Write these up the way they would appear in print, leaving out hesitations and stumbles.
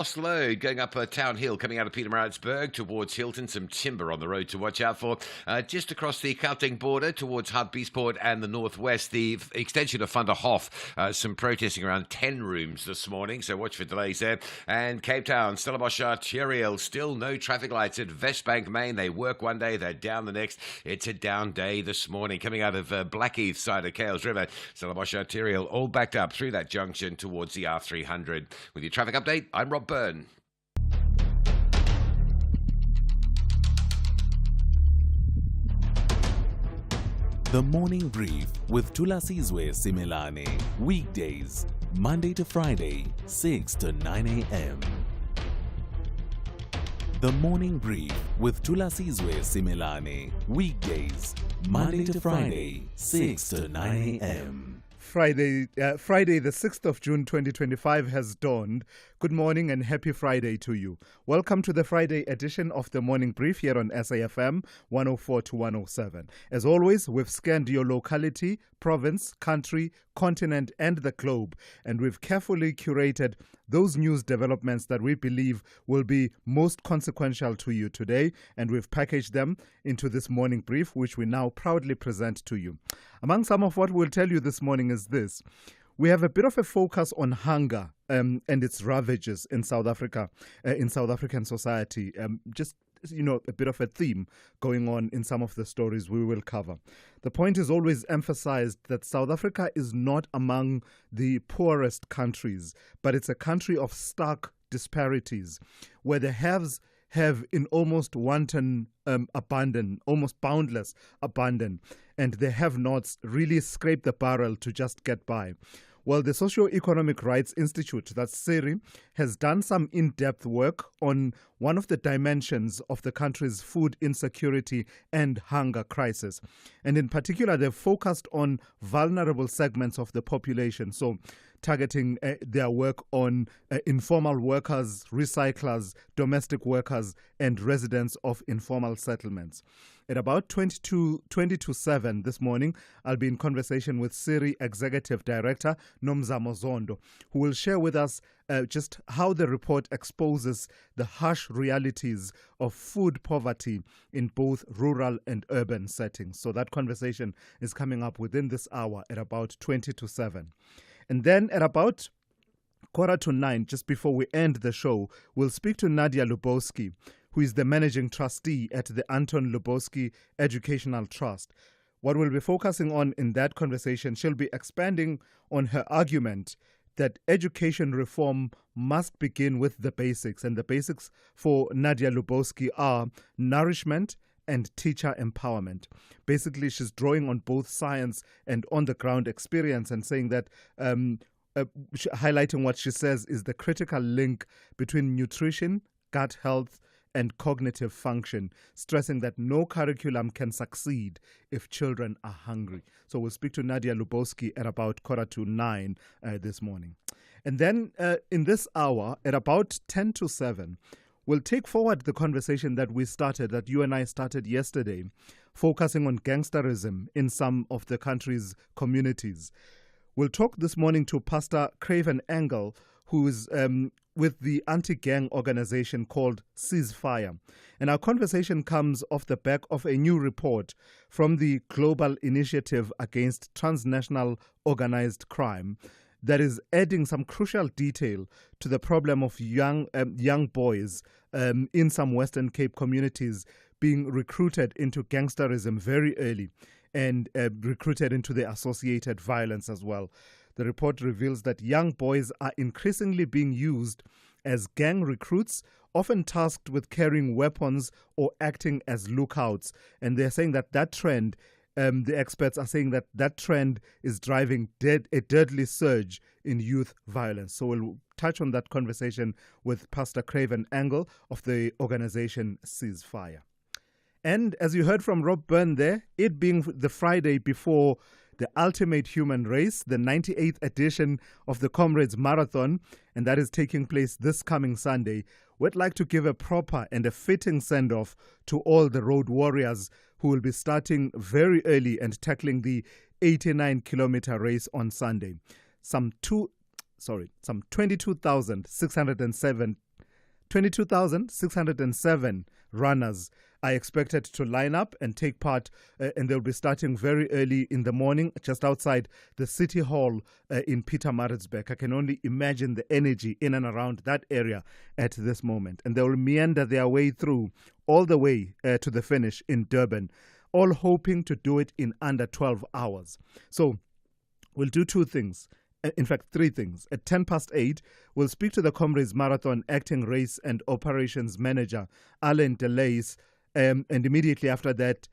Lost load going up Town Hill, coming out of Pietermaritzburg towards Hilton. Some timber on the road to watch out for. Just across the Gauteng border towards Hartbeespoort and the northwest, the extension of Van der Hof. Some protesting around 10 rooms this morning, so watch for delays there. And Cape Town, Stellenbosch Arterial, still no traffic lights at Westbank Main. They work one day, they're down the next. It's a down day this morning. Coming out of Blackheath side of Kales River, Stellenbosch Arterial all backed up through that junction towards the R300. With your traffic update, I'm Rob Byrne. The Morning Brief with Thulasizwe Simelane. Weekdays, Monday to Friday, 6 to 9 a.m. The Morning Brief with Thulasizwe Simelane. Weekdays, Monday to Friday, 6 to 9 a.m. Friday, the 6th of June 2025 has dawned. Good morning and happy Friday to you. Welcome to the Friday edition of the Morning Brief here on SAFM 104 to 107. As always, we've scanned your locality, province, country, continent and the globe, and we've carefully curated those news developments that we believe will be most consequential to you today, and we've packaged them into this Morning Brief, which we now proudly present to you. Among some of what we'll tell you this morning is this. We have a bit of a focus on hunger and its ravages in South Africa, in South African society. A bit of a theme going on in some of the stories we will cover. The point is always emphasized that South Africa is not among the poorest countries, but it's a country of stark disparities, where the haves have in almost wanton abandon, almost boundless abandon, and the have-nots really scrape the barrel to just get by. Well, the Socio-Economic Rights Institute, that's SERI, has done some in-depth work on one of the dimensions of the country's food insecurity and hunger crisis. And in particular, they've focused on vulnerable segments of the population, so targeting their work on informal workers, recyclers, domestic workers, and residents of informal settlements. At about 20 to 7 this morning, I'll be in conversation with SERI Executive Director Nomzamo Zondo, who will share with us just how the report exposes the harsh realities of food poverty in both rural and urban settings. So that conversation is coming up within this hour at about 20 to 7. And then at about 8:45, just before we end the show, we'll speak to Nadia Lubowski, who is the managing trustee at the Anton Lubowski Educational Trust. What we'll be focusing on in that conversation, she'll be expanding on her argument that education reform must begin with the basics. And the basics for Nadia Lubowski are nourishment and teacher empowerment. Basically, she's drawing on both science and on-the-ground experience and saying that, highlighting what she says is the critical link between nutrition, gut health, and cognitive function, stressing that no curriculum can succeed if children are hungry. So we'll speak to Nadia Lubowski at about 8:45 this morning. And then in this hour, at about 10 to 7, we'll take forward the conversation that you and I started yesterday, focusing on gangsterism in some of the country's communities. We'll talk this morning to Pastor Craven Engel, who is with the anti-gang organization called Ceasefire. And our conversation comes off the back of a new report from the Global Initiative Against Transnational Organized Crime that is adding some crucial detail to the problem of young boys in some Western Cape communities being recruited into gangsterism very early and recruited into the associated violence as well. The report reveals that young boys are increasingly being used as gang recruits, often tasked with carrying weapons or acting as lookouts. And they're saying that trend, the experts are saying that trend is driving a deadly surge in youth violence. So we'll touch on that conversation with Pastor Craven Engel of the organization Ceasefire. And as you heard from Rob Byrne there, it being the Friday before the ultimate human race, the 98th edition of the Comrades Marathon, and that is taking place this coming Sunday, we'd like to give a proper and a fitting send-off to all the road warriors who will be starting very early and tackling the 89-kilometer race on Sunday. Some 22,607 22,607 runners are expected to line up and take part, and they'll be starting very early in the morning, just outside the City Hall in Pietermaritzburg. I can only imagine the energy in and around that area at this moment. And they will meander their way through all the way to the finish in Durban, all hoping to do it in under 12 hours. So we'll do two things. In fact, three things. At 8:10, we'll speak to the Comrades Marathon Acting Race and Operations Manager, Alan Delays, and immediately after that,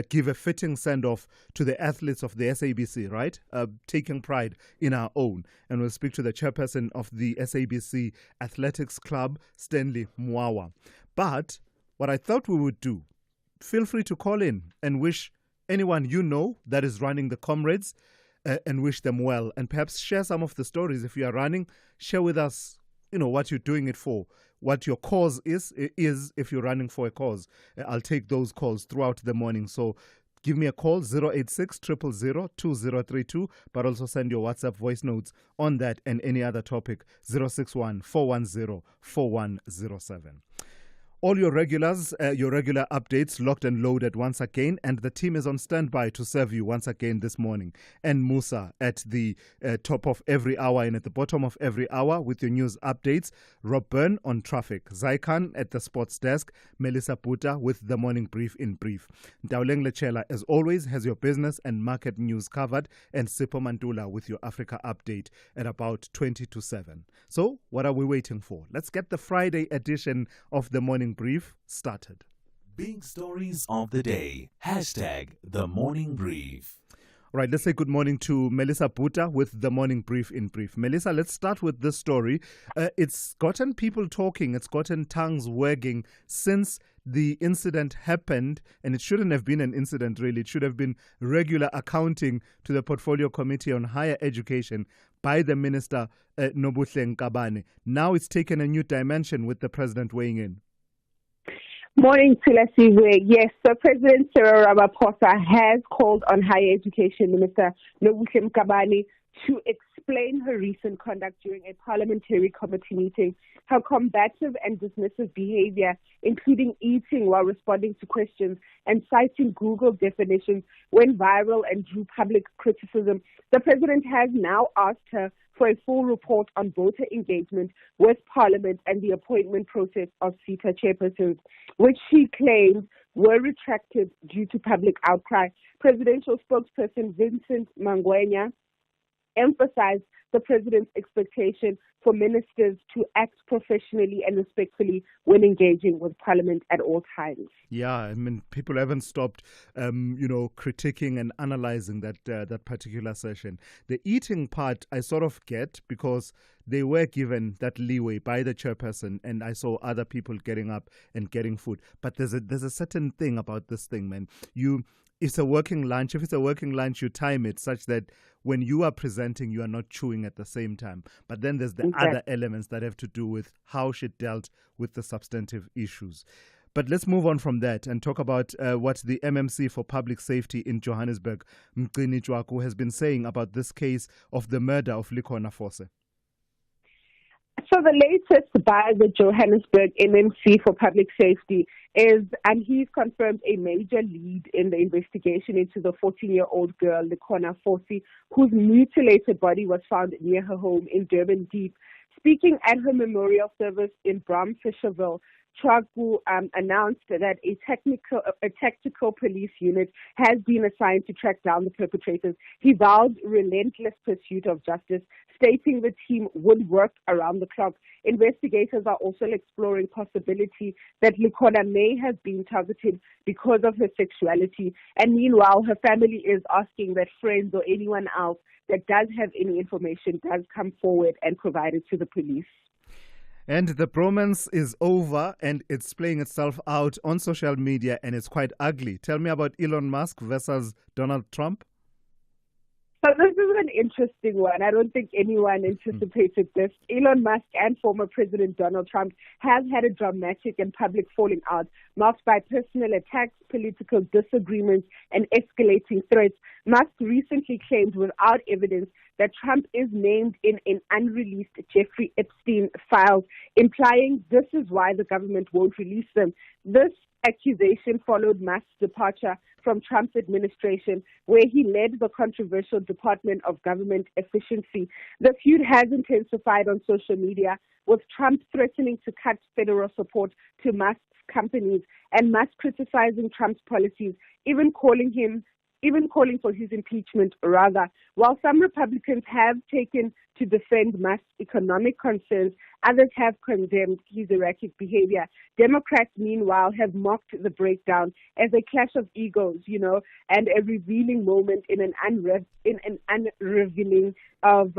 give a fitting send-off to the athletes of the SABC, right? Taking pride in our own. And we'll speak to the chairperson of the SABC Athletics Club, Stanley Mwawa. But what I thought we would do, feel free to call in and wish anyone you know that is running the Comrades and wish them well, and perhaps share some of the stories. If you are running, share with us, what you're doing it for, what your cause is if you're running for a cause. I'll take those calls throughout the morning. So give me a call, 086 000 2032, but also send your WhatsApp voice notes on that and any other topic, 061 410 4107. All your regulars, your regular updates locked and loaded once again, and the team is on standby to serve you once again this morning. And Musa at the top of every hour and at the bottom of every hour with your news updates. Rob Byrne on traffic. Zaikan at the sports desk. Melissa Puta with the morning brief in brief. Ndauleng Lechela, as always, has your business and market news covered, and Sipho Mantula with your Africa update at about 20 to 7. So, what are we waiting for? Let's get the Friday edition of the morning brief started. Big stories of the day. Hashtag the morning brief. Right, let's say good morning to Melissa Puta with the morning brief in brief. Melissa, let's start with this story. It's gotten people talking, it's gotten tongues wagging since the incident happened, and it shouldn't have been an incident really. It should have been regular accounting to the Portfolio Committee on Higher Education by the Minister Nobuhle Nkabane. Now it's taken a new dimension with the President weighing in. Morning, Thulasizwe. Yes, so President Cyril Ramaphosa has called on Higher Education Minister Nobuhle Nkabane to explain her recent conduct during a parliamentary committee meeting. Her combative and dismissive behavior, including eating while responding to questions and citing Google definitions, went viral and drew public criticism. The president has now asked her for a full report on voter engagement with Parliament and the appointment process of CETA chairpersons, which she claims were retracted due to public outcry. Presidential spokesperson Vincent Mangwenya emphasized the president's expectation for ministers to act professionally and respectfully when engaging with Parliament at all times. Yeah, I mean, people haven't stopped, critiquing and analyzing that particular session. The eating part, I sort of get because they were given that leeway by the chairperson, and I saw other people getting up and getting food. But there's a certain thing about this thing, man. It's a working lunch. If it's a working lunch, you time it such that when you are presenting, you are not chewing at the same time. But then there's the other elements that have to do with how she dealt with the substantive issues. But let's move on from that and talk about what the MMC for Public Safety in Johannesburg, Mgcini Jwaku, has been saying about this case of the murder of Likhona Fose. So the latest by the Johannesburg MMC for Public Safety is, and he's confirmed a major lead in the investigation into the 14-year-old girl, Likhona Fose, whose mutilated body was found near her home in Durban Deep. Speaking at her memorial service in Bramfisherville, Chwaku announced that a tactical police unit has been assigned to track down the perpetrators. He vowed relentless pursuit of justice, stating the team would work around the clock. Investigators are also exploring possibility that Likhona may have been targeted because of her sexuality. And meanwhile, her family is asking that friends or anyone else that does have any information does come forward and provide it to the police. And the bromance is over and it's playing itself out on social media, and it's quite ugly. Tell me about Elon Musk versus Donald Trump. So this is an interesting one. I don't think anyone anticipated this. Elon Musk and former President Donald Trump have had a dramatic and public falling out, marked by personal attacks, political disagreements, and escalating threats. Musk recently claimed without evidence that Trump is named in an unreleased Jeffrey Epstein files, implying this is why the government won't release them. This accusation followed Musk's departure from Trump's administration, where he led the controversial Department of Government Efficiency. The feud has intensified on social media, with Trump threatening to cut federal support to Musk's companies and Musk criticizing Trump's policies, even calling for his impeachment, rather. While some Republicans have taken to defend Musk's economic concerns, others have condemned his erratic behavior. Democrats, meanwhile, have mocked the breakdown as a clash of egos, and a revealing moment in an unrevealing of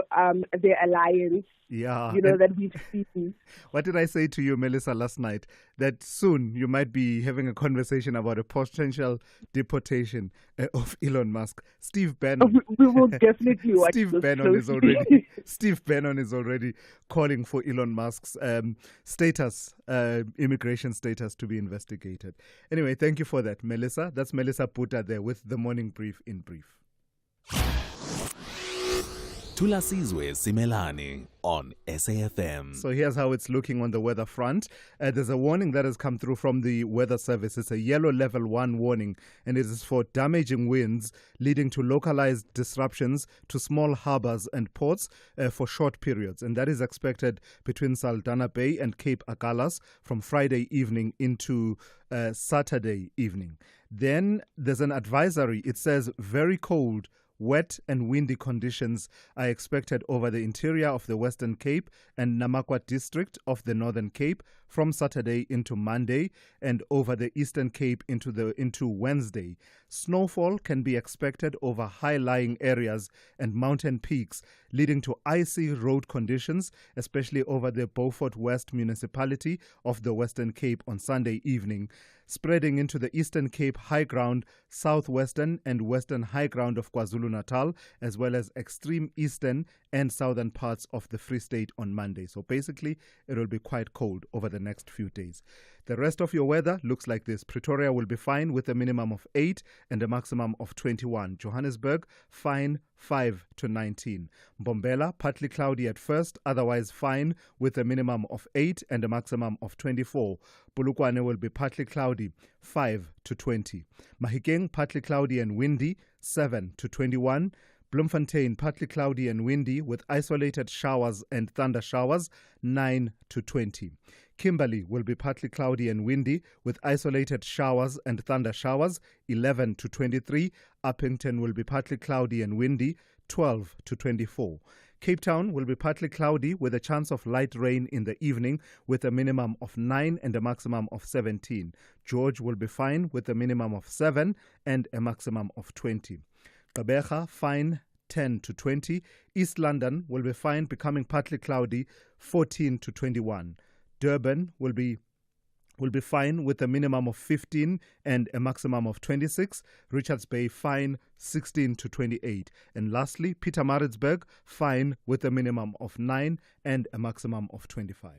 their alliance. Yeah. That we've seen. What did I say to you, Melissa, last night? That soon you might be having a conversation about a potential deportation of Elon Musk. Steve Bannon. We will definitely watch Steve this Bannon is closely. Steve Bannon is already calling for Elon Musk's immigration status to be investigated. Anyway, thank you for that, Melissa. That's Melissa Puta there with the morning brief in brief. Thulasizwe Simelane on SAFM. So here's how it's looking on the weather front. There's a warning that has come through from the Weather Service. It's a yellow level 1 warning, and it is for damaging winds leading to localized disruptions to small harbors and ports for short periods. And that is expected between Saldanha Bay and Cape Agalas from Friday evening into Saturday evening. Then there's an advisory. It says very cold, wet and windy conditions are expected over the interior of the Western Cape and Namakwa district of the Northern Cape from Saturday into Monday, and over the Eastern Cape into Wednesday. Snowfall can be expected over high-lying areas and mountain peaks, leading to icy road conditions, especially over the Beaufort West municipality of the Western Cape on Sunday evening, spreading into the Eastern Cape high ground, southwestern and western high ground of KwaZulu-Natal, as well as extreme eastern and southern parts of the Free State on Monday. So basically, it will be quite cold over the next few days. The rest of your weather looks like this. Pretoria will be fine with a minimum of 8 and a maximum of 21. Johannesburg, fine 5 to 19. Mbombela, partly cloudy at first, otherwise fine with a minimum of 8 and a maximum of 24. Polokwane will be partly cloudy, 5 to 20. Mahikeng, partly cloudy and windy, 7 to 21. Bloemfontein, partly cloudy and windy with isolated showers and thunder showers, 9 to 20. Kimberley will be partly cloudy and windy with isolated showers and thunder showers, 11 to 23. Uppington will be partly cloudy and windy, 12 to 24. Cape Town will be partly cloudy with a chance of light rain in the evening with a minimum of 9 and a maximum of 17. George will be fine with a minimum of 7 and a maximum of 20. Gqeberha, fine 10 to 20. East London will be fine, becoming partly cloudy, 14 to 21. Durban will be fine with a minimum of 15 and a maximum of 26. Richards Bay, fine, 16 to 28. And lastly, Pietermaritzburg, fine with a minimum of 9 and a maximum of 25.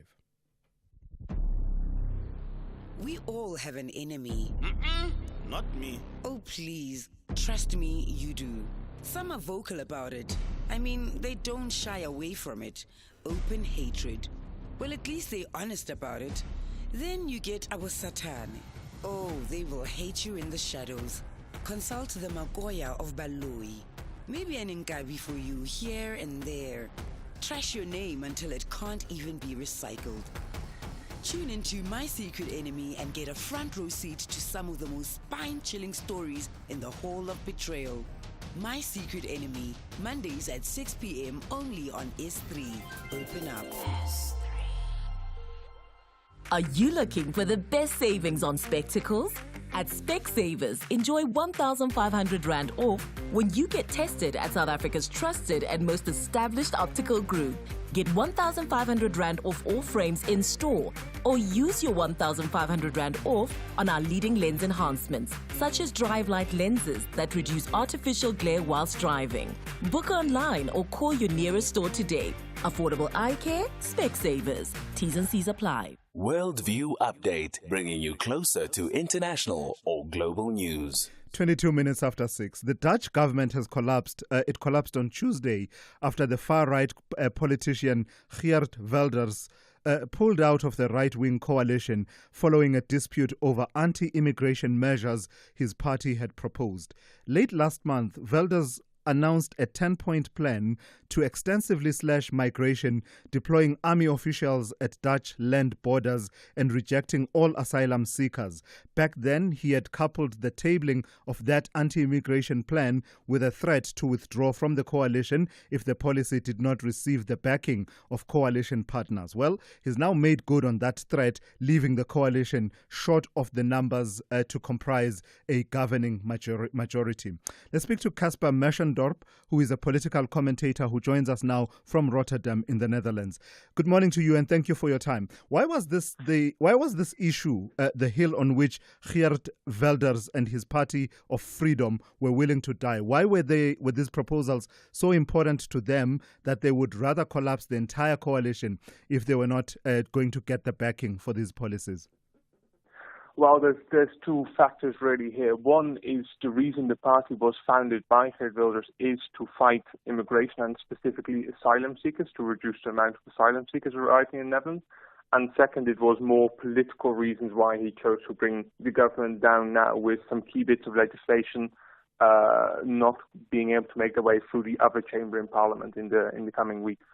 We all have an enemy. Not me. Oh, please. Trust me, you do. Some are vocal about it. I mean, they don't shy away from it. Open hatred. Well, at least they're honest about it. Then you get our Satan. Oh, they will hate you in the shadows. Consult the Magoya of Baloi. Maybe an Nkabi for you here and there. Trash your name until it can't even be recycled. Tune into My Secret Enemy and get a front row seat to some of the most spine-chilling stories in the Hall of Betrayal. My Secret Enemy, Mondays at 6 p.m. only on S3. Open up. Are you looking for the best savings on spectacles? At Specsavers, enjoy 1,500 Rand off when you get tested at South Africa's trusted and most established optical group. Get 1,500 Rand off all frames in store, or use your 1,500 Rand off on our leading lens enhancements, such as drive light lenses that reduce artificial glare whilst driving. Book online or call your nearest store today. Affordable eye care, Specsavers. T's and C's apply. Worldview Update, bringing you closer to international or global news. 22 minutes after 6. The Dutch government has collapsed. It collapsed on Tuesday after the far-right politician Geert Wilders pulled out of the right-wing coalition following a dispute over anti-immigration measures his party had proposed. Late last month, Wilders announced a 10-point plan to extensively slash migration, deploying army officials at Dutch land borders and rejecting all asylum seekers. Back then, he had coupled the tabling of that anti-immigration plan with a threat to withdraw from the coalition if the policy did not receive the backing of coalition partners. Well, he's now made good on that threat, leaving the coalition short of the numbers to comprise a governing majority. Let's speak to Casper Meschendorp, who is a political commentator who joins us now from Rotterdam in the Netherlands. Good morning to you and thank you for your time. Why was this issue the hill on which Geert Wilders and his party of freedom were willing to die? Why were these proposals so important to them that they would rather collapse the entire coalition if they were not going to get the backing for these policies? Well, there's two factors really here. One is the reason the party was founded by Geert Wilders is to fight immigration and specifically asylum seekers, to reduce the amount of asylum seekers arriving in the Netherlands. And second, it was more political reasons why he chose to bring the government down now, with some key bits of legislation not being able to make their way through the other chamber in Parliament in the coming weeks.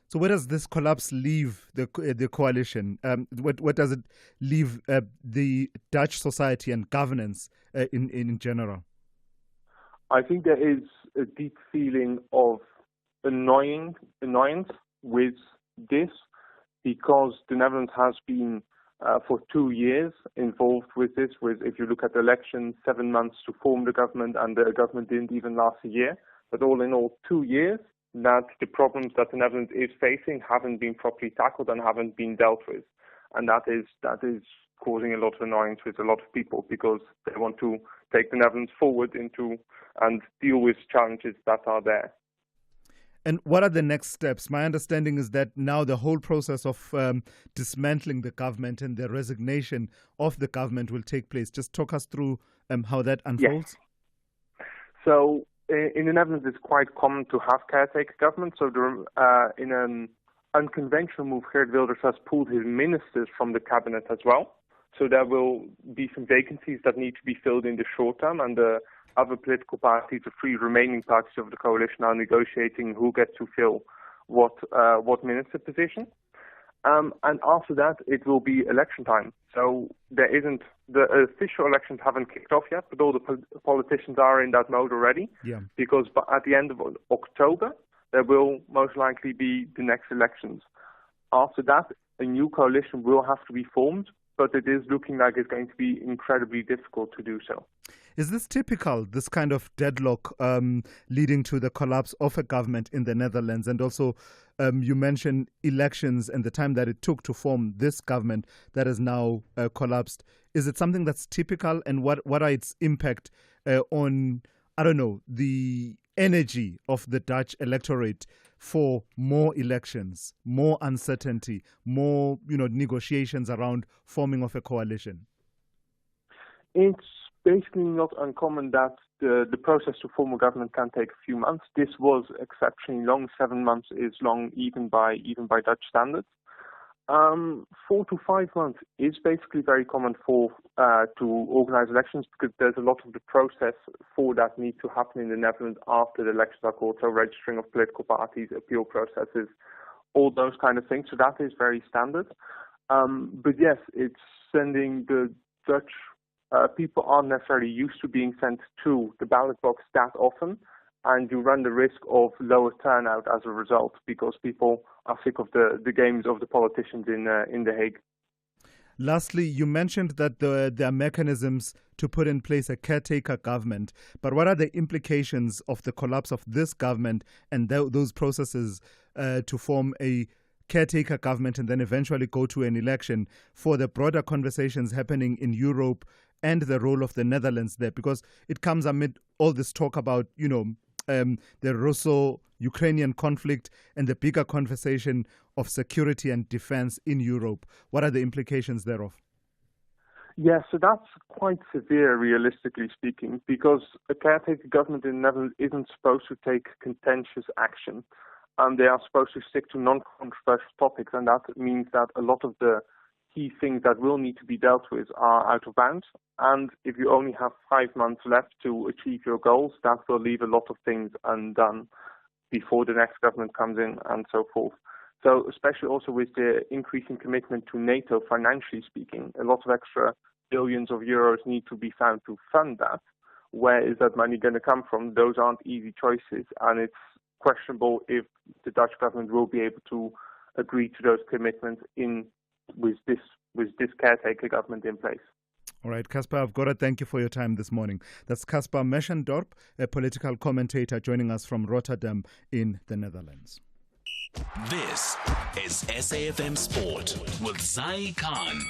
So where does this collapse leave the coalition? What does it leave the Dutch society and governance in general? I think there is a deep feeling of annoyance with this, because the Netherlands has been for 2 years involved with this. If you look at the election, 7 months to form the government, and the government didn't even last a year. But all in all, 2 years that the problems that the Netherlands is facing haven't been properly tackled and haven't been dealt with. And that is causing a lot of annoyance with a lot of people, because they want to take the Netherlands forward and deal with challenges that are there. And what are the next steps? My understanding is that now the whole process of dismantling the government and the resignation of the government will take place. Just talk us through how that unfolds. Yes. So in the Netherlands, it's quite common to have caretaker government. So in an unconventional move, Geert Wilders has pulled his ministers from the cabinet as well. So there will be some vacancies that need to be filled in the short term, and the other political parties, the three remaining parties of the coalition, are negotiating who gets to fill what minister position. And after that, it will be election time. So the official elections haven't kicked off yet, but all the politicians are in that mode already. Yeah. Because at the end of October, there will most likely be the next elections. After that, a new coalition will have to be formed, but it is looking like it's going to be incredibly difficult to do so. Is this typical, this kind of deadlock leading to the collapse of a government in the Netherlands? And also, you mentioned elections and the time that it took to form this government that has now collapsed. Is it something that's typical, and what are its impact on, the energy of the Dutch electorate for more elections, more uncertainty, more, negotiations around forming of a coalition? It's basically not uncommon that the process to form a government can take a few months. This was exceptionally long. 7 months is long, even by Dutch standards. 4 to 5 months is basically very common to organize elections, because there's a lot of the process for that need to happen in the Netherlands after the elections are called. So registering of political parties, appeal processes, all those kind of things. So that is very standard. But yes, it's sending the Dutch people aren't necessarily used to being sent to the ballot box that often, and you run the risk of lower turnout as a result, because people are sick of the games of the politicians in The Hague. Lastly, you mentioned that there are mechanisms to put in place a caretaker government, but what are the implications of the collapse of this government and those processes to form a caretaker government and then eventually go to an election for the broader conversations happening in Europe and the role of the Netherlands there? Because it comes amid all this talk about, the Russo-Ukrainian conflict and the bigger conversation of security and defense in Europe. What are the implications thereof? Yeah, so that's quite severe, realistically speaking, because a caretaker government in the Netherlands isn't supposed to take contentious action. They are supposed to stick to non-controversial topics, and that means that a lot of the key things that will need to be dealt with are out of bounds. And if you only have 5 months left to achieve your goals, that will leave a lot of things undone before the next government comes in and so forth. So especially also with the increasing commitment to NATO, financially speaking, a lot of extra billions of euros need to be found to fund that. Where is that money going to come from? Those aren't easy choices, and it's questionable if the Dutch government will be able to agree to those commitments with this caretaker government in place. All right, Caspar, I've got to thank you for your time this morning. That's Caspar Meschendorp, a political commentator joining us from Rotterdam in the Netherlands. This is SAFM Sport with Zai Khan.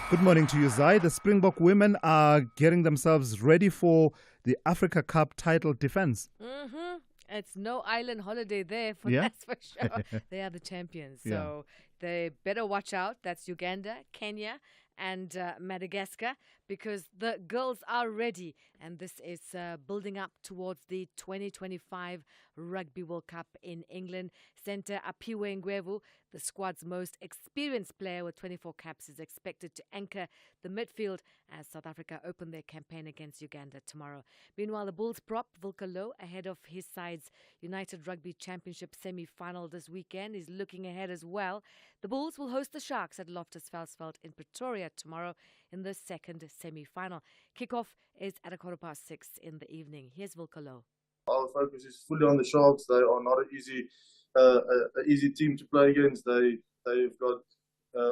Good morning to you, Zai. The Springbok women are getting themselves ready for the Africa Cup title defense. Mm-hmm. It's no island holiday there, that's for sure. They are the champions, so they better watch out. That's Uganda, Kenya, and Madagascar, because the girls are ready, and this is building up towards the 2025 Rugby World Cup in England. Centre Apiwe Ngwevu, the squad's most experienced player with 24 caps, is expected to anchor the midfield as South Africa open their campaign against Uganda tomorrow. Meanwhile, the Bulls prop Volker Low, ahead of his side's United Rugby Championship semi-final this weekend, is looking ahead as well. The Bulls will host the Sharks at Loftus Versfeld in Pretoria tomorrow in the second semi-final. Kickoff is at 6:15 in the evening. Here's Volker Low. Our focus is fully on the Sharks. They are not an easy team to play against. They've got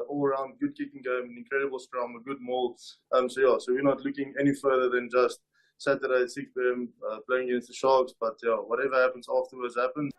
all-around good kicking game, an incredible scrum, a good maul. So we're not looking any further than just Saturday at 6 p.m. Playing against the Sharks. But whatever happens afterwards happens.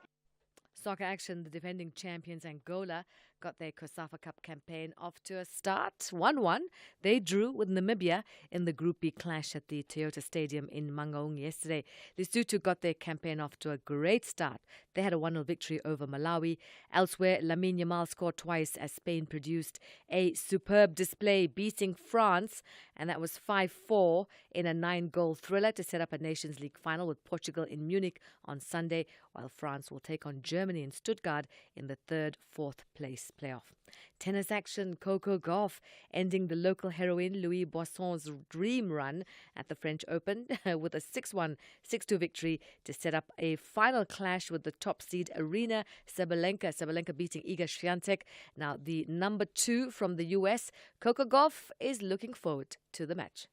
Soccer action, the defending champions Angola got their COSAFA Cup campaign off to a start. 1-1. They drew with Namibia in the Group B clash at the Toyota Stadium in Mangaung yesterday. Lesotho got their campaign off to a great start. They had a 1-0 victory over Malawi. Elsewhere, Lamine Yamal scored twice as Spain produced a superb display, beating France, and that was 5-4 in a 9-goal thriller to set up a Nations League final with Portugal in Munich on Sunday, while France will take on Germany in Stuttgart in the 3rd-4th place playoff. Tennis action, Coco Gauff ending the local heroine Louis Boisson's dream run at the French Open with a 6-1, 6-2 victory to set up a final clash with the top seed Arina Sabalenka. Sabalenka beating Iga Swiatek. Now the number 2 from the US, Coco Gauff, is looking forward to the match.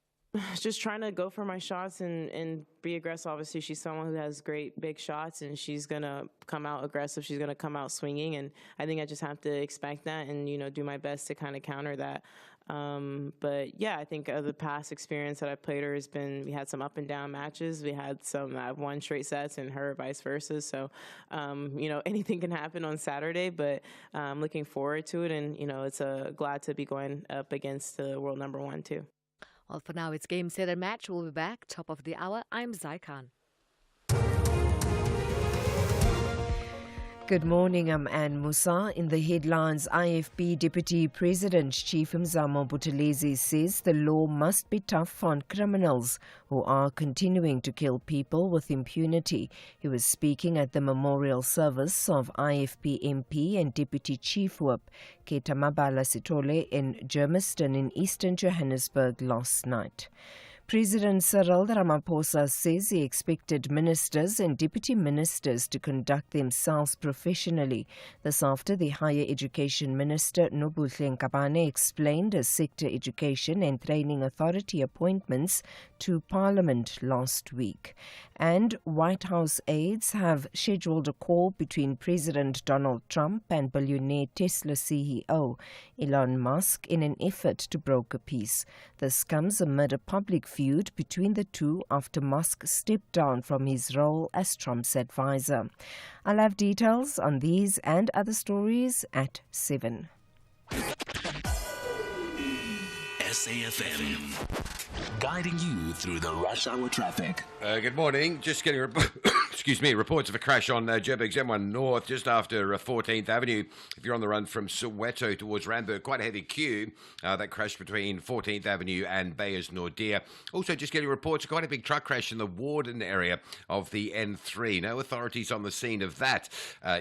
Just trying to go for my shots and be aggressive. Obviously, she's someone who has great big shots, and she's going to come out aggressive. She's going to come out swinging, and I think I just have to expect that and, do my best to kind of counter that. But, yeah, I think the past experience that I played her has been, we had some up and down matches. We had some I've won straight sets and her vice versa. So, anything can happen on Saturday, but I'm looking forward to it. And, it's glad to be going up against the world number 1, too. Well, for now, it's Game, Set and Match. We'll be back. Top of the hour. I'm Zai Khan. Good morning, I'm Anne Musa. In the headlines, IFP Deputy President Chief Mzamo Buthelezi says the law must be tough on criminals who are continuing to kill people with impunity. He was speaking at the memorial service of IFP MP and Deputy Chief Whip Keta Mabala Sitole in Germiston in eastern Johannesburg last night. President Cyril Ramaphosa says he expected ministers and deputy ministers to conduct themselves professionally. This after the Higher Education Minister Nobuhle Nkabane explained a sector education and training authority appointments to Parliament last week. And White House aides have scheduled a call between President Donald Trump and billionaire Tesla CEO Elon Musk in an effort to broker peace. This comes amid a public feud between the two after Musk stepped down from his role as Trump's advisor. I'll have details on these and other stories at 7. SAFM, guiding you through the rush hour traffic. Good morning. Just getting reports of a crash on Joburg's M1 North just after 14th Avenue. If you're on the run from Soweto towards Randburg, quite a heavy queue. That crash between 14th Avenue and Bayers Nordia. Also, just getting reports of quite a big truck crash in the Warden area of the N3. No authorities on the scene of that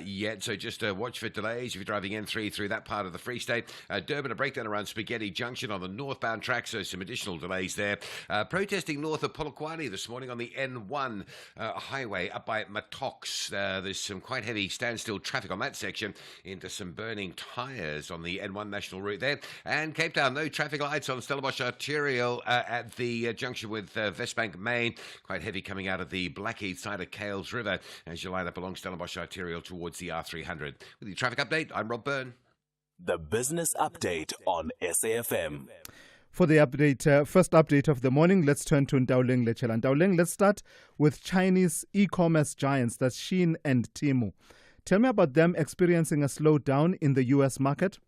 yet, so just watch for delays if you're driving N3 through that part of the Free State. Durban, a breakdown around Spaghetti Junction on the northbound track, so some additional delays there. Protesting north of Polokwane this morning on the N1 highway up by Matox. There's some quite heavy standstill traffic on that section into some burning tyres on the N1 national route there. And Cape Town, no traffic lights on Stellenbosch Arterial at the junction with Westbank Main. Quite heavy coming out of the Blackheath side of Cales River as you line up along Stellenbosch Arterial towards the R300. With your traffic update, I'm Rob Byrne. The Business Update on SAFM. For the update, first update of the morning, let's turn to Ndaoleng Lechela. Ndaoleng, let's start with Chinese e-commerce giants, that's Shein and Temu. Tell me about them experiencing a slowdown in the U.S. market.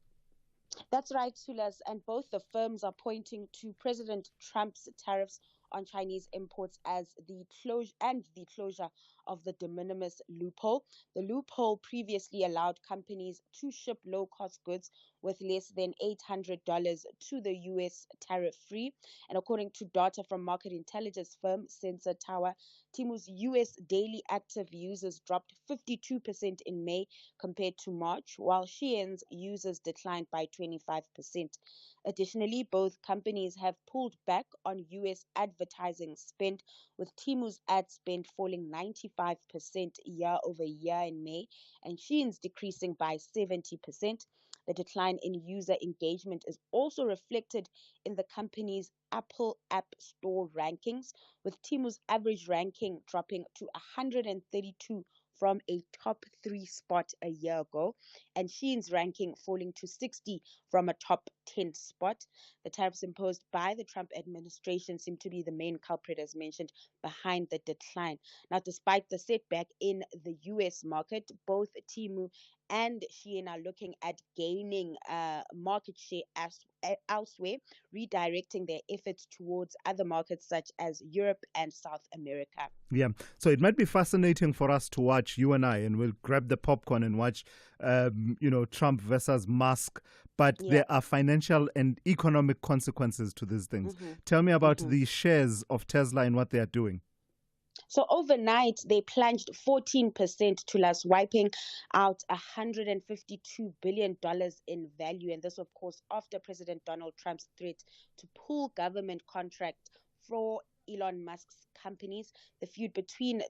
That's right, Sulas, and both the firms are pointing to President Trump's tariffs on Chinese imports as the closure of the de minimis loophole. The loophole previously allowed companies to ship low-cost goods with less than $800 to the U.S. tariff-free. And according to data from market intelligence firm Sensor Tower, Temu's U.S. daily active users dropped 52% in May compared to March, while Shein's users declined by 25%. Additionally, both companies have pulled back on U.S. advertising spend, with Temu's ad spend falling 95% year over year in May, and Shein's decreasing by 70%. The decline in user engagement is also reflected in the company's Apple App Store rankings, with Temu's average ranking dropping to 132 from a top 3 spot a year ago, and Shein's ranking falling to 60 from a top 10 spot. The tariffs imposed by the Trump administration seem to be the main culprit, as mentioned, behind the decline. Now, despite the setback in the U.S. market, both Temu and Shein are looking at gaining market share elsewhere, redirecting their efforts towards other markets such as Europe and South America. Yeah, so it might be fascinating for us to watch, you and I, and we'll grab the popcorn and watch, Trump versus Musk. But there are financial and economic consequences to these things. Tell me about the shares of Tesla and what they are doing. So overnight, they plunged 14% to last, wiping out $152 billion in value. And this, of course, after President Donald Trump's threat to pull government contract for Elon Musk's companies. The feud between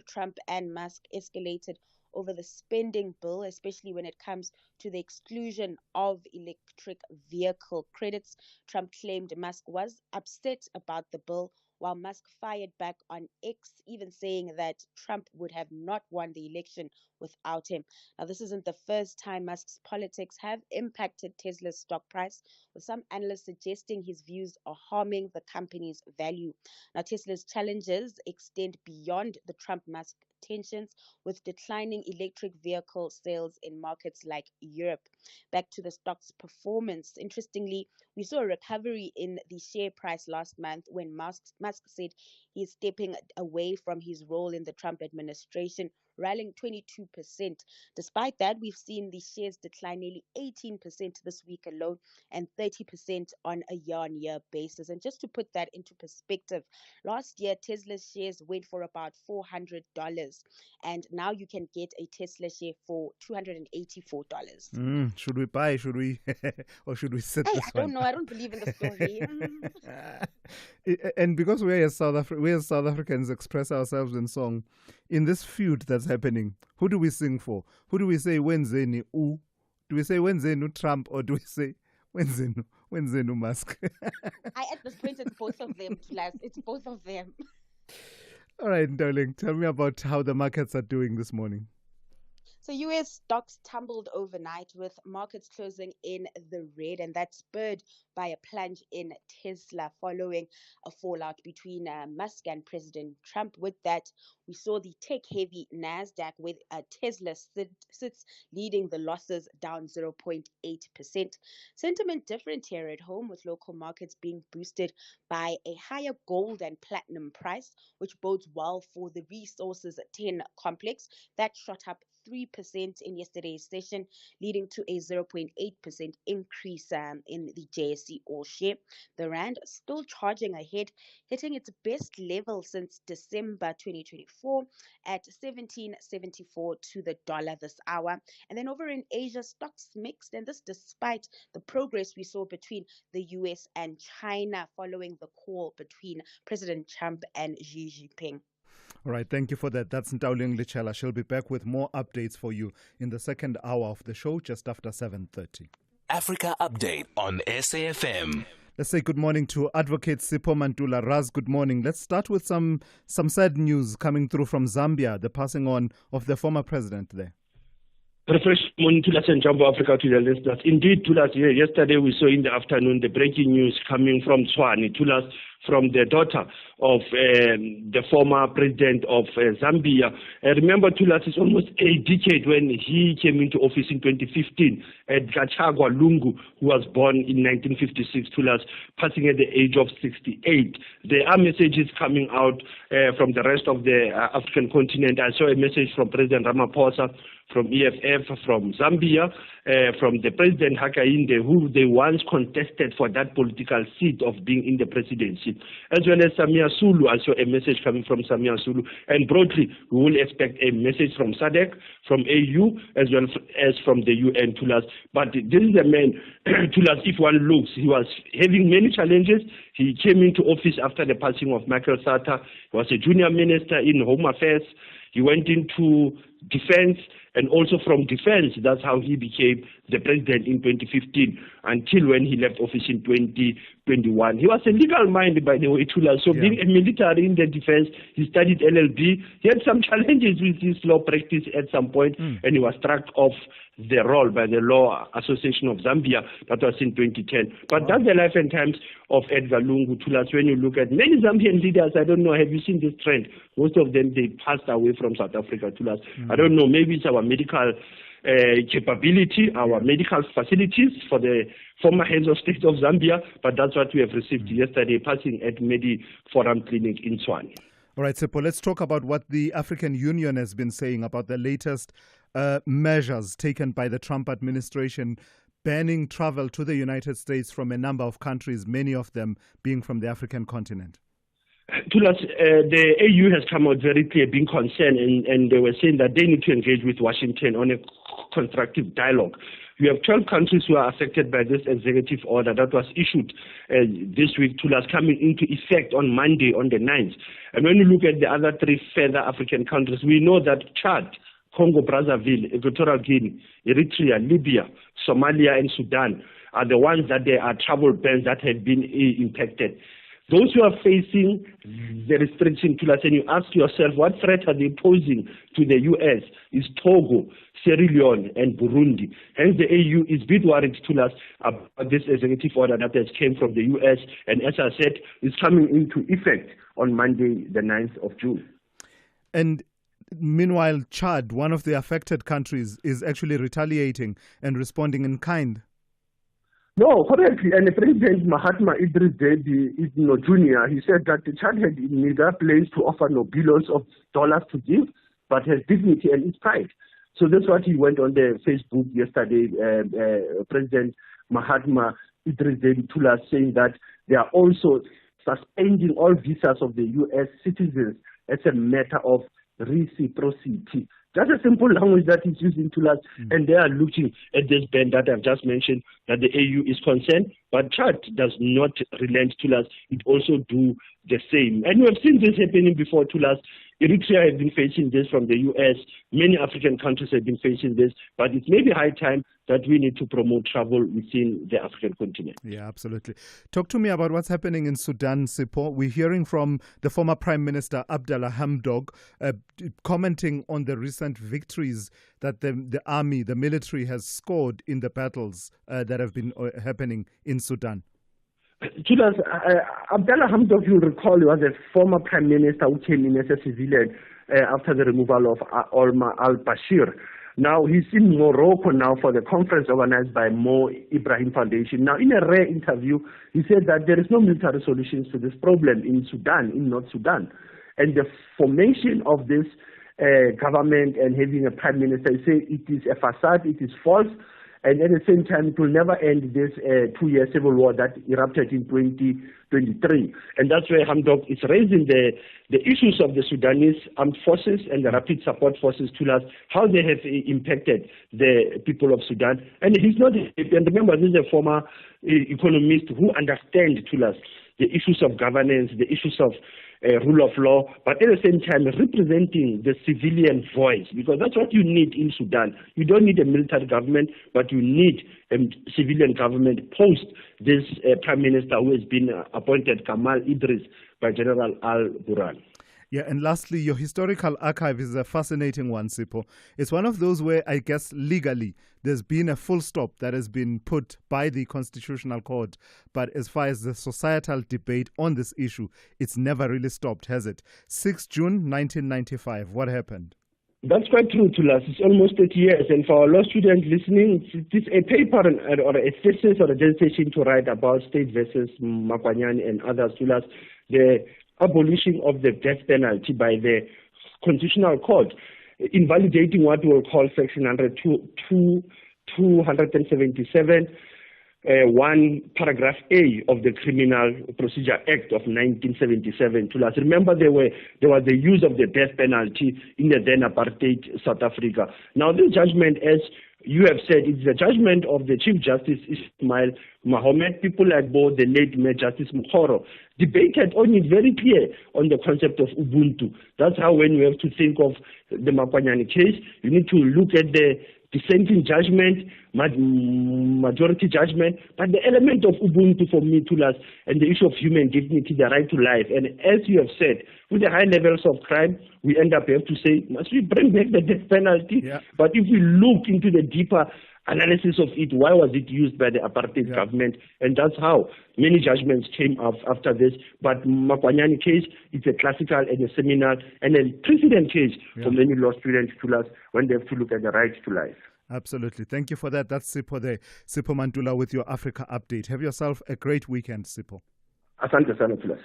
Trump and Musk escalated over the spending bill, especially when it comes to the exclusion of electric vehicle credits. Trump claimed Musk was upset about the bill, while Musk fired back on X, even saying that Trump would have not won the election without him. Now, this isn't the first time Musk's politics have impacted Tesla's stock price, with some analysts suggesting his views are harming the company's value. Now, Tesla's challenges extend beyond the Trump-Musk tensions, with declining electric vehicle sales in markets like Europe. Back to the stock's performance. Interestingly, we saw a recovery in the share price last month when Musk said he's stepping away from his role in the Trump administration, rallying 22%. Despite that, we've seen the shares decline nearly 18% this week alone and 30% on a year-on-year basis. And just to put that into perspective, last year Tesla's shares went for about $400, and now you can get a Tesla share for $284. Should we buy? Should we, or should we sit? I don't know. I don't believe in the story. And because we as South Africans express ourselves in song, in this feud that's happening, who do we sing for? Who do we say wenzeni u? Do we say wenzenu Trump, or do we say wenzenu Musk? At this point, it's both of them. It's both of them. All right, darling, tell me about how the markets are doing this morning. So U.S. stocks tumbled overnight with markets closing in the red, and that's spurred by a plunge in Tesla following a fallout between Musk and President Trump. With that, we saw the tech-heavy Nasdaq with Tesla sits leading the losses down 0.8%. Sentiment different here at home, with local markets being boosted by a higher gold and platinum price, which bodes well for the Resources 10 complex that shot up 3% in yesterday's session, leading to a 0.8% increase in the JSE All Share. The Rand still charging ahead, hitting its best level since December 2024 at 17.74 to the dollar this hour. And then over in Asia, stocks mixed, and this despite the progress we saw between the US and China following the call between President Trump and Xi Jinping. All right, thank you for that. That's Ntauleng Lichela. She'll be back with more updates for you in the second hour of the show, just after 7:30. Africa Update on SAFM. Let's say good morning to Advocate Sipho Mantula. Raz, good morning. Let's start with some sad news coming through from Zambia, the passing on of the former president there. Refresh morning, Thulas and Jumbo Africa to the listeners. Indeed, Thulas, yesterday we saw in the afternoon the breaking news coming from Tshwane, Thulas, from the daughter of the former president of Zambia. Remember, Thulas, it's almost a decade when he came into office in 2015 at Gachagua Lungu, who was born in 1956, Thulas, passing at the age of 68. There are messages coming out from the rest of the African continent. I saw a message from President Ramaphosa, from EFF, from Zambia, from the President Hakainde, who they once contested for that political seat of being in the presidency, as well as Samia Sulu. I saw a message coming from Samia Sulu. And broadly, we will expect a message from SADC, from AU, as well as from the UN, Thulas. But this is a man, Thulas, if one looks, he was having many challenges. He came into office after the passing of Michael Sata. He was a junior minister in Home Affairs. He went into defense, and also from defense, that's how he became the president in 2015, until when he left office in 2021. He was a legal mind, by the way, Thulas. So being a military in the defense, he studied LLB. He had some challenges with his law practice at some point, and he was struck off the role by the Law Association of Zambia. That was in 2010. But that's the life and times of Edgar Lungu, Thulas. When you look at many Zambian leaders, I don't know, have you seen this trend? Most of them, they passed away from South Africa, Thulas. I don't know, maybe it's our medical capability, our medical facilities for the former heads of state of Zambia, but that's what we have received yesterday, passing at Medi Forum Clinic in Tshwane. All right, Sipho, let's talk about what the African Union has been saying about the latest measures taken by the Trump administration, banning travel to the United States from a number of countries, many of them being from the African continent. Thulas, the AU has come out very clear, being concerned, and they were saying that they need to engage with Washington on a constructive dialogue. We have 12 countries who are affected by this executive order that was issued this week, Thulas, coming into effect on Monday, on the 9th. And when you look at the other three further African countries, we know that Chad, Congo, Brazzaville, Equatorial Guinea, Eritrea, Libya, Somalia, and Sudan are the ones that there are travel bans that have been impacted. Those who are facing the restriction, Thulas, and you ask yourself, what threat are they posing to the U.S. is Togo, Sierra Leone, and Burundi. Hence, the AU is a bit worried, Thulas, about this executive order that has came from the U.S. and, as I said, is coming into effect on Monday, the 9th of June. And meanwhile, Chad, one of the affected countries, is actually retaliating and responding in kind. No, correctly. And President Mahatma Idris Deby Jr., he said that Chad had neither plans to offer no billions of dollars to give, but has dignity and its pride. So that's what he went on the Facebook yesterday, President Mahatma Idris Deby Thulas, saying that they are also suspending all visas of the U.S. citizens as a matter of reciprocity. That's a simple language that is used in Thulas, and they are looking at this ban that I've just mentioned, that the AU is concerned, but Chad does not relent, Thulas. It also do the same. And we have seen this happening before, Thulas. Eritrea has been facing this from the US. Many African countries have been facing this, but it may be high time that we need to promote travel within the African continent. Yeah, absolutely. Talk to me about what's happening in Sudan, Sipho. We're hearing from the former Prime Minister Abdallah Hamdok commenting on the recent victories that the army, the military, has scored in the battles that have been happening in Sudan. Judas, Abdallah Hamdok, you'll recall, he was a former prime minister who came in as a civilian after the removal of Omar al-Bashir. Now, he's in Morocco now for the conference organized by Mo Ibrahim Foundation. Now, in a rare interview, he said that there is no military solutions to this problem in Sudan, in North Sudan. And the formation of this government and having a prime minister, he said it is a facade, it is false. And at the same time, it will never end this 2-year civil war that erupted in 2023. And that's where Hamdok is raising the issues of the Sudanese armed forces and the rapid support forces to us, how they have impacted the people of Sudan. And he's not, and remember, this is a former economist who understands to us the issues of governance, the issues of rule of law, but at the same time representing the civilian voice, because that's what you need in Sudan. You don't need a military government, but you need a civilian government post this prime minister who has been appointed, Kamal Idris, by General al-Burhan. Yeah, and lastly, your historical archive is a fascinating one, Sipho. It's one of those where I guess legally there's been a full stop that has been put by the Constitutional Court. But as far as the societal debate on this issue, it's never really stopped, has it? 6 June 1995, what happened? That's quite true, Tulas. It's almost 30 years. And for our law students listening, it's a paper or a thesis or a dissertation to write about state versus Makwanyane and others, Tulas. The abolition of the death penalty by the Constitutional Court, invalidating what we'll call Section 277, 1 paragraph A of the Criminal Procedure Act of 1977. To us, remember there was the use of the death penalty in the then apartheid South Africa. Now this judgment, as you have said, it's the judgment of the Chief Justice Ismail Mohammed. People like both the late Justice Mkhoro debated on it very clear on the concept of Ubuntu. That's how when you have to think of the Makwanyane case, you need to look at the dissenting judgment, majority judgment, but the element of Ubuntu for me, Tulas, and the issue of human dignity, the right to life. And as you have said, with the high levels of crime, we end up have to say, must we bring back the death penalty? Yeah. But if we look into the deeper analysis of it, why was it used by the apartheid government? And that's how many judgments came up after this. But Makwanyane case, it's a classical and a seminal and a precedent case for many law students to us when they have to look at the right to life. Absolutely. Thank you for that. That's Sipho there. Sipho Mantula with your Africa update. Have yourself a great weekend, Sipho. Asante sana, Tulas.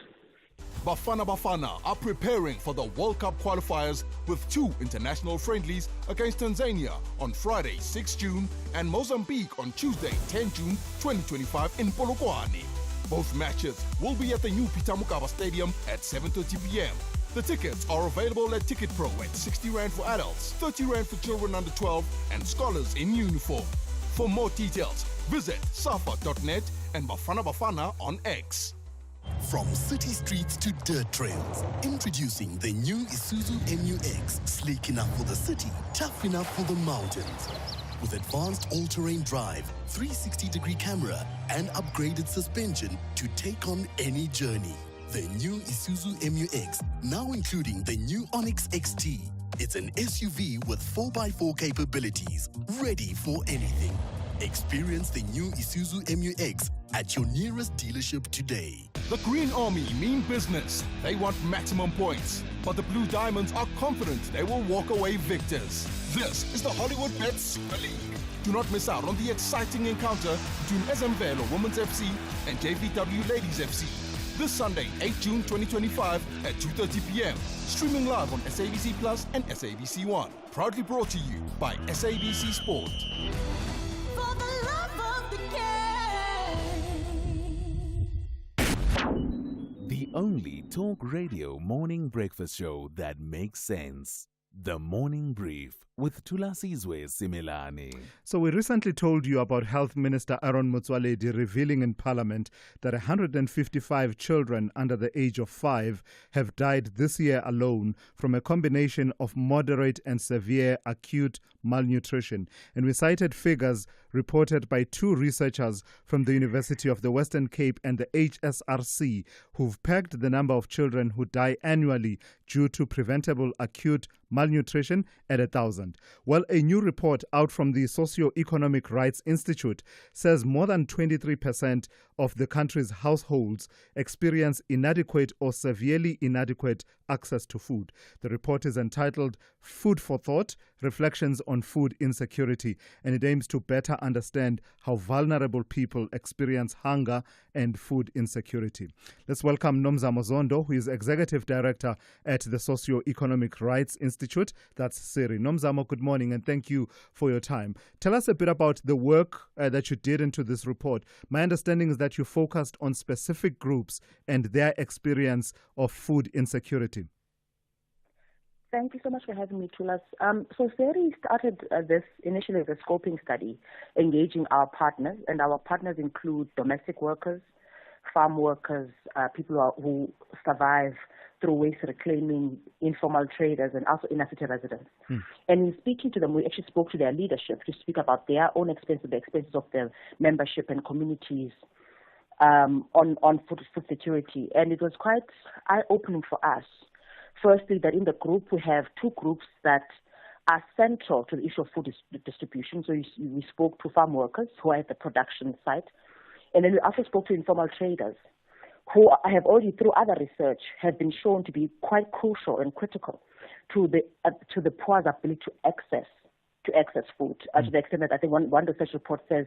Bafana are preparing for the World Cup qualifiers with 2 international friendlies against Tanzania on Friday, 6 June, and Mozambique on Tuesday, 10 June 2025 in Polokwane. Both matches will be at the new Peter Mokaba Stadium at 7:30 p.m. The tickets are available at Ticket Pro at 60 Rand for adults, 30 Rand for children under 12, and scholars in uniform. For more details, visit safa.net and Bafana on X. From city streets to dirt trails, introducing the new Isuzu MU-X. Sleek enough for the city, tough enough for the mountains. With advanced all-terrain drive, 360-degree camera, and upgraded suspension to take on any journey. The new Isuzu MU-X, now including the new Onyx XT. It's an SUV with 4x4 capabilities, ready for anything. Experience the new Isuzu MU-X at your nearest dealership today. The Green Army mean business. They want maximum points. But the Blue Diamonds are confident they will walk away victors. This is the Hollywood Bet Super League. Do not miss out on the exciting encounter between SMVelo Women's FC and JVW Ladies FC. This Sunday, 8 June 2025 at 2:30 p.m. Streaming live on SABC Plus and SABC One. Proudly brought to you by SABC Sport. The only talk radio morning breakfast show that makes sense. The Morning Brief with Thulasizwe Simelane. So we recently told you about Health Minister Aaron Motsoaledi revealing in Parliament that 155 children under the age of 5 have died this year alone from a combination of moderate and severe acute malnutrition. And we cited figures reported by 2 researchers from the University of the Western Cape and the HSRC who've pegged the number of children who die annually due to preventable acute malnutrition at 1,000. Well, a new report out from the Socio-Economic Rights Institute says more than 23% of the country's households experience inadequate or severely inadequate access to food. The report is entitled Food for Thought, Reflections on Food Insecurity, and it aims to better understand how vulnerable people experience hunger and food insecurity. Let's welcome Nomzamo Zondo, who is Executive Director at the Socio-Economic Rights Institute. That's SERI. Nomzamo, good morning and thank you for your time. Tell us a bit about the work that you did into this report. My understanding is that you focused on specific groups and their experience of food insecurity. Thank you so much for having me, Tulas. So SERI started this initially as a scoping study, engaging our partners, and our partners include domestic workers, farm workers, people who survive through waste reclaiming, informal traders, and also inner city residents. And in speaking to them, we actually spoke to their leadership to speak about their own expenses, the expenses of their membership and communities on food security. And it was quite eye-opening for us. Firstly, that in the group, we have 2 groups that are central to the issue of food distribution. So we spoke to farm workers who are at the production site. And then we also spoke to informal traders who have already, through other research, have been shown to be quite crucial and critical to the poor's ability to access food. To the extent that I think one research report says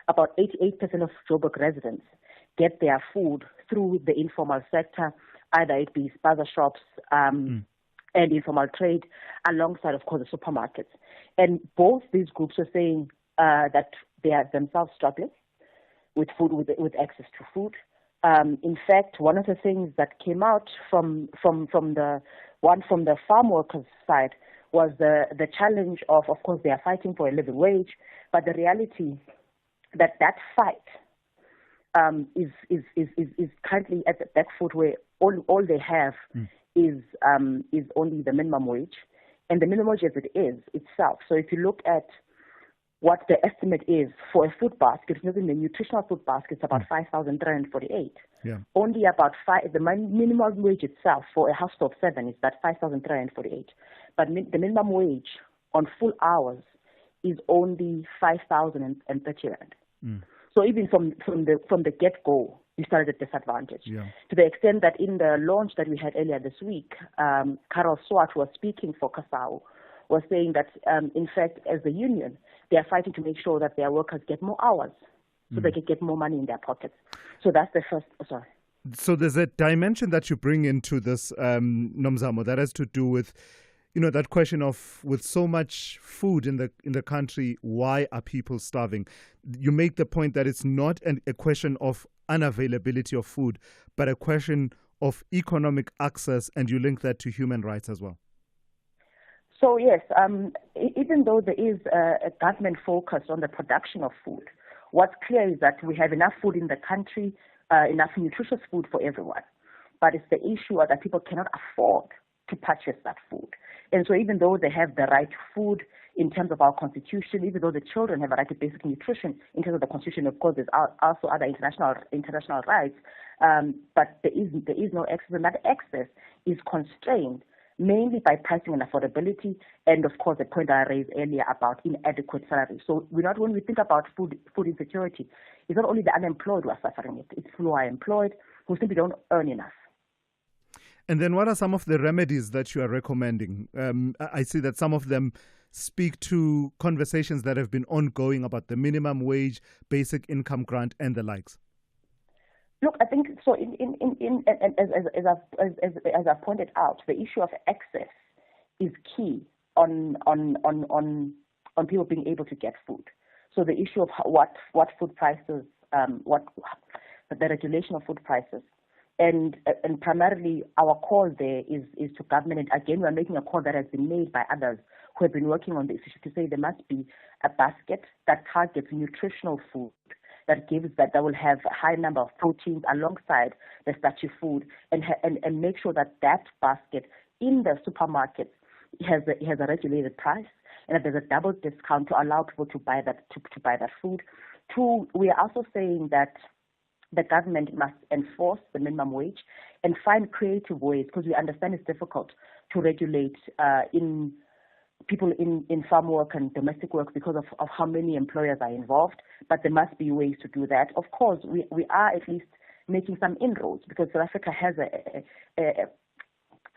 about 88% of Joburg residents get their food through the informal sector, either it be spaza shops and informal trade, alongside, of course, the supermarkets. And both these groups are saying that they are themselves struggling with food, with access to food. In fact, one of the things that came out from the farm workers' side was the challenge of course, they are fighting for a living wage, but the reality that fight is currently at the back foot, where all they have is only the minimum wage, and the minimum wage as it is itself. So if you look at what the estimate is for a food basket, using the nutritional food basket, it's about 5,348. Yeah. Only about the minimum wage itself for a household of 7 is that 5,348. But the minimum wage on full hours is only 5,030 rand. So even from the get-go, we started at disadvantage. Yeah. To the extent that in the launch that we had earlier this week, Carol Swart, who was speaking for Kasau, was saying that, in fact, as a union, they are fighting to make sure that their workers get more hours so they can get more money in their pockets. So that's the first. Sorry. So there's a dimension that you bring into this, Nomzamo, that has to do with, that question of, with so much food in the country, why are people starving? You make the point that it's not a question of unavailability of food, but a question of economic access, and you link that to human rights as well. So yes, even though there is a government focus on the production of food, what's clear is that we have enough food in the country, enough nutritious food for everyone. But it's the issue that people cannot afford to purchase that food. And so even though they have the right to food in terms of our constitution, even though the children have a right to basic nutrition in terms of the constitution, of course, there's also other international rights, but there is no access, and that access is constrained mainly by pricing and affordability, and of course the point I raised earlier about inadequate salaries. So when we think about food insecurity, it's not only the unemployed who are suffering it, it's who are employed, who simply don't earn enough. And then what are some of the remedies that you are recommending? I see that some of them speak to conversations that have been ongoing about the minimum wage, basic income grant, and the likes. Look, I think so. As I pointed out, the issue of access is key on people being able to get food. So the issue of what food prices, the regulation of food prices, and primarily our call there is to government. And again, we're making a call that has been made by others who have been working on this issue to say there must be a basket that targets nutritional food that will have a high number of proteins alongside the starchy food, and make sure that basket in the supermarkets has a regulated price, and that there's a double discount to allow people to buy that food. Two, we are also saying that the government must enforce the minimum wage and find creative ways, because we understand it's difficult to regulate people in farm work and domestic work because of how many employers are involved, but there must be ways to do that. Of course, we are at least making some inroads, because South Africa has a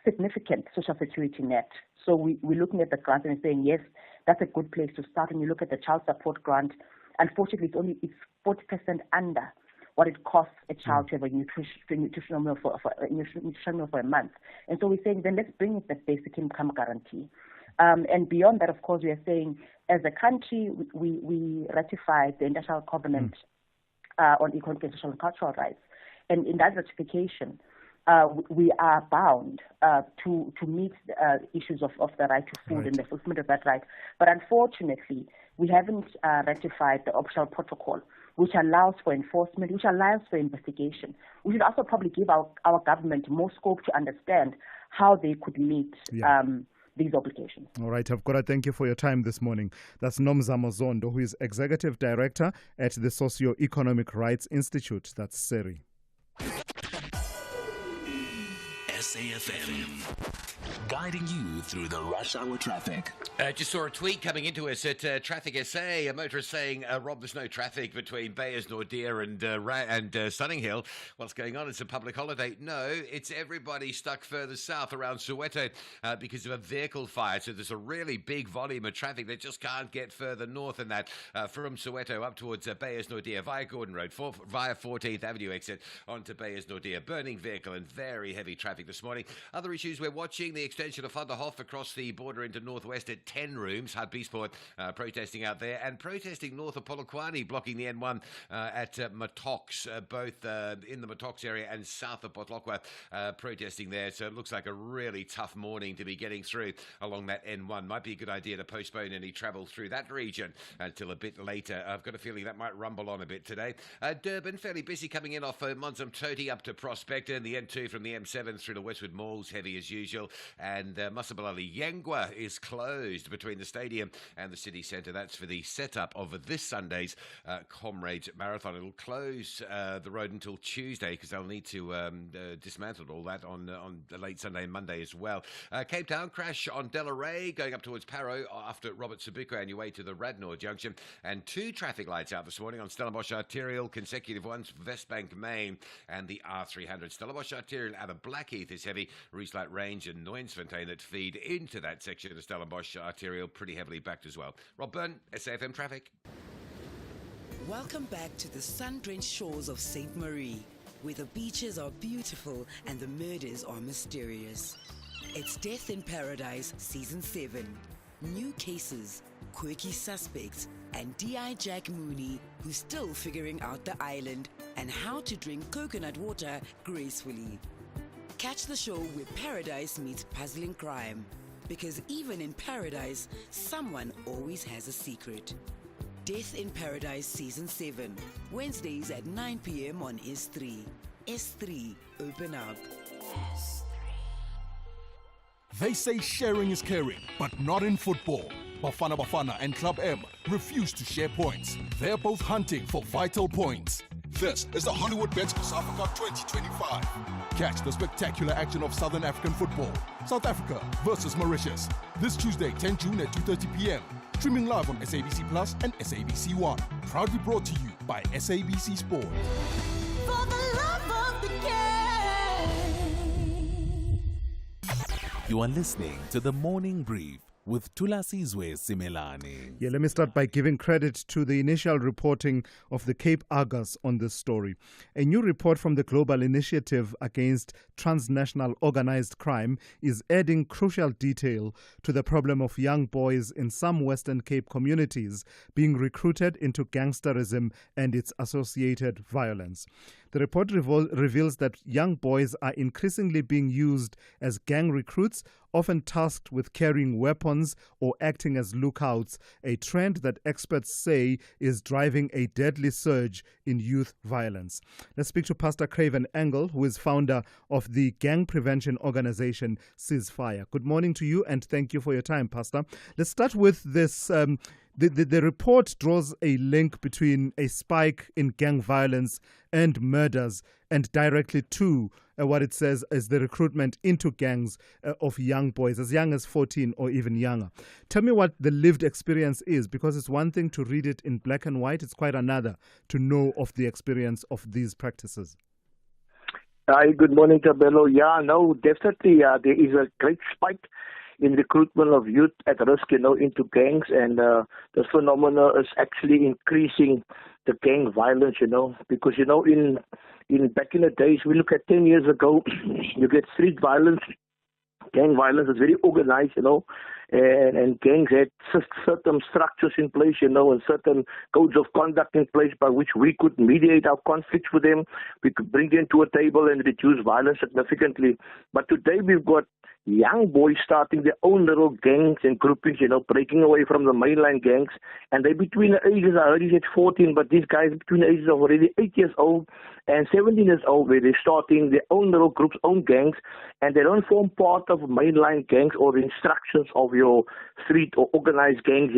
significant social security net. So we're looking at the grant and saying, yes, that's a good place to start. And you look at the child support grant, unfortunately, it's 40% under what it costs a child to have a nutritional meal for a month. And so we're saying, then let's bring it the basic income guarantee. And beyond that, of course, we are saying, as a country, we ratified the International Covenant on Economic, Social, and Cultural Rights. And in that ratification, we are bound to meet issues of the right to food and the fulfillment of that right. But unfortunately, we haven't ratified the optional protocol, which allows for enforcement, which allows for investigation. We should also probably give our government more scope to understand how they could meet these obligations. All right, I've got to thank you for your time this morning. That's Nomzamo Zondo, who is Executive Director at the Socio-Economic Rights Institute. That's SERI. SAFM, guiding you through the rush hour traffic. Just saw a tweet coming into us at Traffic SA. A motorist saying, Rob, there's no traffic between Beyers Nordia and Sunninghill. What's going on? It's a public holiday. No, it's everybody stuck further south around Soweto because of a vehicle fire. So there's a really big volume of traffic that just can't get further north than that from Soweto up towards Beyers Nordia via Gordon Road, via 14th Avenue exit onto Beyers Nordia. Burning vehicle and very heavy traffic this morning. Other issues we're watching, the extension of Van der Hof across the border into northwest at 10 rooms. Hartbeespoort protesting out there, and protesting north of Polokwane, blocking the N1 at Matox, both in the Matox area and south of Botlokwa, protesting there. So it looks like a really tough morning to be getting through along that N1. Might be a good idea to postpone any travel through that region until a bit later. I've got a feeling that might rumble on a bit today. Durban, fairly busy coming in off Monsam Toti up to Prospector, and the N2 from the M7 through to Westwood Malls, heavy as usual. And Masabalali Yengwa is closed between the stadium and the city centre. That's for the setup of this Sunday's Comrades Marathon. It'll close the road until Tuesday because they'll need to dismantle all that on the late Sunday and Monday as well. Cape Town crash on Delaray going up towards Parow after Robert Sabuka on your way to the Radnor Junction. And 2 traffic lights out this morning on Stellenbosch Arterial, consecutive ones, Westbank Main and the R300. Stellenbosch Arterial out of Blackheath is heavy. Rieslight Range and Noinsfontein that feed into that section of Stellenbosch Arterial pretty heavily backed as well. Rob Byrne, SAFM Traffic. Welcome back to the sun-drenched shores of St. Marie, where the beaches are beautiful and the murders are mysterious. It's Death in Paradise Season 7. New cases, quirky suspects, and D.I. Jack Mooney, who's still figuring out the island and how to drink coconut water gracefully. Catch the show where paradise meets puzzling crime, because even in paradise, someone always has a secret. Death in Paradise Season 7, Wednesdays at 9 p.m. on S3. S3, open up. They say sharing is caring, but not in football. Bafana Bafana and Club M refuse to share points. They're both hunting for vital points. This is the Hollywood Bets COSAFA Cup 2025. Catch the spectacular action of Southern African football. South Africa versus Mauritius. This Tuesday, 10 June at 2:30 p.m. Streaming live on SABC Plus and SABC One. Proudly brought to you by SABC Sport. For the love of the game. You are listening to The Morning Brief with Thulasizwe Simelane. Yeah, let me start by giving credit to the initial reporting of the Cape Argus on this story. A new report from the Global Initiative Against Transnational Organized Crime is adding crucial detail to the problem of young boys in some Western Cape communities being recruited into gangsterism and its associated violence. The report reveals that young boys are increasingly being used as gang recruits, often tasked with carrying weapons or acting as lookouts, a trend that experts say is driving a deadly surge in youth violence. Let's speak to Pastor Craven Engel, who is founder of the gang prevention organization Ceasefire. Good morning to you, and thank you for your time, Pastor. Let's start with this. The report draws a link between a spike in gang violence and murders, and directly to what it says is the recruitment into gangs of young boys as young as 14 or even younger. Tell me what the lived experience is, because it's one thing to read it in black and white, it's quite another to know of the experience of these practices. Hi, good morning, Tabelo. Yeah, no, definitely there is a great spike in recruitment of youth at risk, into gangs, and the phenomenon is actually increasing the gang violence, because, in back in the days, we look at 10 years ago, you get street violence, gang violence is very organized, and gangs had certain structures in place, and certain codes of conduct in place by which we could mediate our conflicts with them. We could bring them to a table and reduce violence significantly. But today we've got young boys starting their own little gangs and groupings, breaking away from the mainline gangs. And they're between the ages, I heard he said 14, but these guys between the ages of already 8 years old and 17 years old, where they're starting their own little groups, own gangs, and they don't form part of mainline gangs or the instructions of your street or organized gangs,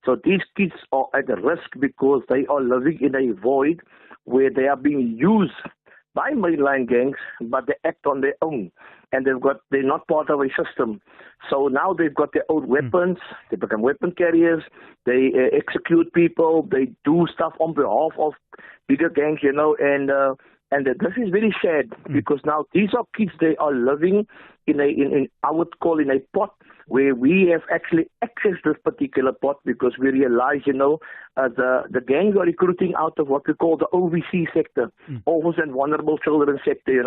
So these kids are at risk because they are living in a void where they are being used by mainline gangs, but they act on their own, and they're not part of a system. So now they've got their own weapons, they become weapon carriers, they execute people, they do stuff on behalf of bigger gangs, and this is very sad because now these are kids, they are living in I would call in a pot where we have actually accessed this particular pot because we realize, the gangs are recruiting out of what we call the OVC sector, orphans and vulnerable children sector,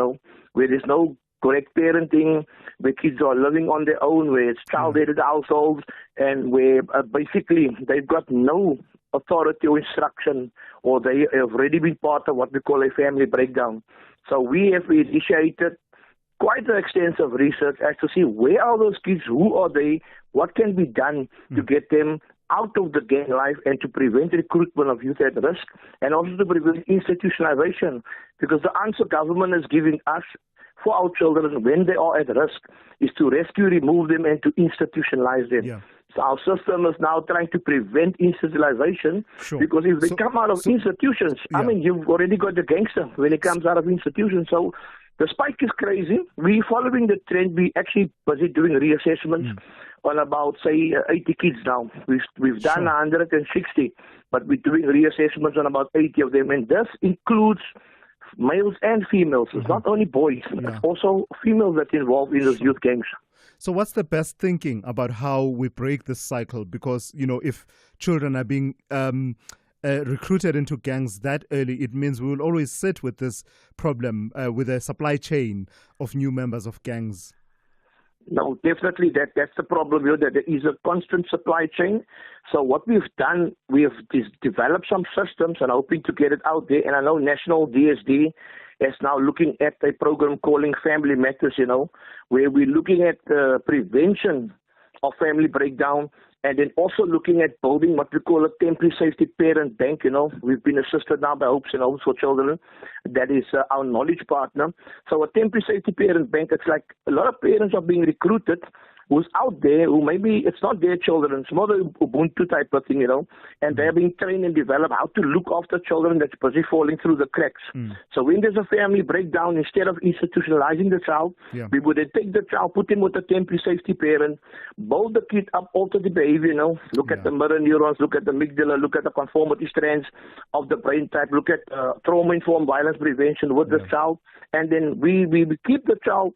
where there's no correct parenting, where kids are living on their own, where it's child-headed households, and where basically they've got no authority or instruction, or they have already been part of what we call a family breakdown. So we have initiated quite an extensive research as to see where are those kids, who are they, what can be done to get them out of the gang life and to prevent recruitment of youth at risk, and also to prevent institutionalization, because the answer government is giving us for our children when they are at risk is to rescue, remove them, and to institutionalize them. Yeah. So our system is now trying to prevent institutionalization, because if they come out of institutions, I mean, you've already got the gangster when he comes out of institutions. So the spike is crazy. We're following the trend. We actually busy doing reassessments on about, say, 80 kids now. We've done 160, but we're doing reassessments on about 80 of them, and this includes males and females. It's not only boys, it's also females that are involved in those youth gangs. So what's the best thinking about how we break this cycle? Because, if children are being recruited into gangs that early, it means we will always sit with this problem with a supply chain of new members of gangs. No, definitely that's the problem here, that there is a constant supply chain. So what we've done, we have developed some systems and hoping to get it out there. And I know National DSD is now looking at a program calling Family Matters, where we're looking at prevention of family breakdown, and then also looking at building what we call a temporary safety parent bank. We've been assisted now by Hopes and Hopes for Children. That is our knowledge partner. So a temporary safety parent bank, it's like a lot of parents are being recruited who's out there, who maybe it's not their children, it's more the Ubuntu type of thing, and they're being trained and developed how to look after children that's busy falling through the cracks. So when there's a family breakdown, instead of institutionalizing the child, we would take the child, put him with a temporary safety parent, build the kid up, alter the behavior, look at the mirror neurons, look at the amygdala, look at the conformity strands of the brain type, look at trauma-informed violence prevention with the child, and then we keep the child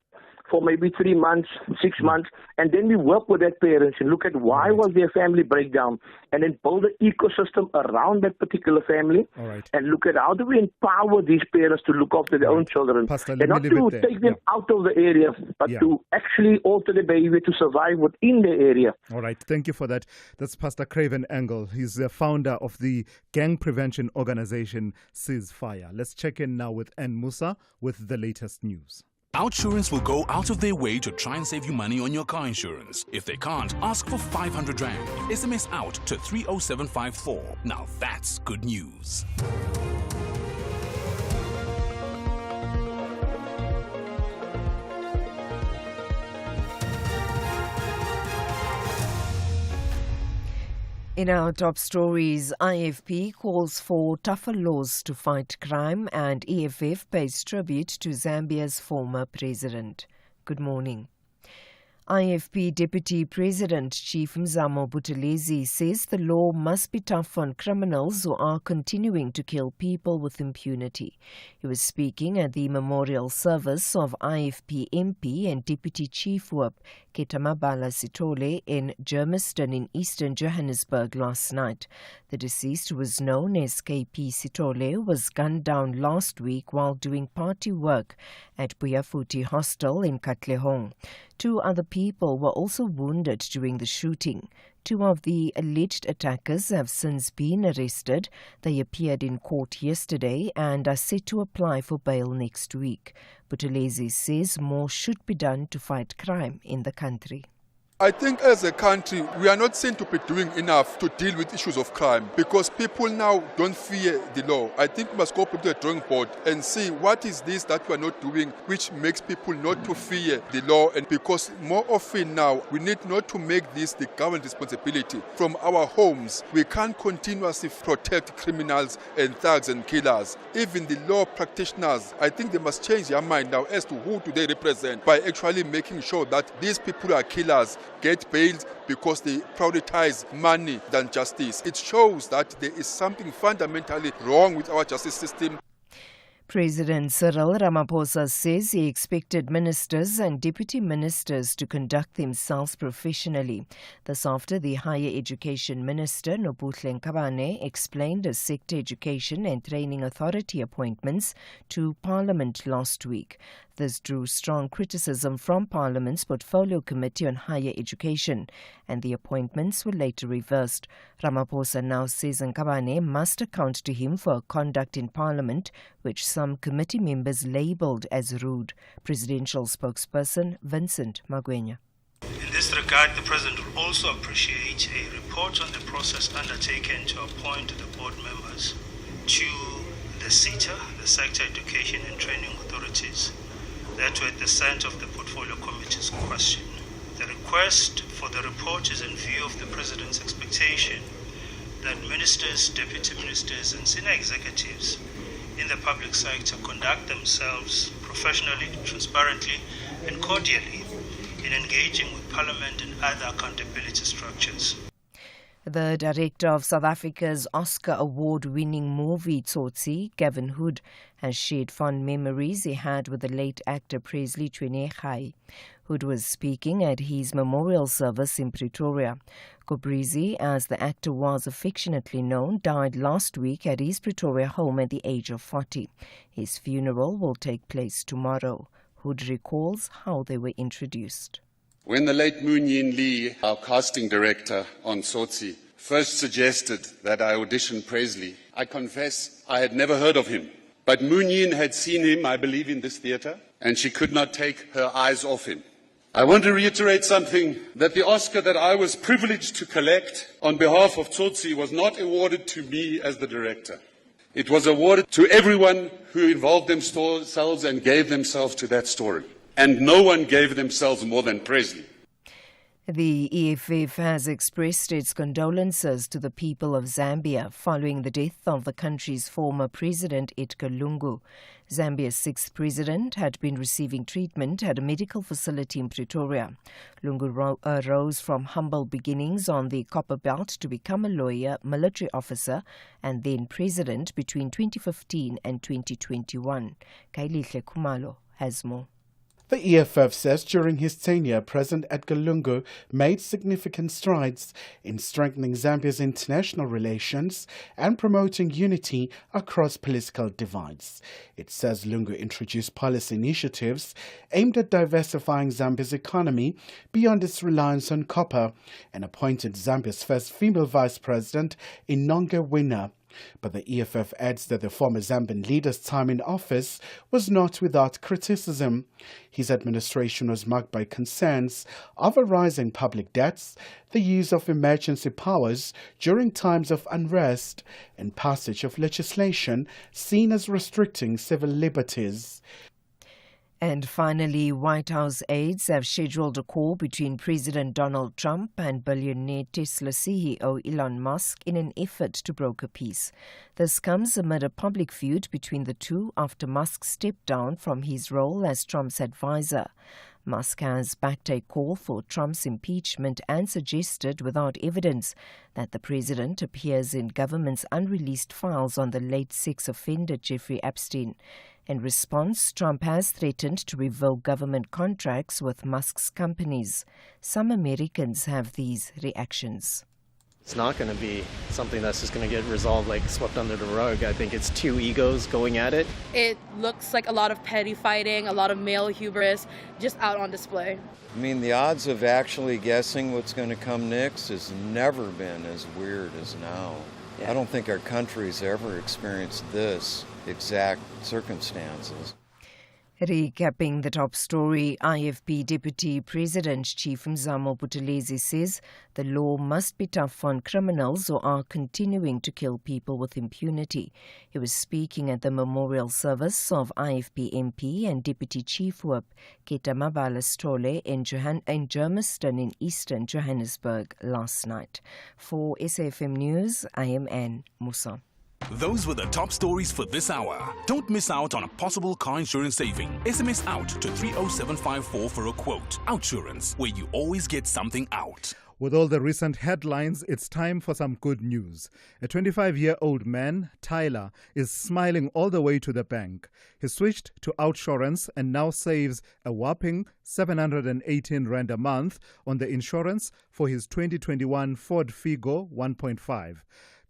for maybe 3 months, 6 months, and then we work with that parents and look at why was their family breakdown, and then build an ecosystem around that particular family, and look at how do we empower these parents to look after their own children, Pastor, and not to take them out of the area, but to actually alter the behavior to survive within the area. All right, thank you for that. That's Pastor Craven Engel. He's the founder of the gang prevention organization Ceasefire. Let's check in now with N. Musa with the latest news. Outsurance will go out of their way to try and save you money on your car insurance. If they can't, ask for 500 Rand. SMS out to 30754. Now that's good news. In our top stories, IFP calls for tougher laws to fight crime and EFF pays tribute to Zambia's former president. Good morning. IFP Deputy President Chief Mzamo Buthelezi says the law must be tough on criminals who are continuing to kill people with impunity. He was speaking at the memorial service of IFP MP and Deputy Chief Whip Ketamabala Sitole in Germiston in eastern Johannesburg last night. The deceased, who was known as KP Sitole, was gunned down last week while doing party work at Buyafuti Hostel in Katlehong. 2 other people were also wounded during the shooting. 2 of the alleged attackers have since been arrested. They appeared in court yesterday and are set to apply for bail next week. Buthelezi says more should be done to fight crime in the country. I think as a country, we are not seen to be doing enough to deal with issues of crime because people now don't fear the law. I think we must go to the drawing board and see what is this that we are not doing which makes people not to fear the law, and because more often now we need not to make this the government responsibility. From our homes, we can't continuously protect criminals and thugs and killers. Even the law practitioners, I think they must change their mind now as to who do they represent by actually making sure that these people are killers get bailed because they prioritize money than justice. It shows that there is something fundamentally wrong with our justice system. President Cyril Ramaphosa says he expected ministers and deputy ministers to conduct themselves professionally. This after the Higher Education Minister, Nobuhle Nkabane, explained the Sector Education and Training Authority appointments to Parliament last week. This drew strong criticism from Parliament's Portfolio Committee on Higher Education, and the appointments were later reversed. Ramaphosa now says Nkabane must account to him for conduct in Parliament, which some committee members labelled as rude. Presidential spokesperson Vincent Magwenya. In this regard, the President will also appreciate a report on the process undertaken to appoint the board members to the SETA, the Sector Education and Training Authorities, that were at the center of the Portfolio Committee's question. The request for the report is in view of the President's expectation that ministers, deputy ministers and senior executives in the public sector conduct themselves professionally, transparently and cordially in engaging with Parliament and other accountability structures. The director of South Africa's Oscar award-winning movie Tsotsi, Gavin Hood, has shared fond memories he had with the late actor Presley Tshweneyagae. Hood was speaking at his memorial service in Pretoria. Kobrizi, as the actor was affectionately known, died last week at his Pretoria home at the age of 40. His funeral will take place tomorrow. Hood recalls how they were introduced. When the late Moon Yin Lee, our casting director on Tsotsi, first suggested that I audition Presley, I confess I had never heard of him. But Moon Yin had seen him, I believe, in this theatre, and she could not take her eyes off him. I want to reiterate something, that the Oscar that I was privileged to collect on behalf of Tsotsi was not awarded to me as the director. It was awarded to everyone who involved themselves and gave themselves to that story. And no one gave themselves more than Presley. The EFF has expressed its condolences to the people of Zambia following the death of the country's former president, Edgar Lungu. Zambia's sixth president had been receiving treatment at a medical facility in Pretoria. Lungu rose from humble beginnings on the Copper Belt to become a lawyer, military officer, and then president between 2015 and 2021. Kailihle Kumalo has more. The EFF says during his tenure, President Edgar Lungu made significant strides in strengthening Zambia's international relations and promoting unity across political divides. It says Lungu introduced policy initiatives aimed at diversifying Zambia's economy beyond its reliance on copper and appointed Zambia's first female vice president, Inonge Winner. But the EFF adds that the former Zambian leader's time in office was not without criticism. His administration was marked by concerns of a rise in public debts, the use of emergency powers during times of unrest, and passage of legislation seen as restricting civil liberties. And finally, White House aides have scheduled a call between President Donald Trump and billionaire Tesla CEO Elon Musk in an effort to broker peace. This comes amid a public feud between the two after Musk stepped down from his role as Trump's advisor. Musk has backed a call for Trump's impeachment and suggested, without evidence, that the president appears in government's unreleased files on the late sex offender Jeffrey Epstein. In response, Trump has threatened to revoke government contracts with Musk's companies. Some Americans have these reactions. It's not going to be something that's just going to get resolved, like swept under the rug. I think it's two egos going at it. It looks like a lot of petty fighting, a lot of male hubris, just out on display. I mean, the odds of actually guessing what's going to come next has never been as weird as now. I don't think our country's ever experienced this exact circumstances. Recapping the top story, IFP Deputy President Chief Mzamo Buthelezi says the law must be tough on criminals who are continuing to kill people with impunity. He was speaking at the memorial service of IFP MP and Deputy Chief Whip Keta Mabala Strole in Germiston in eastern Johannesburg last night. For SAFM News, I am Anne Musa. Those were the top stories for this hour. Don't miss out on a possible car insurance saving. SMS out to 30754 for a quote. Outsurance, where you always get something out. With all the recent headlines, it's time for some good news. A 25-year-old man, Tyler, is smiling all the way to the bank. He switched to Outsurance and now saves a whopping 718 Rand a month on the insurance for his 2021 Ford Figo 1.5.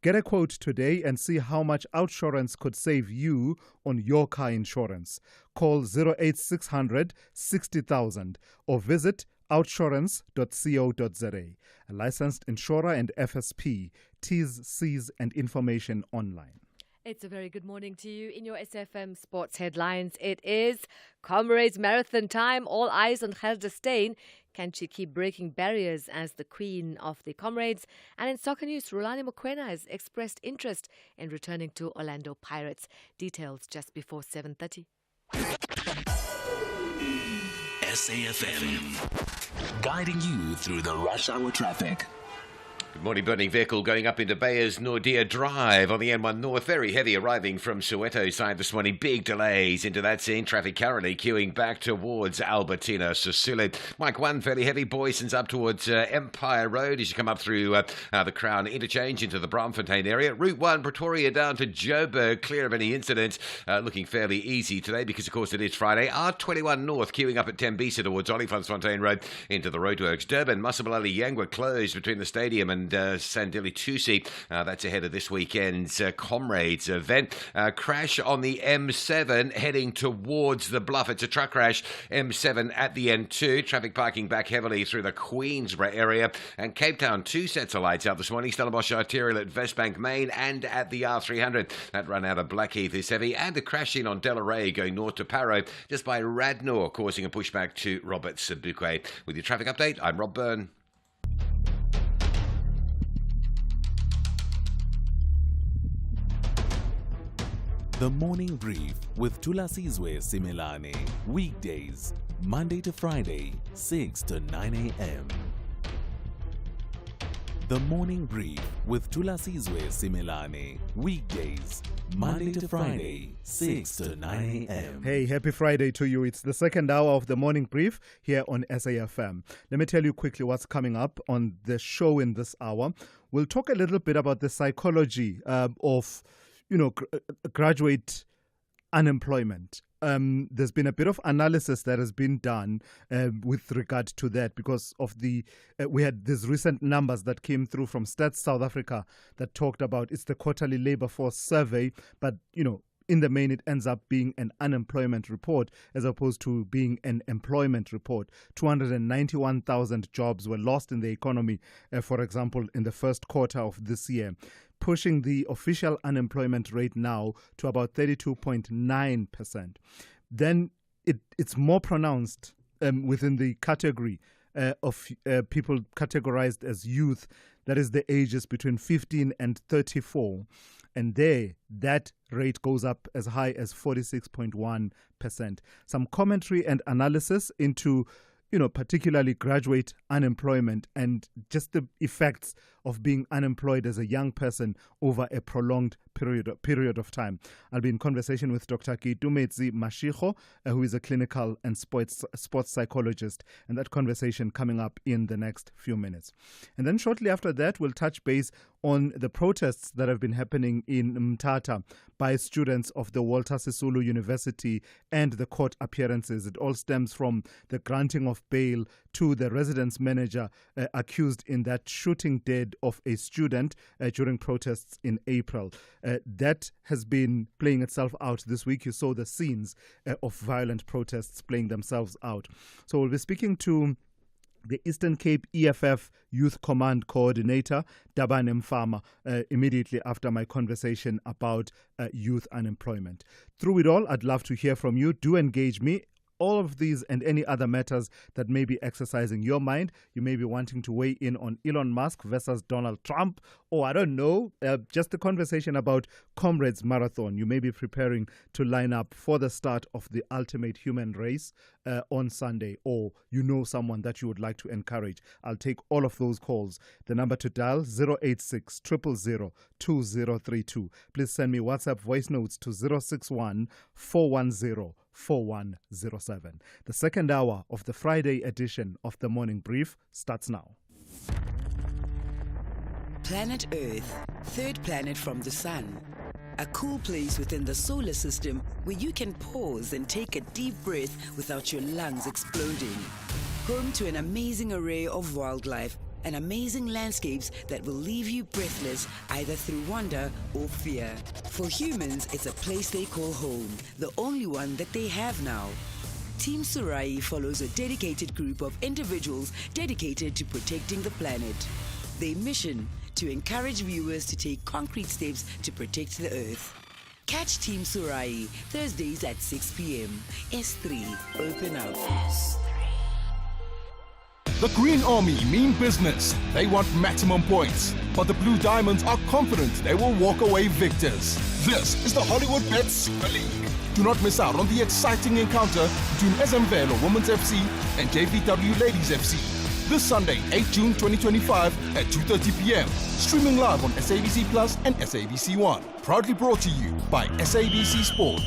Get a quote today and see how much Outsurance could save you on your car insurance. Call 08600 60,000 or visit outsurance.co.za. A licensed insurer and FSP. T's, C's and information online. It's a very good morning to you. In your SFM Sports headlines, it is Comrades Marathon time. All eyes on Gerda Steyn. Can she keep breaking barriers as the queen of the Comrades? And in soccer news, Rulani Mokoena has expressed interest in returning to Orlando Pirates. Details just before 7:30. SAFM, guiding you through the rush hour traffic. Good morning. Burning vehicle going up into Bayers Nordia Drive on the N1 North. Very heavy arriving from Soweto side this morning. Big delays into that scene. Traffic currently queuing back towards Albertina Sisulu. Mike 1, fairly heavy. Boyson's up towards Empire Road as you come up through the Crown Interchange into the Braamfontein area. Route 1, Pretoria down to Joburg. Clear of any incidents. Looking fairly easy today because, of course, it is Friday. R21 North queuing up at Tembisa towards Olifantsfontein Road into the roadworks. Durban, Masabalali Yangwa closed between the stadium and Sandili Tusi. That's ahead of this weekend's Comrades event. Crash on the M7 heading towards the Bluff. It's a truck crash. M7 at the N2. Traffic parking back heavily through the Queensborough area. And Cape Town, 2 sets of lights out this morning. Stellenbosch Arterial at Westbank Main and at the R300. That run out of Blackheath is heavy. And a crash in on Delaray going north to Parow just by Radnor, causing a pushback to Robert Sebukwe. With your traffic update, I'm Rob Byrne. The Morning Brief with Thulasizwe Simelane. Weekdays, Monday to Friday, 6 to 9 a.m. The Morning Brief with Thulasizwe Simelane. Weekdays, Monday to Friday, 6 to 9 a.m. Hey, happy Friday to you. It's the second hour of the Morning Brief here on SAFM. Let me tell you quickly what's coming up on the show in this hour. We'll talk a little bit about the psychology of graduate unemployment. There's been a bit of analysis that has been done with regard to that because of we had these recent numbers that came through from Stats South Africa that talked about it's the quarterly labor force survey, but in the main, it ends up being an unemployment report as opposed to being an employment report. 291,000 jobs were lost in the economy, for example, in the first quarter of this year, pushing the official unemployment rate now to about 32.9%. Then it's more pronounced within the category of people categorized as youth, that is the ages between 15 and 34. And that rate goes up as high as 46.1%. Some commentary and analysis into, particularly graduate unemployment and just the effects of being unemployed as a young person over a prolonged period of time. I'll be in conversation with Dr. Gangsterism Mashiko, who is a clinical and sports psychologist, and that conversation coming up in the next few minutes. And then shortly after that, we'll touch base on the protests that have been happening in Mthatha by students of the Walter Sisulu University and the court appearances. It all stems from the granting of bail to the residence manager accused in that shooting dead of a student during protests in April. That has been playing itself out this week. You saw the scenes of violent protests playing themselves out. So we'll be speaking to the Eastern Cape EFF Youth Command Coordinator, Daban Mfama, immediately after my conversation about youth unemployment. Through it all, I'd love to hear from you. Do engage me. All of these and any other matters that may be exercising your mind. You may be wanting to weigh in on Elon Musk versus Donald Trump, or I don't know, just the conversation about Comrades Marathon. You may be preparing to line up for the start of the ultimate human race on Sunday, or someone that you would like to encourage. I'll take all of those calls. The number to dial 086 000 2032. Please send me WhatsApp voice notes to 061 410 4107. The second hour of the Friday edition of the Morning Brief starts now. Planet Earth, third planet from the sun. A cool place within the solar system where you can pause and take a deep breath without your lungs exploding. Home to an amazing array of wildlife and amazing landscapes that will leave you breathless either through wonder or fear. For humans, it's a place they call home, the only one that they have now. Team Surai follows a dedicated group of individuals dedicated to protecting the planet. Their mission, to encourage viewers to take concrete steps to protect the Earth. Catch Team Surai Thursdays at 6 p.m. S3, open up. The Green Army mean business. They want maximum points. But the Blue Diamonds are confident they will walk away victors. This is the Hollywood Bet Super League. Do not miss out on the exciting encounter between SM Velo Women's FC and JVW Ladies FC. This Sunday, 8 June 2025 at 2:30 p.m. Streaming live on SABC Plus and SABC One. Proudly brought to you by SABC Sport.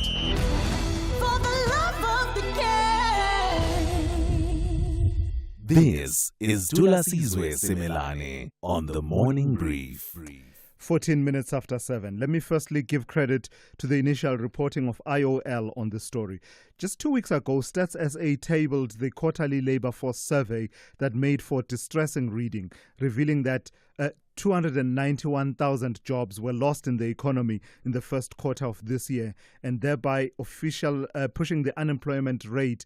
For the love of the game. This is Thulasizwe Simelane on the Morning Brief. 14 minutes after 7. Let me firstly give credit to the initial reporting of IOL on this story. Just 2 weeks ago, Stats SA tabled the quarterly labor force survey that made for distressing reading, revealing that 291,000 jobs were lost in the economy in the first quarter of this year, and thereby pushing the unemployment rate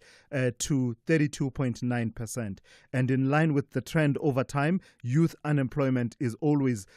to 32.9%. And in line with the trend over time, youth unemployment is always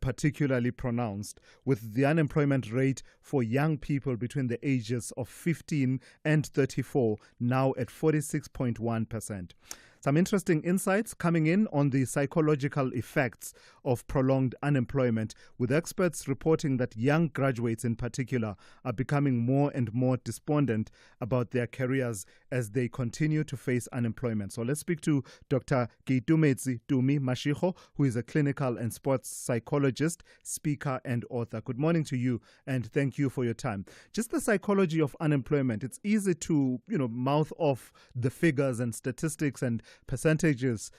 particularly pronounced, with the unemployment rate for young people between the ages of 15 and 34 now at 46.1%. Some interesting insights coming in on the psychological effects of prolonged unemployment, with experts reporting that young graduates in particular are becoming more and more despondent about their careers as they continue to face unemployment. So let's speak to Dr. Gangsterism Mashiko, who is a clinical and sports psychologist, speaker and author. Good morning to you, and thank you for your time. Just the psychology of unemployment. It's easy to, mouth off the figures and statistics and percentages,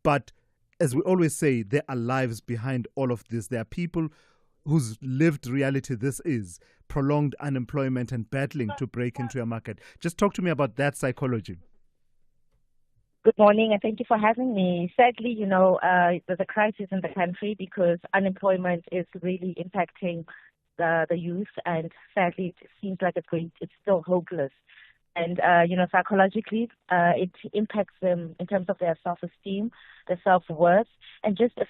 but as we always say, there are lives behind all of this. There are people whose lived reality this is, prolonged unemployment and battling to break into a market. Just talk to me about that psychology. Good morning, and thank you for having me. Sadly, there's a crisis in the country because unemployment is really impacting the youth, and sadly, it seems like it's still hopeless. And, psychologically, it impacts them in terms of their self-esteem, their self-worth, and just a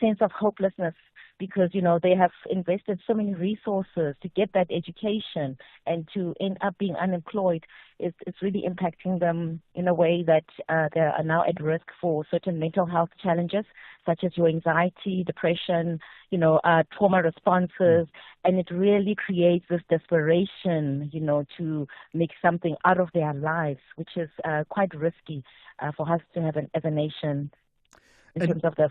sense of hopelessness because, they have invested so many resources to get that education, and to end up being unemployed, it's really impacting them in a way that they are now at risk for certain mental health challenges, such as your anxiety, depression, trauma responses, and it really creates this desperation, to make something out of their lives, which is quite risky for us to have as a nation in terms of the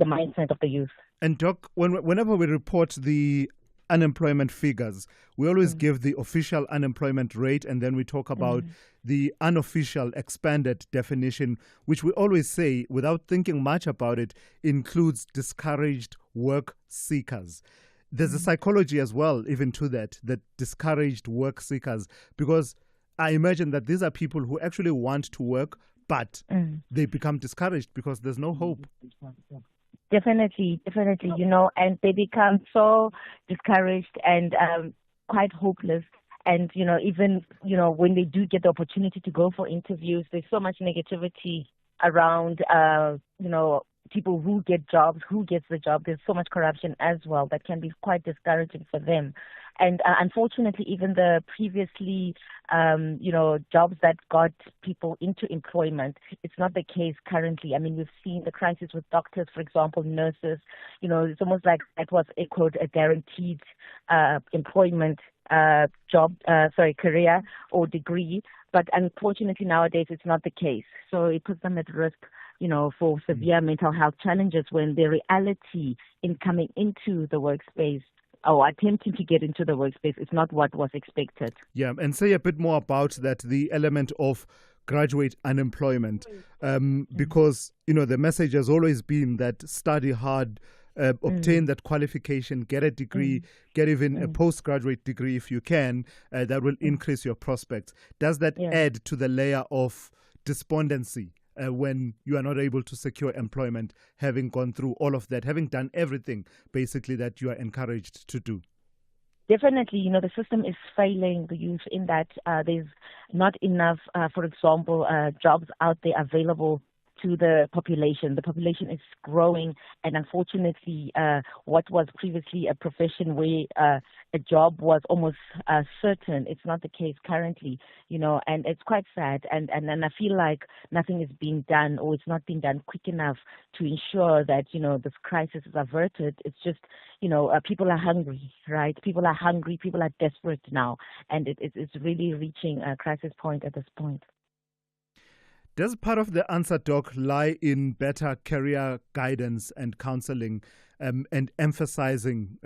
mindset of the youth. And Doc, whenever we report the unemployment figures, we always give the official unemployment rate, and then we talk about the unofficial expanded definition, which we always say, without thinking much about it, includes discouraged work seekers. There's a psychology as well, even to that discouraged work seekers, because I imagine that these are people who actually want to work, but they become discouraged because there's no hope. Definitely, and they become so discouraged and quite hopeless. And, even, when they do get the opportunity to go for interviews, there's so much negativity around, people who get jobs, who gets the job. There's so much corruption as well that can be quite discouraging for them. And unfortunately, even the previously, jobs that got people into employment, it's not the case currently. I mean, we've seen the crisis with doctors, for example, nurses. It's almost like that was a guaranteed employment career or degree. But unfortunately, nowadays, it's not the case. So it puts them at risk, for severe mental health challenges when the reality in coming into the workspace or attempting to get into the workspace is not what was expected. Yeah, and say a bit more about that, the element of graduate unemployment, because, the message has always been that study hard, obtain that qualification, get a degree, get even a postgraduate degree if you can, that will increase your prospects. Does that add to the layer of despondency when you are not able to secure employment, having gone through all of that, having done everything basically that you are encouraged to do? Definitely, the system is failing the youth in that there's not enough, for example, jobs out there available to the population. The population is growing, and unfortunately, what was previously a profession where a job was almost certain, it's not the case currently, and it's quite sad. And I feel like nothing is being done, or it's not being done quick enough to ensure that, this crisis is averted. It's just, people are hungry, right? People are hungry, people are desperate now, and it's really reaching a crisis point at this point. Does part of the answer, Doc, lie in better career guidance and counseling, and emphasizing,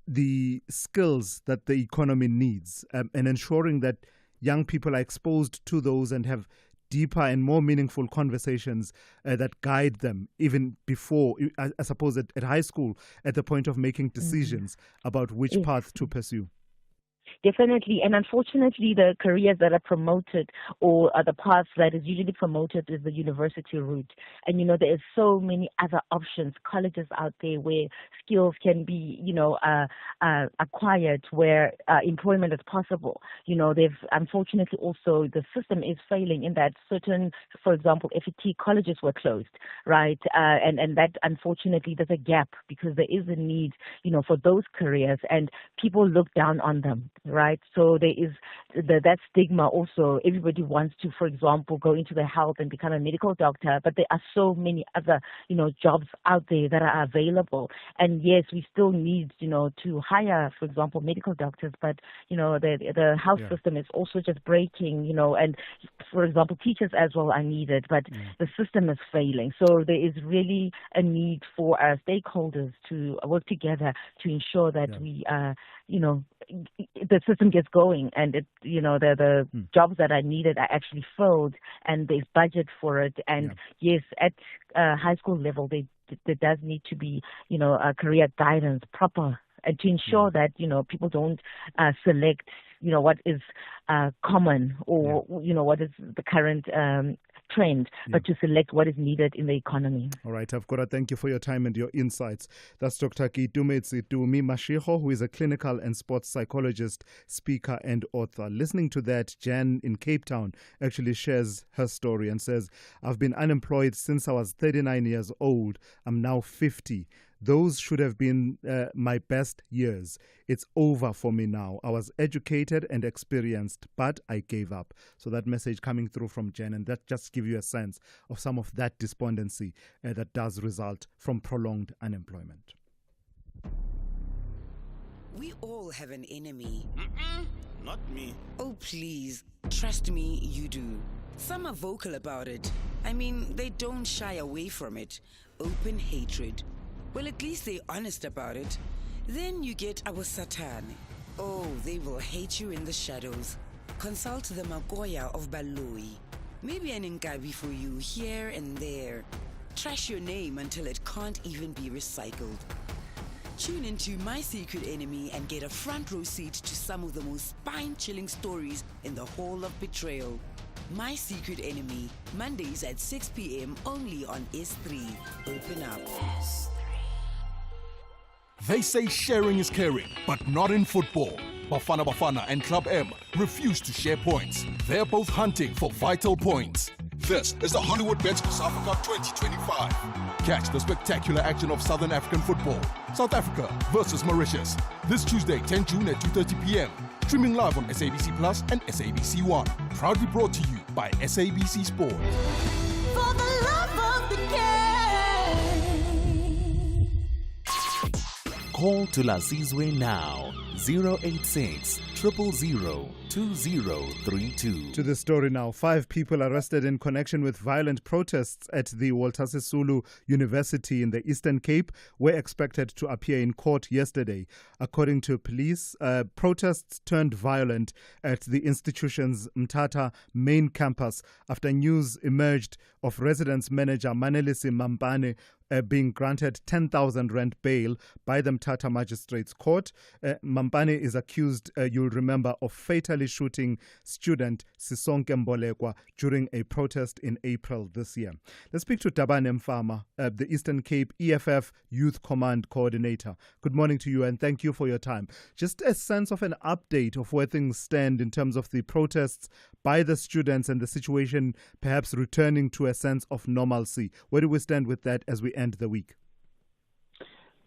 the skills that the economy needs, and ensuring that young people are exposed to those and have deeper and more meaningful conversations that guide them even before, I suppose, at high school, at the point of making decisions about which path to pursue? Definitely, and unfortunately, the careers that are promoted, or the paths that is usually promoted, is the university route. And there are so many other options, colleges out there where skills can be, acquired, where employment is possible. They've unfortunately also, the system is failing in that certain, for example, FET colleges were closed, right? And that unfortunately there's a gap because there is a need, for those careers, and people look down on them. Right, so there is that stigma also. Everybody wants to, for example, go into the health and become a medical doctor, but there are so many other, jobs out there that are available. And yes, we still need, to hire, for example, medical doctors, but the health system is also just breaking, and for example, teachers as well are needed, but the system is failing. So there is really a need for our stakeholders to work together to ensure that we, the system gets going, and the jobs that are needed are actually filled, and there's budget for it. And yes, at high school level, there does need to be, a career guidance, proper and to ensure that, people don't select, what is common or, what is the current trend, but to select what is needed in the economy. All right, I've got to thank you for your time and your insights. That's Dr. Kitumetsitumi Mashiho, who is a clinical and sports psychologist, speaker and author. Listening to that, Jan in Cape Town actually shares her story and says, I've been unemployed since I was 39 years old. I'm now 50. Those should have been my best years. It's over for me now. I was educated and experienced, but I gave up. So that message coming through from Jen, and that just gives you a sense of some of that despondency that does result from prolonged unemployment. We all have an enemy. Not me. Oh, please. Trust me, you do. Some are vocal about it. I mean, they don't shy away from it. Open hatred. Well, at least they're honest about it. Then you get our Satan. Oh, they will hate you in the shadows. Consult the Magoya of Baloi. Maybe an Nkabi for you here and there. Trash your name until it can't even be recycled. Tune into My Secret Enemy and get a front row seat to some of the most spine-chilling stories in the Hall of Betrayal. My Secret Enemy, Mondays at 6 p.m. only on S3. Open up. They say sharing is caring, but not in football. Bafana Bafana and Club M refuse to share points. They're both hunting for vital points. This is the Hollywood Bets South Cup 2025. Catch the spectacular action of Southern African football. South Africa versus Mauritius. This Tuesday, 10 June at 2:30 p.m. Streaming live on SABC Plus and SABC One. Proudly brought to you by SABC Sport. For the love of the game. Call Thulasizwe now, 086 000 2032. To the story now. 5 people arrested in connection with violent protests at the Walter Sisulu University in the Eastern Cape were expected to appear in court yesterday. According to police, protests turned violent at the institution's Mthatha main campus after news emerged of residence manager Manelisi Mampane being granted 10,000 rand bail by the Mthatha Magistrates Court. Mampane is accused, you'll remember, of fatally shooting student Sisonke Mbolekwa during a protest in April this year. Let's speak to Tabane Mfama, the Eastern Cape EFF Youth Command Coordinator. Good morning to you and thank you for your time. Just a sense of an update of where things stand in terms of the protests by the students and the situation perhaps returning to a sense of normalcy. Where do we stand with that as we end the week?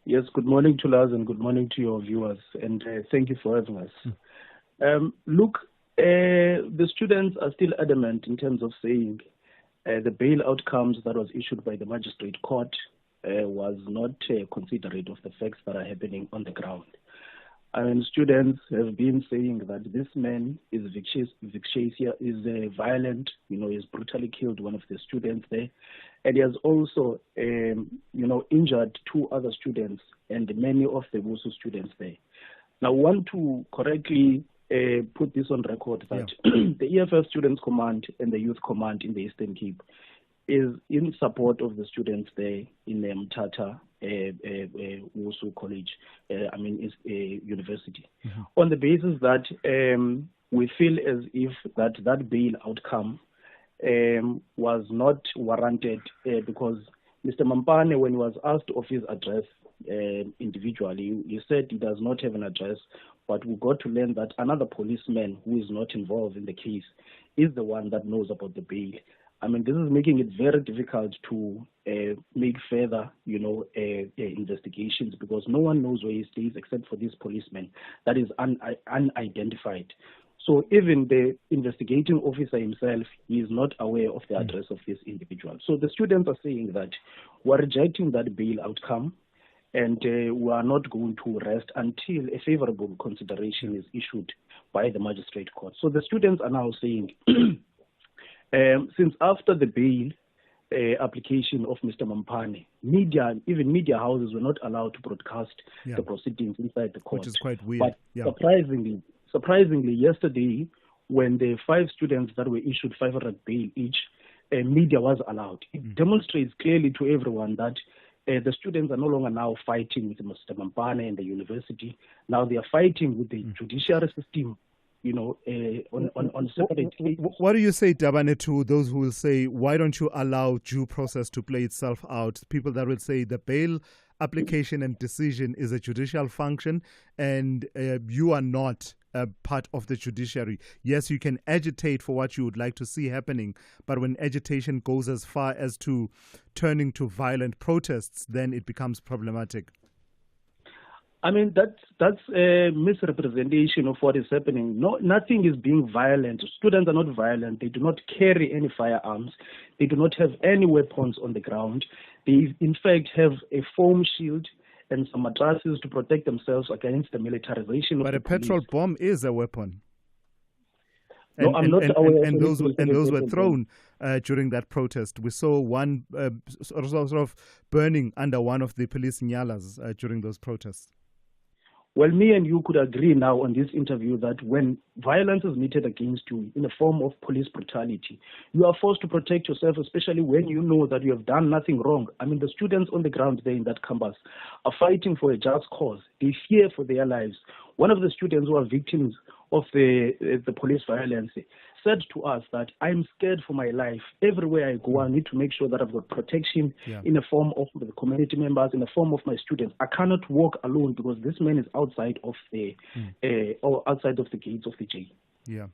Yes, good morning to Lars and good morning to your viewers, and thank you for having us. Look, the students are still adamant in terms of saying the bail outcomes that was issued by the magistrate court was not considerate of the facts that are happening on the ground. I mean, students have been saying that this man is violent, he's brutally killed one of the students there. And he has also, injured 2 other students and many of the WUSU students there. Now, I want to correctly put this on record that the EFF Students Command and the Youth Command in the Eastern Cape is in support of the students there in the Mthatha WUSU College, it's a university. Mm-hmm. On the basis that we feel as if that bail outcome was not warranted because Mr. Mampane, when he was asked of his address individually, he said he does not have an address, but we got to learn that another policeman who is not involved in the case is the one that knows about the bail. I mean, this is making it very difficult to make further, investigations because no one knows where he stays except for this policeman that is unidentified. So even the investigating officer himself is not aware of the address of this individual. So the students are saying that we're rejecting that bail outcome and we are not going to rest until a favorable consideration is issued by the magistrate court. So the students are now saying, since after the bail application of Mr. Mampane, even media houses were not allowed to broadcast the proceedings inside the court. Which is quite weird. But surprisingly, yesterday, when the 5 students that were issued 500 bail each, media was allowed. It demonstrates clearly to everyone that the students are no longer now fighting with Mr. Mampane and the university. Now they are fighting with the judiciary system, on separate cases. What do you say, Tabane, to those who will say, why don't you allow due process to play itself out? People that will say the bail application and decision is a judicial function and you are not part of the judiciary. Yes, you can agitate for what you would like to see happening, but when agitation goes as far as to turning to violent protests, then it becomes problematic. I mean, that's a misrepresentation of what is happening. No, nothing is being violent. Students are not violent. They do not carry any firearms. They do not have any weapons on the ground. They, in fact, have a foam shield and some mattresses to protect themselves against the militarization of the police. But a petrol bomb is a weapon. No, I'm not aware. And those were thrown during that protest. We saw one sort of burning under one of the police nyalas during those protests. Well, me and you could agree now on this interview that when violence is meted against you in the form of police brutality, you are forced to protect yourself, especially when you know that you have done nothing wrong. I mean, the students on the ground there in that campus are fighting for a just cause. They fear for their lives. One of the students who are victims of the police violence said to us that I'm scared for my life. Everywhere I go, I need to make sure that I've got protection in the form of the community members, in the form of my students. I cannot walk alone because this man is outside of the outside of the gates of the jail. Yeah.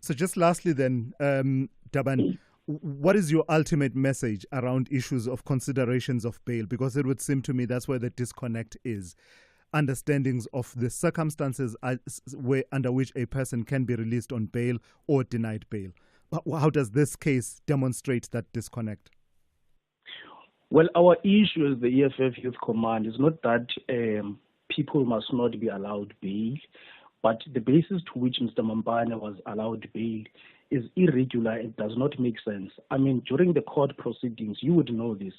So just lastly then, Daban, what is your ultimate message around issues of considerations of bail? Because it would seem to me that's where the disconnect is. Understandings of the circumstances under which a person can be released on bail or denied bail. How does this case demonstrate that disconnect? Well, our issue as the EFF Youth Command is not that people must not be allowed bail, but the basis to which Mr. Mampane was allowed bail is irregular. It does not make sense. I mean, during the court proceedings, you would know this,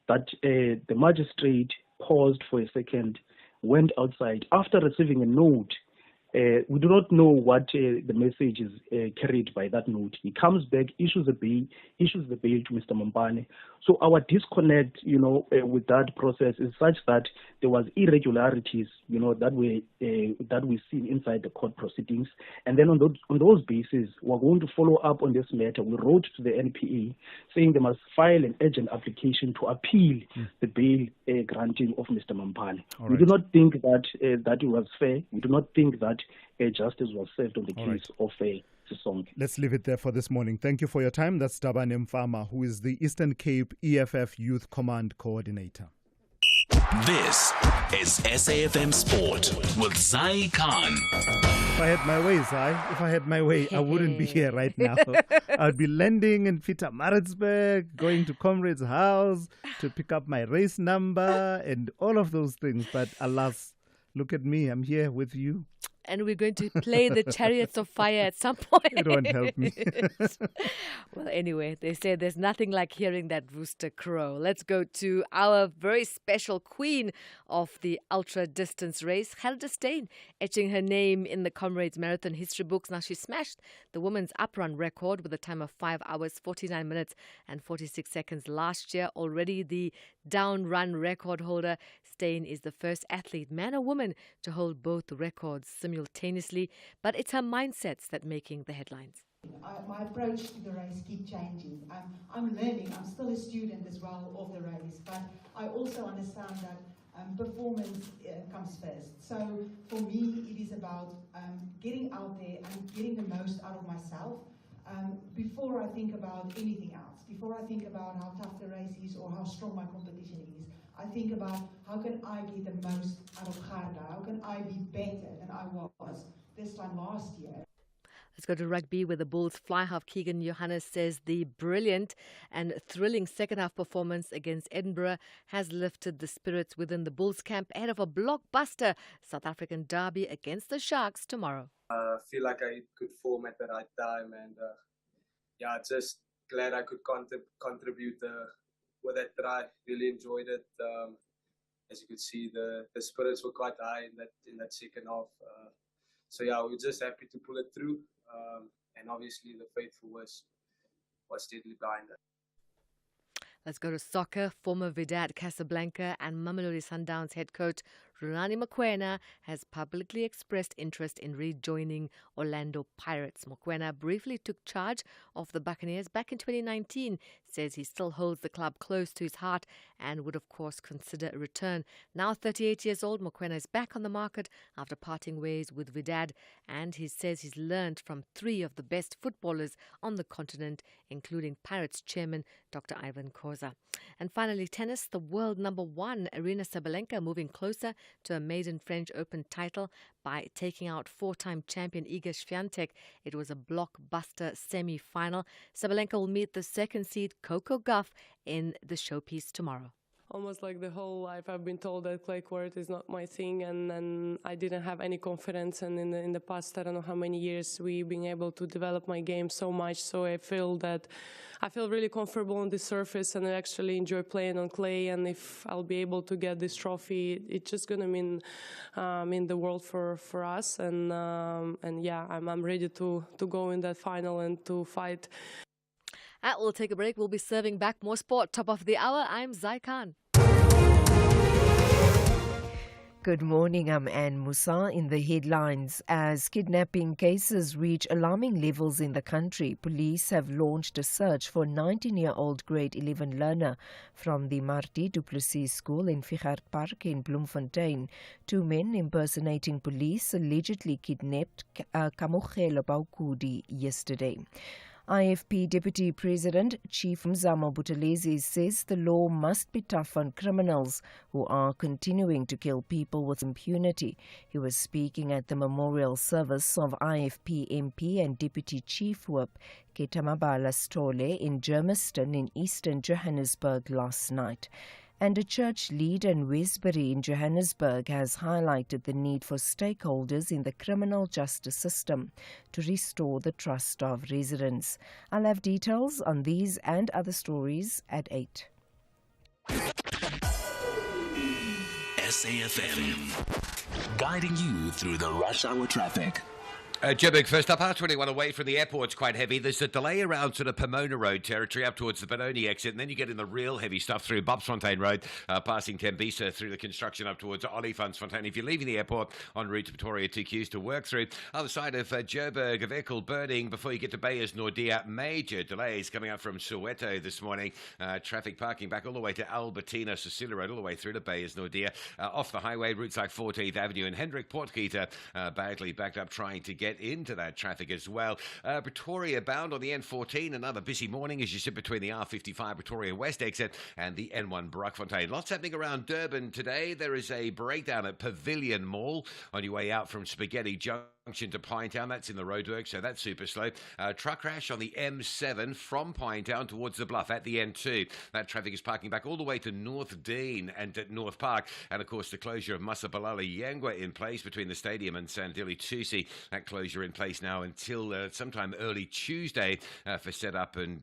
that the magistrate paused for a second, went outside after receiving a note. We do not know what the message is carried by that note. He comes back, issues the bail to Mr. Mampane. So our disconnect, with that process is such that there was irregularities, that we see inside the court proceedings. And then on those bases, we're going to follow up on this matter. We wrote to the NPA saying they must file an urgent application to appeal the bail granting of Mr. Mampane. All We right. do not think that that it was fair. We do not think that justice was served on the All case of Sisonke. Let's leave it there for this morning. Thank you for your time. That's Tabane Mfama, who is the Eastern Cape EFF Youth Command Coordinator. This is SAFM Sport with Zai Khan. If I had my way, Zai, if I had my way, I wouldn't be here right now. I'd be landing in Pietermaritzburg, going to Comrades' house to pick up my race number and all of those things. But alas, look at me. I'm here with you. And we're going to play the Chariots of Fire at some point. It won't help me. Well, anyway, they say there's nothing like hearing that rooster crow. Let's go to our very special queen of the ultra-distance race, Helder Steyn, etching her name in the Comrades Marathon history books. Now, she smashed the women's uprun record with a time of 5 hours, 49 minutes and 46 seconds last year. Already the down run record holder, Steyn is the first athlete, man or woman, to hold both records simultaneously. But it's her mindsets that making the headlines. My approach to the race keeps changing. I'm learning. I'm still a student as well of the race, but I also understand that performance comes first. So for me, it is about getting out there and getting the most out of myself before I think about anything else. Before I think about how tough the race is or how strong my competition is, I think about how can I get the most out of Garda? How can I be better than I was this time last year? Let's go to rugby where the Bulls fly half Keegan Johannes says the brilliant and thrilling second half performance against Edinburgh has lifted the spirits within the Bulls camp ahead of a blockbuster South African derby against the Sharks tomorrow. I feel like I could form at the right time and just glad I could contribute with that try. Really enjoyed it. As you could see, the spirits were quite high in that second half. We're just happy to pull it through. And obviously the faithful was steadily behind it. Let's go to soccer. Former Wydad Casablanca and Mamelodi Sundowns head coach Rani Mokoena has publicly expressed interest in rejoining Orlando Pirates. Mokoena briefly took charge of the Buccaneers back in 2019, says he still holds the club close to his heart and would of course consider a return. Now 38 years old, Mokoena is back on the market after parting ways with Wydad, and he says he's learned from three of the best footballers on the continent, including Pirates chairman Dr. Ivan Khoza. And finally, tennis. The world number one, Arina Sabalenka, moving closer to a maiden French Open title by taking out four-time champion Iga Swiatek. It was a blockbuster semi-final. Sabalenka will meet the second seed Coco Gauff in the showpiece tomorrow. Almost like the whole life I've been told that clay court is not my thing, and I didn't have any confidence. And in the past, I don't know how many years, we've been able to develop my game so much. So I feel really comfortable on the surface, and I actually enjoy playing on clay. And if I'll be able to get this trophy, it's just gonna mean the world for us. And yeah, I'm ready to go in that final and to fight. We'll take a break. We'll be serving back more sport. Top of the hour, I'm Zai Khan. Good morning, I'm Anne Musa. In the headlines, as kidnapping cases reach alarming levels in the country, police have launched a search for a 19-year-old grade 11 learner from the Marti du Plessis School in Figart Park in Bloemfontein. Two men impersonating police allegedly kidnapped Kamogelo Baukudi yesterday. IFP Deputy President Chief Mzamo Buthelezi says the law must be tough on criminals who are continuing to kill people with impunity. He was speaking at the memorial service of IFP MP and Deputy Chief Whip Ketamabala Stole in Germiston in eastern Johannesburg last night. And a church leader in Westbury in Johannesburg has highlighted the need for stakeholders in the criminal justice system to restore the trust of residents. I'll have details on these and other stories at 8. SAFM, guiding you through the rush hour traffic. Joburg first up, R21 away from the airport's quite heavy. There's a delay around sort of Pomona Road territory up towards the Benoni exit, and then you get in the real heavy stuff through Bobsfontein Road, passing Tembisa through the construction up towards Olifantsfontein. If you're leaving the airport en route to Pretoria, 2 queues to work through. Other side of Joburg, a vehicle burning before you get to Bayers Nordia. Major delays coming up from Soweto this morning. Traffic parking back all the way to Albertina, Cecilia Road, all the way through to Bayers Nordia. Off the highway, routes like 14th Avenue and Hendrik Portgieter badly backed up trying to get into that traffic as well. Pretoria bound on the N14, another busy morning as you sit between the R55 Pretoria West exit and the N1 Brockfontein. Lots happening around Durban today. There is a breakdown at Pavilion Mall on your way out from Spaghetti Junction to Pinetown. That's in the roadwork, so that's super slow. Truck crash on the M7 from Pinetown towards the Bluff at the N2. That traffic is parking back all the way to North Dean and at North Park. And of course, the closure of Masabalala Yangwa in place between the stadium and Sandili Tusi. That closure in place now until sometime early Tuesday for setup and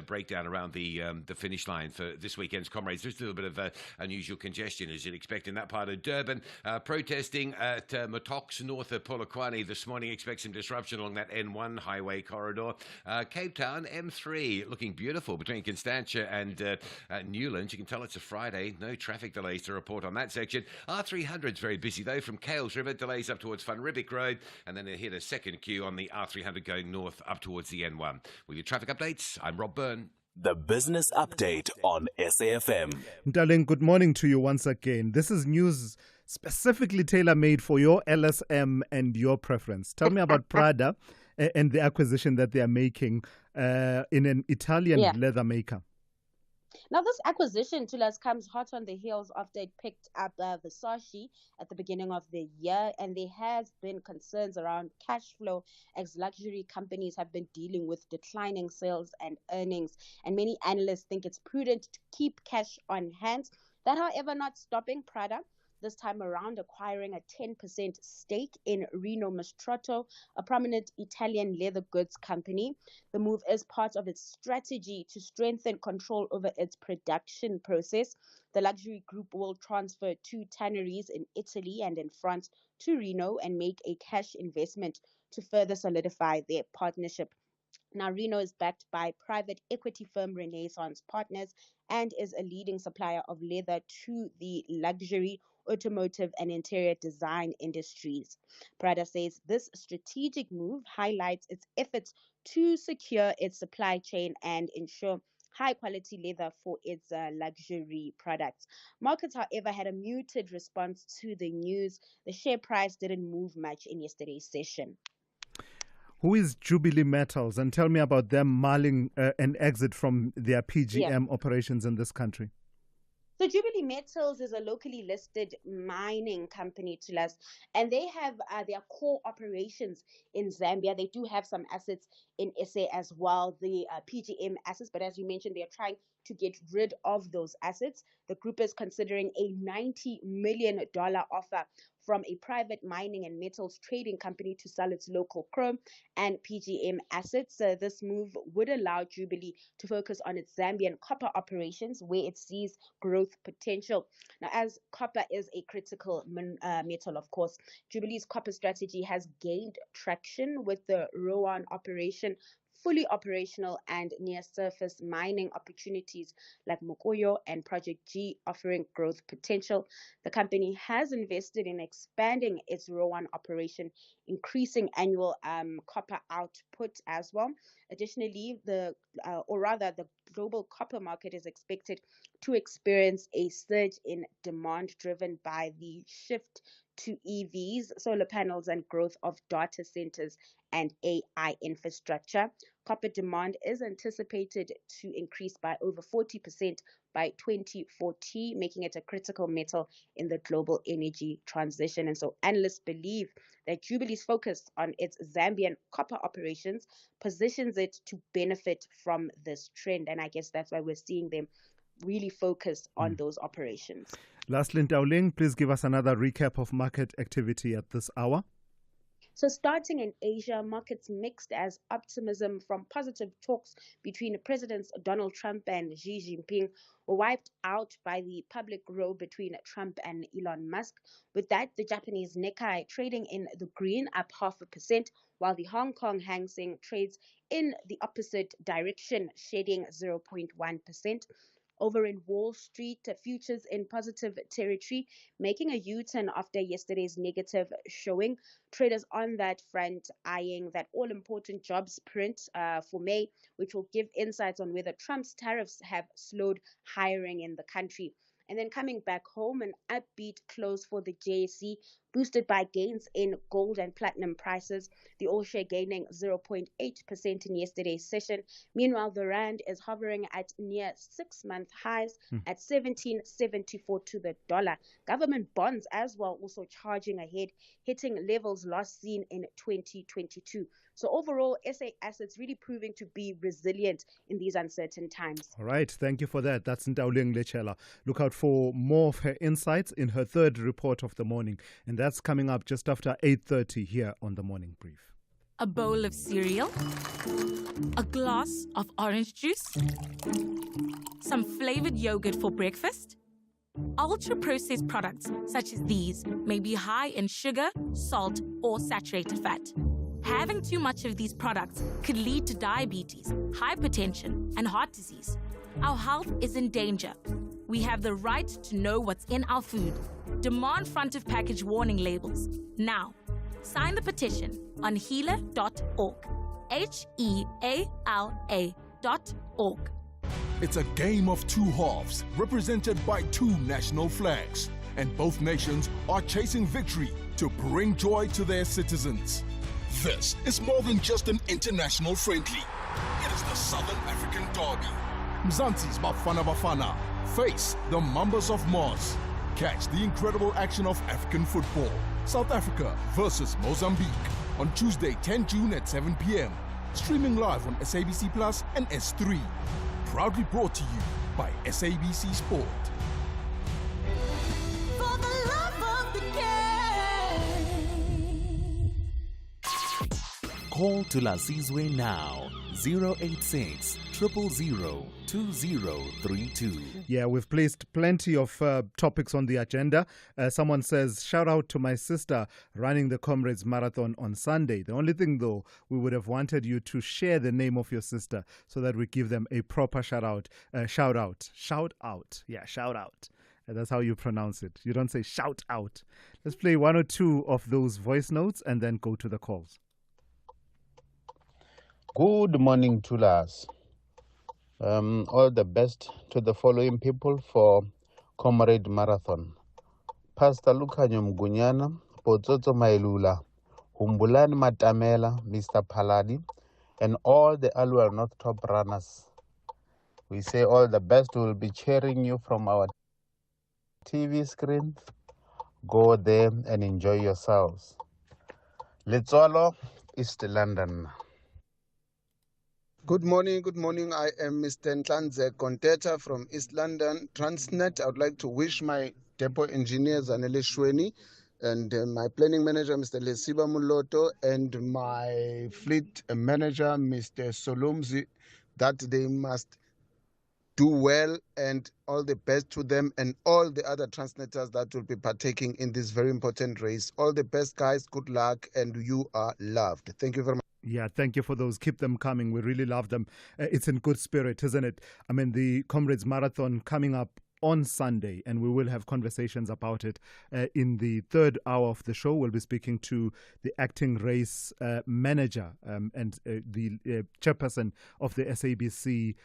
breakdown around the finish line for this weekend's Comrades. There's a little bit of unusual congestion as you'd expect in that part of Durban. Protesting at Motox north of Polokwane this morning. Expect some disruption along that N1 highway corridor. Cape Town M3 looking beautiful between Constantia and Newlands. You can tell it's a Friday. No traffic delays to report on that section. R300's very busy though from Kales River. Delays up towards Van Riebeek Road, and then they hit a second queue on the R300 going north up towards the N1. With your traffic updates, I'm Rob Byrne. The business update on SAFM. Darling, good morning to you once again. This is news specifically tailor-made for your LSM and your preference. Tell me about Prada and the acquisition that they are making in an Italian leather maker. Now, this acquisition, Tulas, comes hot on the heels after it picked up Versace at the beginning of the year, and there has been concerns around cash flow as luxury companies have been dealing with declining sales and earnings, and many analysts think it's prudent to keep cash on hand. That, however, not stopping Prada this time around acquiring a 10% stake in Reno Mastrotto, a prominent Italian leather goods company. The move is part of its strategy to strengthen control over its production process. The luxury group will transfer 2 tanneries in Italy and in France to Reno and make a cash investment to further solidify their partnership. Now, Reno is backed by private equity firm Renaissance Partners and is a leading supplier of leather to the luxury, automotive, and interior design industries. Prada says this strategic move highlights its efforts to secure its supply chain and ensure high-quality leather for its luxury products. Markets, however, had a muted response to the news. The share price didn't move much in yesterday's session. Who is Jubilee Metals? And tell me about them mulling an exit from their PGM operations in this country. So Jubilee Metals is a locally listed mining company, Thulas, and they have their core operations in Zambia. They do have some assets in SA as well, the PGM assets, but as you mentioned, they're trying to get rid of those assets. The group is considering a $90 million offer from a private mining and metals trading company to sell its local chrome and PGM assets. This move would allow Jubilee to focus on its Zambian copper operations, where it sees growth potential. Now, as copper is a critical metal, of course, Jubilee's copper strategy has gained traction with the Rowan operation fully operational and near-surface mining opportunities like Mokoyo and Project G offering growth potential. The company has invested in expanding its Rowan operation, increasing annual copper output as well. Additionally, the global copper market is expected to experience a surge in demand driven by the shift to EVs, solar panels, and growth of data centers and AI infrastructure. Copper demand is anticipated to increase by over 40% by 2040, making it a critical metal in the global energy transition. And so analysts believe that Jubilee's focus on its Zambian copper operations positions it to benefit from this trend. And I guess that's why we're seeing them really focused on those operations. Lastly, Dowling, please give us another recap of market activity at this hour. So starting in Asia, markets mixed as optimism from positive talks between Presidents Donald Trump and Xi Jinping were wiped out by the public row between Trump and Elon Musk. With that, the Japanese Nikkei trading in the green, up 0.5%, while the Hong Kong Hang Seng trades in the opposite direction, shedding 0.1%. Over in Wall Street, futures in positive territory, making a U-turn after yesterday's negative showing. Traders on that front eyeing that all-important jobs print for May, which will give insights on whether Trump's tariffs have slowed hiring in the country. And then coming back home, an upbeat close for the JSE, boosted by gains in gold and platinum prices. The all share gaining 0.8% in yesterday's session. Meanwhile, the rand is hovering at near 6-month highs at 17.74 to the dollar. Government bonds as well also charging ahead, hitting levels last seen in 2022. So overall, SA assets really proving to be resilient in these uncertain times. All right, thank you for that. That's Ndauling Lechela. Look out for more of her insights in her third report of the morning. And that's coming up just after 8:30 here on The Morning Brief. A bowl of cereal, a glass of orange juice, some flavored yogurt for breakfast. Ultra-processed products such as these may be high in sugar, salt, or saturated fat. Having too much of these products could lead to diabetes, hypertension, and heart disease. Our health is in danger. We have the right to know what's in our food. Demand front of package warning labels. Now, sign the petition on heala.org. HEALA.org. It's a game of two halves, represented by two national flags. And both nations are chasing victory to bring joy to their citizens. This is more than just an international friendly. It is the Southern African Derby. Mzansi's Bafana Bafana face the Mambas of Mars. Catch the incredible action of African football. South Africa versus Mozambique on Tuesday, 10 June at 7 p.m. Streaming live on SABC Plus and S3. Proudly brought to you by SABC Sport. For the love of the game. Call Thulasizwe now. 086 000 2032. Yeah, we've placed plenty of topics on the agenda. Someone says, shout out to my sister running the Comrades Marathon on Sunday. The only thing, though, we would have wanted you to share the name of your sister so that we give them a proper shout out. Yeah, shout out. That's how you pronounce it. You don't say shout out. Let's play one or two of those voice notes and then go to the calls. Good morning, Thulas. All the best to the following people for Comrade Marathon. Pastor Lukanyo Mgunyana, Potsotso Mailula, Humbulani Matamela, Mr. Paladi, and all the Alwell North top runners. We say all the best. We will be cheering you from our TV screen. Go there and enjoy yourselves. Letsolo, East London. Good morning. I am Mr. Nhlanze Konteta from East London, Transnet. I would like to wish my depot engineer, Zanele Shweni, and my planning manager, Mr. Lesiba Muloto, and my fleet manager, Mr. Solomzi, that they must do well, and all the best to them and all the other Transnetters that will be partaking in this very important race. All the best, guys. Good luck, and you are loved. Thank you very much. Yeah, thank you for those. Keep them coming. We really love them. It's in good spirit, isn't it? I mean, the Comrades Marathon coming up on Sunday, and we will have conversations about it. In the third hour of the show, we'll be speaking to the acting race manager and the chairperson of the SABC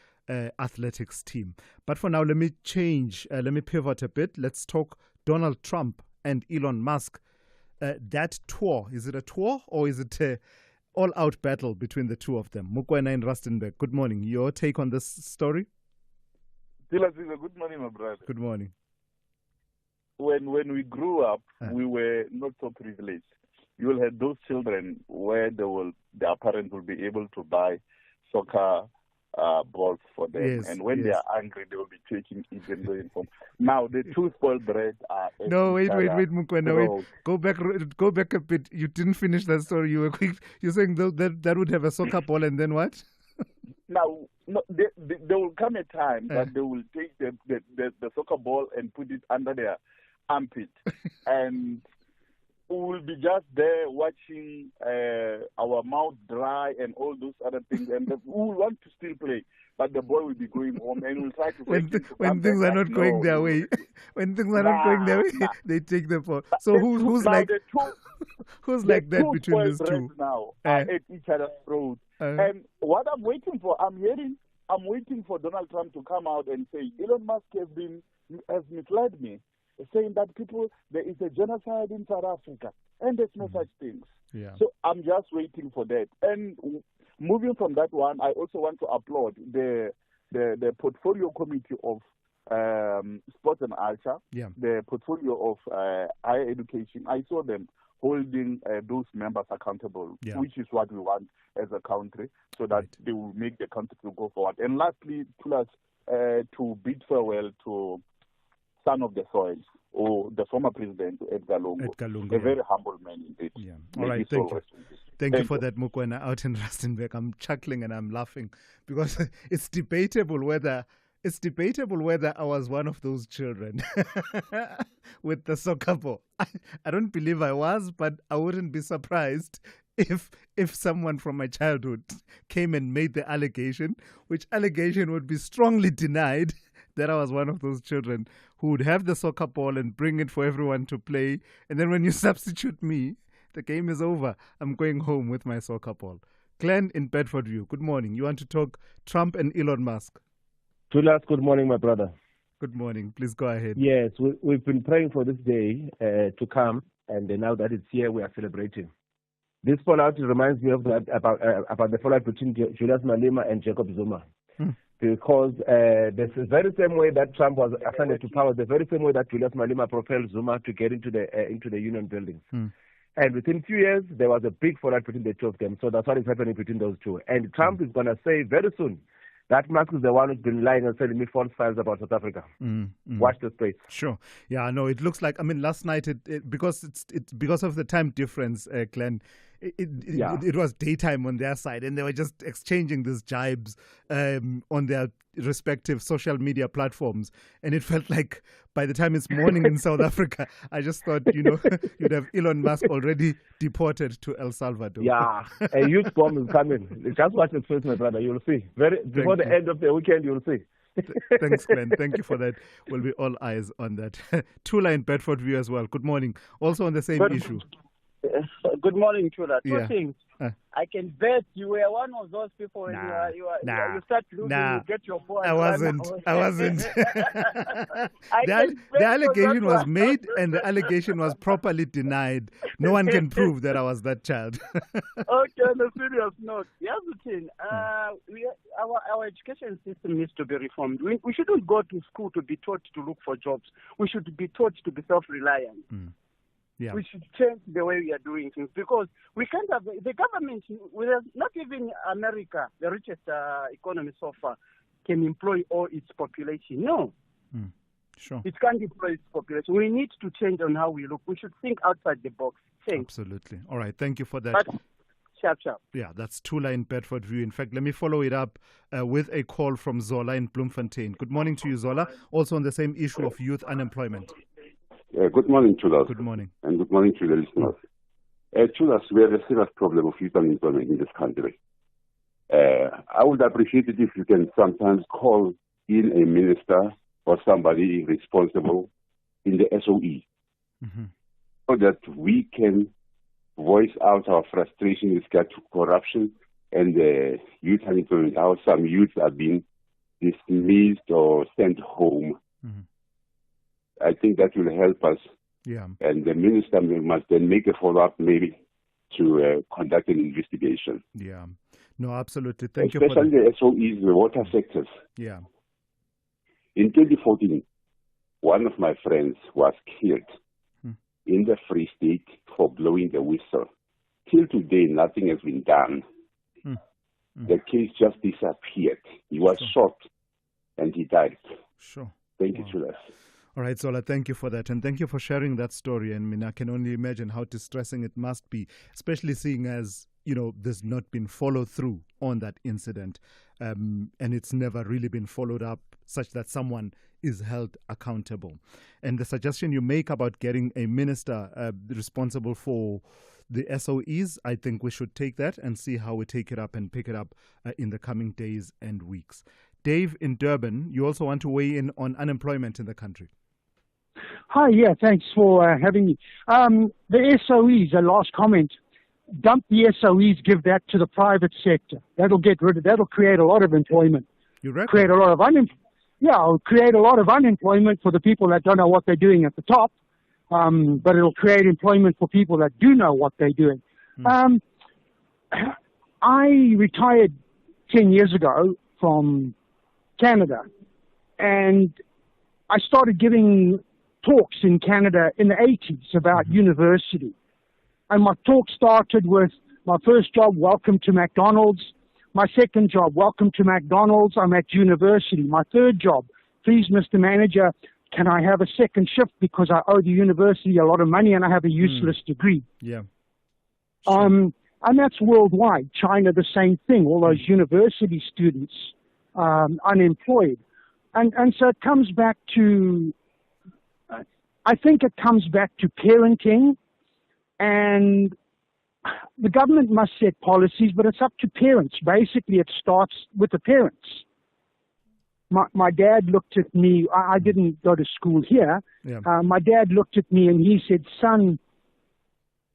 athletics team. But for now, let me pivot a bit. Let's talk Donald Trump and Elon Musk. That tour, is it a tour or is it a all-out battle between the two of them? Mukwena in Rustenburg, good morning. Your take on this story? Thulasizwe, good morning, my brother. Good morning. When we grew up, we were not so privileged. You will have those children where their parents will be able to buy soccer balls for them. Yes, and when yes. they are angry, they will be taking it and going home. Now, the two spoiled brats are... No, wait, Mukwena, wait. Go back a bit. You didn't finish that story. You were quick. You're saying that would have a soccer ball and then what? Now, no, there will come a time that they will take the soccer ball and put it under their armpit. And we will be just there watching our mouth dry and all those other things. And we will want to still play. But the ball will be going home and we'll try to... when things are not going their way. When things are not going their way, they take the ball. So who's like... who's like that between these two? Now are at each other's throats. And what I'm waiting for, I'm waiting for Donald Trump to come out and say, Elon Musk has misled me, saying that there is a genocide in South Africa, and there's no such things. Yeah. So I'm just waiting for that. And moving from that one, I also want to applaud the portfolio committee of sports and culture, the portfolio of higher education. I saw them holding those members accountable, which is what we want as a country, so that they will make the country to go forward. And lastly, to bid farewell to son of the soil, or the former president, Edgar Lungu. A very humble man indeed. Yeah. All right, thank you. Thank you for that, Mukwena, out in Rustenburg. I'm chuckling and I'm laughing because it's debatable whether I was one of those children with the soccer ball. I don't believe I was, but I wouldn't be surprised if someone from my childhood came and made the allegation, which allegation would be strongly denied, that I was one of those children who would have the soccer ball and bring it for everyone to play. And then when you substitute me, the game is over. I'm going home with my soccer ball. Glenn in Bedfordview, good morning. You want to talk Trump and Elon Musk? Thulas, good morning, my brother. Good morning. Please go ahead. Yes, we've been praying for this day to come, and now that it's here, we are celebrating. This fallout reminds me of about the fallout between Julius Malema and Jacob Zuma. Because the very same way that Trump was ascended to power, the very same way that Julius Malema propelled Zuma to get into the union buildings. And within a few years, there was a big fallout between the two of them. So that's what is happening between those two. And Trump is going to say very soon that Musk is the one who's been lying and sending me false files about South Africa. Watch the space. Sure. Yeah, no, it looks like, last night, because it's because of the time difference, Glenn, it was daytime on their side, and they were just exchanging these jibes on their respective social media platforms. And it felt like by the time it's morning in South Africa, I just thought, you'd have Elon Musk already deported to El Salvador. Yeah, a huge bomb is coming. Just watch it first, my brother. You'll see. Before the end of the weekend, you'll see. Thanks, Glenn. Thank you for that. We'll be all eyes on that. Tula in Bedford View as well. Good morning. Also on the same issue. Good morning, Tula. Two Yeah. things. I can bet you were one of those people when you start losing, you get your phone. I wasn't. The bet allegation you was that made and the allegation was properly denied. No one can prove that I was that child. Okay, on a serious note, here's the thing. Our education system needs to be reformed. We shouldn't go to school to be taught to look for jobs. We should be taught to be self-reliant. Yeah. We should change the way we are doing things because we can't have the government, not even America, the richest economy so far, can employ all its population. No. Sure. It can't employ its population. We need to change on how we look. We should think outside the box. Thanks. Absolutely. All right. Thank you for that. But, sharp. Yeah, that's Tula in Bedford View. In fact, let me follow it up with a call from Zola in Bloemfontein. Good morning to you, Zola. Also on the same issue of youth unemployment. Good morning, Chulas. Good morning. And good morning to the listeners. Chulas, we have a serious problem of youth unemployment in this country. I would appreciate it if you can sometimes call in a minister or somebody responsible in the SOE so that we can voice out our frustration with regard to corruption and youth unemployment, how some youths are being dismissed or sent home. I think that will help us. Yeah. And the minister must then make a follow-up maybe to conduct an investigation. Yeah. No, absolutely. Thank you for Especially that. the SOEs, the water sectors. Yeah. In 2014, one of my friends was killed in the Free State for blowing the whistle. Till today, nothing has been done. The case just disappeared. He was shot and he died. Sure. Thank you, Chulas. All right, Zola, thank you for that. And thank you for sharing that story. And I can only imagine how distressing it must be, especially seeing as, there's not been follow through on that incident. And it's never really been followed up such that someone is held accountable. And the suggestion you make about getting a minister responsible for the SOEs, I think we should take that and see how we take it up and pick it up in the coming days and weeks. Dave in Durban, you also want to weigh in on unemployment in the country. Hi, thanks for having me. The SOEs, a last comment, dump the SOEs, give that to the private sector. That'll create a lot of employment. You reckon? Create a lot of it'll create a lot of unemployment for the people that don't know what they're doing at the top, but it'll create employment for people that do know what they're doing. I retired 10 years ago from Canada, and I started giving talks in Canada in the 80s about university. And my talk started with my first job, welcome to McDonald's. My second job, welcome to McDonald's, I'm at university. My third job, please, Mr. Manager, can I have a second shift because I owe the university a lot of money and I have a useless degree. Yeah. And that's worldwide. China, the same thing, all those university students unemployed. And so it comes back to, I think it comes back to parenting, and the government must set policies, but it's up to parents. Basically, it starts with the parents. My dad looked at me, I didn't go to school here. Yeah. My dad looked at me and he said, son,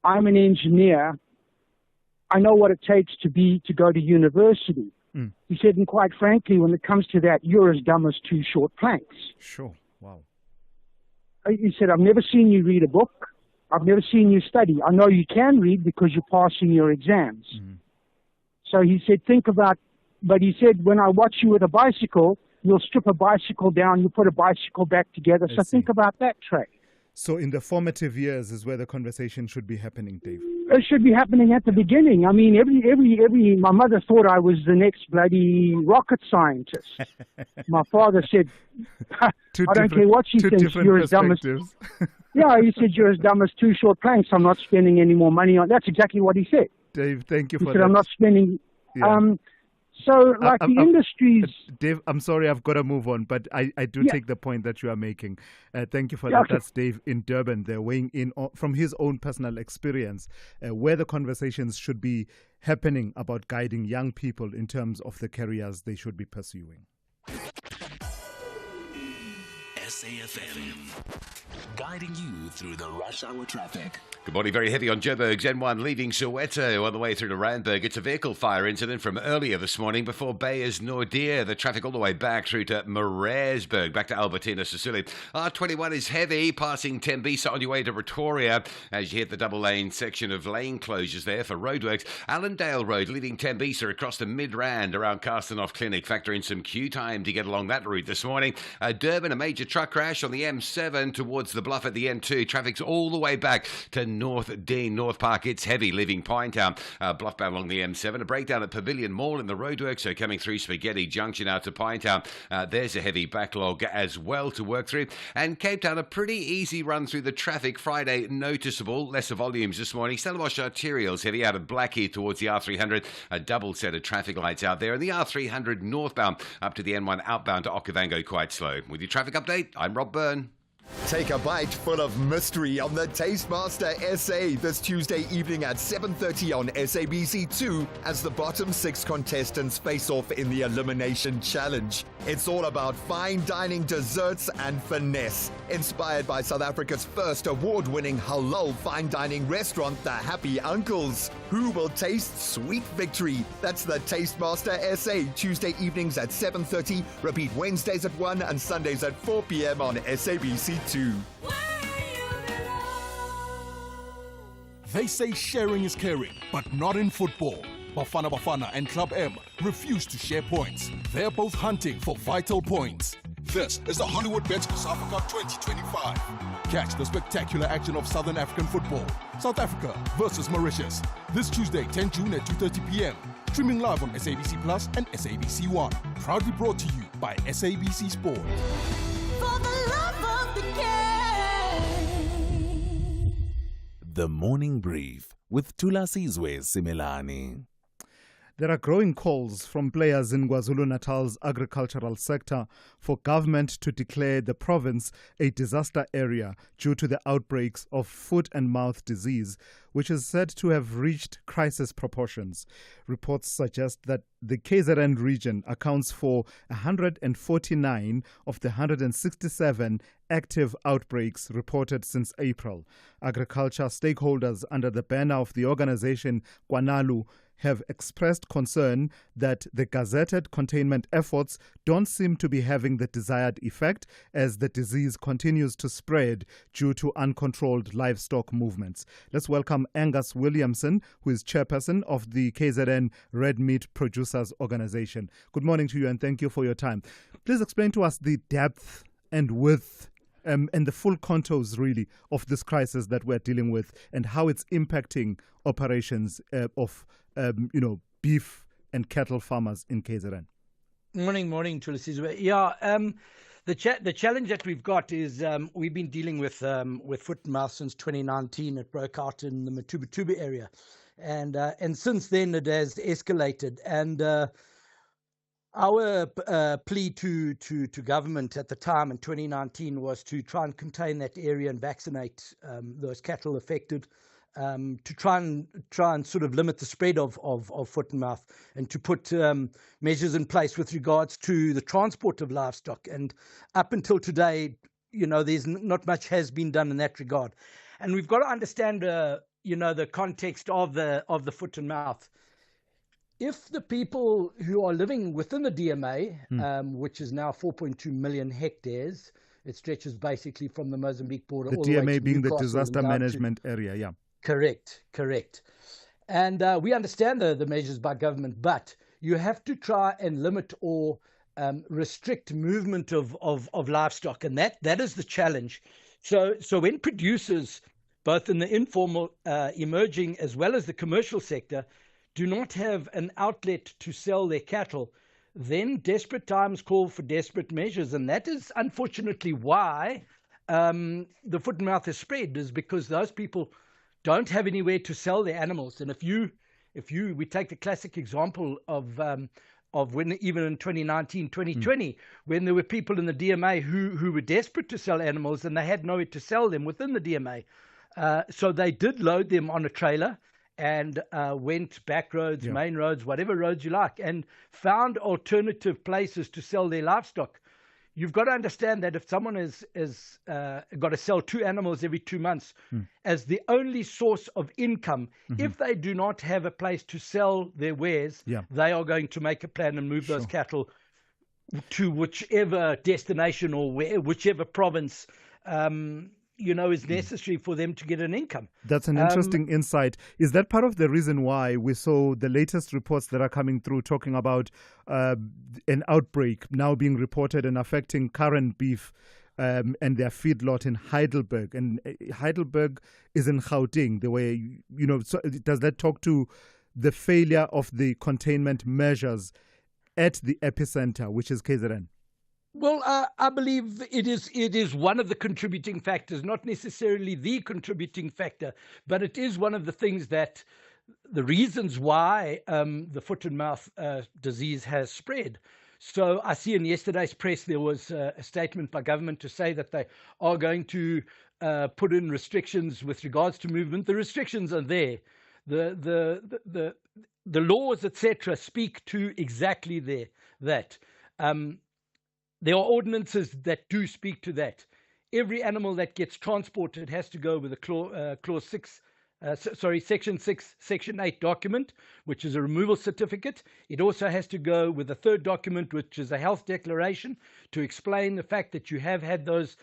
I'm an engineer. I know what it takes to go to university. He said, and quite frankly, when it comes to that, you're as dumb as two short planks. Sure. Wow. He said, I've never seen you read a book. I've never seen you study. I know you can read because you're passing your exams. So he said, but he said, when I watch you with a bicycle, you'll strip a bicycle down, you put a bicycle back together. So think about that, Trey. So in the formative years is where the conversation should be happening, Dave. It should be happening at the beginning. I mean, my mother thought I was the next bloody rocket scientist. My father said, I don't care what she thinks, you're as dumb as... Yeah, he said, you're as dumb as two short planks. I'm not spending any more money on... That's exactly what he said. Dave, thank you he for said, that. I'm not spending... Yeah. So, like, the industries... Dave, I'm sorry, I've got to move on, but I do take the point that you are making. Thank you for that. Okay. That's Dave in Durban. They're weighing in from his own personal experience, where the conversations should be happening about guiding young people in terms of the careers they should be pursuing. SAFM, guiding you through the rush hour traffic. Good morning. Very heavy on Joburg's N1 leaving Soweto on the way through to Randburg. It's a vehicle fire incident from earlier this morning before Bayers Nordier. The traffic all the way back through to Maresburg, back to Albertina, Sicily. R21 is heavy, passing Tembisa on your way to Pretoria as you hit the double lane section of lane closures there for roadworks. Allendale Road leading Tembisa across to Midrand around Carstenoff Clinic. Factor in some queue time to get along that route this morning. Durban, a major truck crash on the M7 towards the bluff at the M2. Traffic's all the way back to North Dean, North Park. It's heavy leaving Pinetown, bluff bound along the M7. A breakdown at Pavilion Mall in the roadwork, so coming through Spaghetti Junction out to Pinetown. There's a heavy backlog as well to work through. And Cape Town, a pretty easy run through the traffic. Friday, noticeable, lesser volumes this morning. Stellenbosch Arterials heavy out of Blackheath towards the R300. A double set of traffic lights out there. And the R300 northbound up to the N1 outbound to Okavango quite slow. With your traffic update, I'm Rob Byrne. Take a bite full of mystery on the Tastemaster SA this Tuesday evening at 7:30 on SABC2 as the bottom 6 contestants face off in the Elimination Challenge. It's all about fine dining desserts and finesse, inspired by South Africa's first award-winning halal fine dining restaurant, the Happy Uncles. Who will taste sweet victory? That's the Tastemaster SA, Tuesday evenings at 7:30, repeat Wednesdays at 1 and Sundays at 4 p.m. on SABC2. They say sharing is caring, but not in football. Bafana Bafana and Club M refuse to share points. They're both hunting for vital points. This is the Hollywood Bets COSAFA Cup 2025. Catch the spectacular action of Southern African football. South Africa versus Mauritius. This Tuesday, 10 June at 2:30 p.m. Streaming live on SABC Plus and SABC One. Proudly brought to you by SABC Sport. For the love of the game. The Morning Brief with Thulasizwe Simelane. There are growing calls from players in KwaZulu-Natal's agricultural sector for government to declare the province a disaster area due to the outbreaks of foot and mouth disease, which is said to have reached crisis proportions. Reports suggest that the KZN region accounts for 149 of the 167 active outbreaks reported since April. Agriculture stakeholders under the banner of the organization Kwanalu have expressed concern that the gazetted containment efforts don't seem to be having the desired effect as the disease continues to spread due to uncontrolled livestock movements. Let's welcome Angus Williamson, who is chairperson of the KZN Red Meat Producers Organization. Good morning to you and thank you for your time. Please explain to us the depth and width and the full contours, really, of this crisis that we're dealing with and how it's impacting operations of beef and cattle farmers in KZN. Morning, Thulasizwe. Yeah, the challenge that we've got is we've been dealing with foot and mouth since 2019. It broke out in the Matuba area, and since then it has escalated. And our plea to government at the time in 2019 was to try and contain that area and vaccinate those cattle affected. To try and sort of limit the spread of foot and mouth, and to put measures in place with regards to the transport of livestock. And up until today, there's not much has been done in that regard. And we've got to understand, the context of the foot and mouth. If the people who are living within the DMA, which is now 4.2 million hectares, it stretches basically from the Mozambique border. The all the way DMA to being the Newcastle disaster and down management area, yeah. Correct. And we understand the measures by government, but you have to try and limit or restrict movement of livestock, and that is the challenge. So when producers both in the informal, emerging, as well as the commercial sector, do not have an outlet to sell their cattle, then desperate times call for desperate measures. And that is unfortunately why the foot and mouth has spread, is because those people don't have anywhere to sell their animals. And we take the classic example of when, even in 2019, 2020, when there were people in the DMA who were desperate to sell animals and they had nowhere to sell them within the DMA. So they did load them on a trailer and went back roads, main roads, whatever roads you like, and found alternative places to sell their livestock. You've got to understand that if someone has got to sell 2 animals every 2 months as the only source of income, if they do not have a place to sell their wares, they are going to make a plan and move those cattle to whichever destination or whichever province is necessary for them to get an income. That's an interesting insight. Is that part of the reason why we saw the latest reports that are coming through talking about an outbreak now being reported and affecting current beef and their feedlot in Heidelberg? And Heidelberg is in Gauteng. The way, so does that talk to the failure of the containment measures at the epicenter, which is KZN? Well, I believe it is one of the contributing factors, not necessarily the contributing factor, but it is one of the things that the reasons why the foot and mouth disease has spread. So I see in yesterday's press there was a statement by government to say that they are going to put in restrictions with regards to movement. The restrictions are there. The laws, etc., speak to exactly that. There are ordinances that do speak to that. Every animal that gets transported has to go with a Section 6, Section 8 document, which is a removal certificate. It also has to go with a third document, which is a health declaration, to explain the fact that you have had those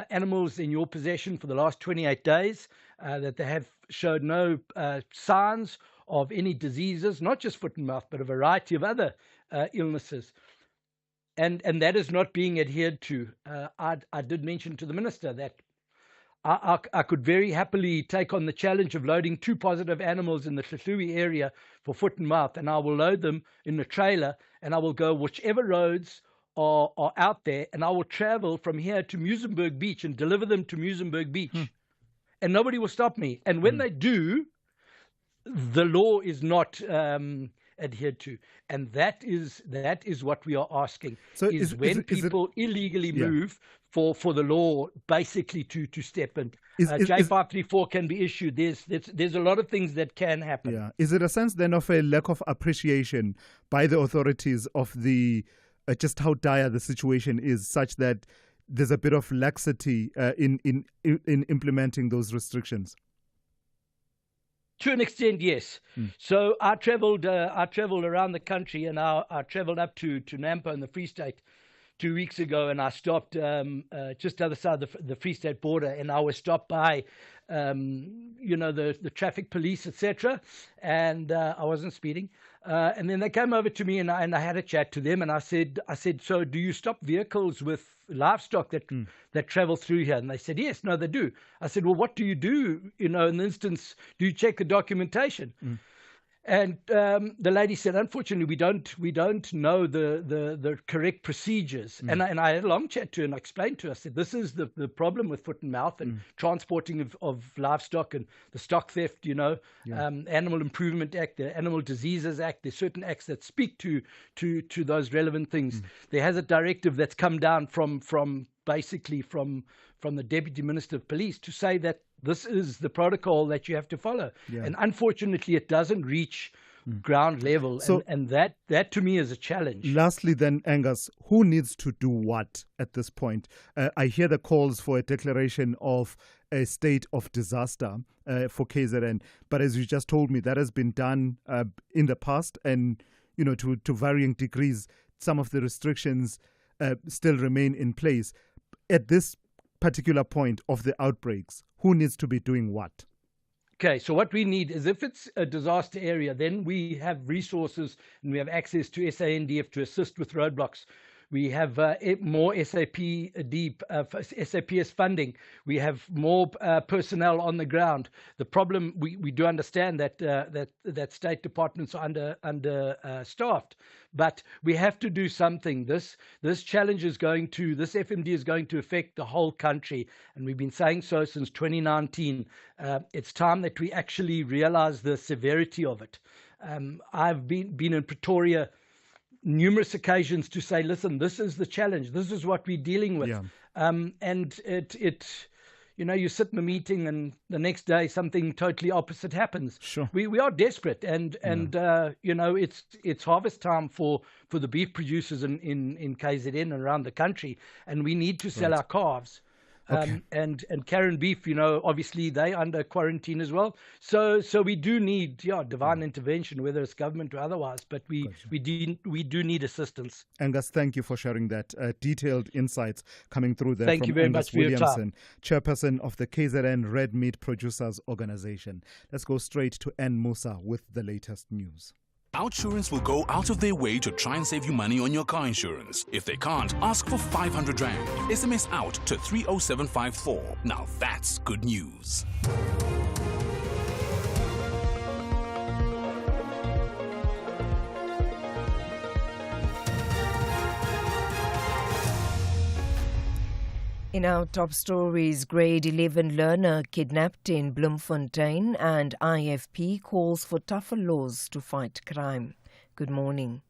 animals in your possession for the last 28 days, that they have showed no signs of any diseases, not just foot and mouth, but a variety of other illnesses. And that is not being adhered to. I did mention to the minister that I could very happily take on the challenge of loading 2 positive animals in the Hlahluwe area for foot and mouth, and I will load them in the trailer, and I will go whichever roads are out there, and I will travel from here to Muizenberg Beach and deliver them to Muizenberg Beach. And nobody will stop me. And when they do, the law is not adhered to, and that is what we are asking. So is when people illegally move for the law basically to step in. J534 can be issued. There's a lot of things that can happen. Yeah. Is it a sense then of a lack of appreciation by the authorities of the just how dire the situation is, such that there's a bit of laxity in implementing those restrictions? To an extent, yes. So I traveled around the country, and I traveled up to Nampo in the Free State 2 weeks ago, and I stopped just the other side of the Free State border, and I was stopped by the traffic police, etc. And I wasn't speeding. And then they came over to me, and I had a chat to them, and I said, so do you stop vehicles with livestock that travel through here? And they said, yes. No, they do. I said, well, what do you do? In the instance, do you check the documentation? And the lady said, unfortunately, we don't know the correct procedures. And I had a long chat to her and I explained to her. I said, this is the problem with foot and mouth and transporting of livestock and the stock theft. Animal Improvement Act, the Animal Diseases Act. There's certain acts that speak to those relevant things. There has a directive that's come down from the Deputy Minister of Police to say that this is the protocol that you have to follow. And unfortunately, it doesn't reach ground level. So, and that to me is a challenge. Lastly then, Angus, who needs to do what at this point? I hear the calls for a declaration of a state of disaster for KZN. But as you just told me, that has been done in the past. And, to varying degrees, some of the restrictions still remain in place. At this particular point of the outbreaks, who needs to be doing what? Okay, so what we need is, if it's a disaster area, then we have resources and we have access to SANDF to assist with roadblocks. We have more SAPS funding. We have more personnel on the ground. The problem, we do understand that state departments are understaffed, but we have to do something. This challenge is this FMD is going to affect the whole country, and we've been saying so since 2019. It's time that we actually realize the severity of it. I've been in Pretoria numerous occasions to say, listen, this is the challenge. This is what we're dealing with. Yeah. And you sit in a meeting and the next day something totally opposite happens. Sure. We are desperate and it's harvest time for the beef producers in KZN and around the country, and we need to sell our calves. Okay. And Karen beef, obviously they under quarantine as well. So we do need divine intervention, whether it's government or otherwise. But we do need assistance. Angus, thank you for sharing that detailed insights coming through there. Thank from you very Angus much for your Williamson, chairperson of the KZN Red Meat Producers Organization. Let's go straight to N Musa with the latest news. Outsurance will go out of their way to try and save you money on your car insurance. If they can't, ask for 500 Rand. SMS out to 30754. Now that's good news. In our top stories, grade 11 learner kidnapped in Bloemfontein, and IFP calls for tougher laws to fight crime. Good morning.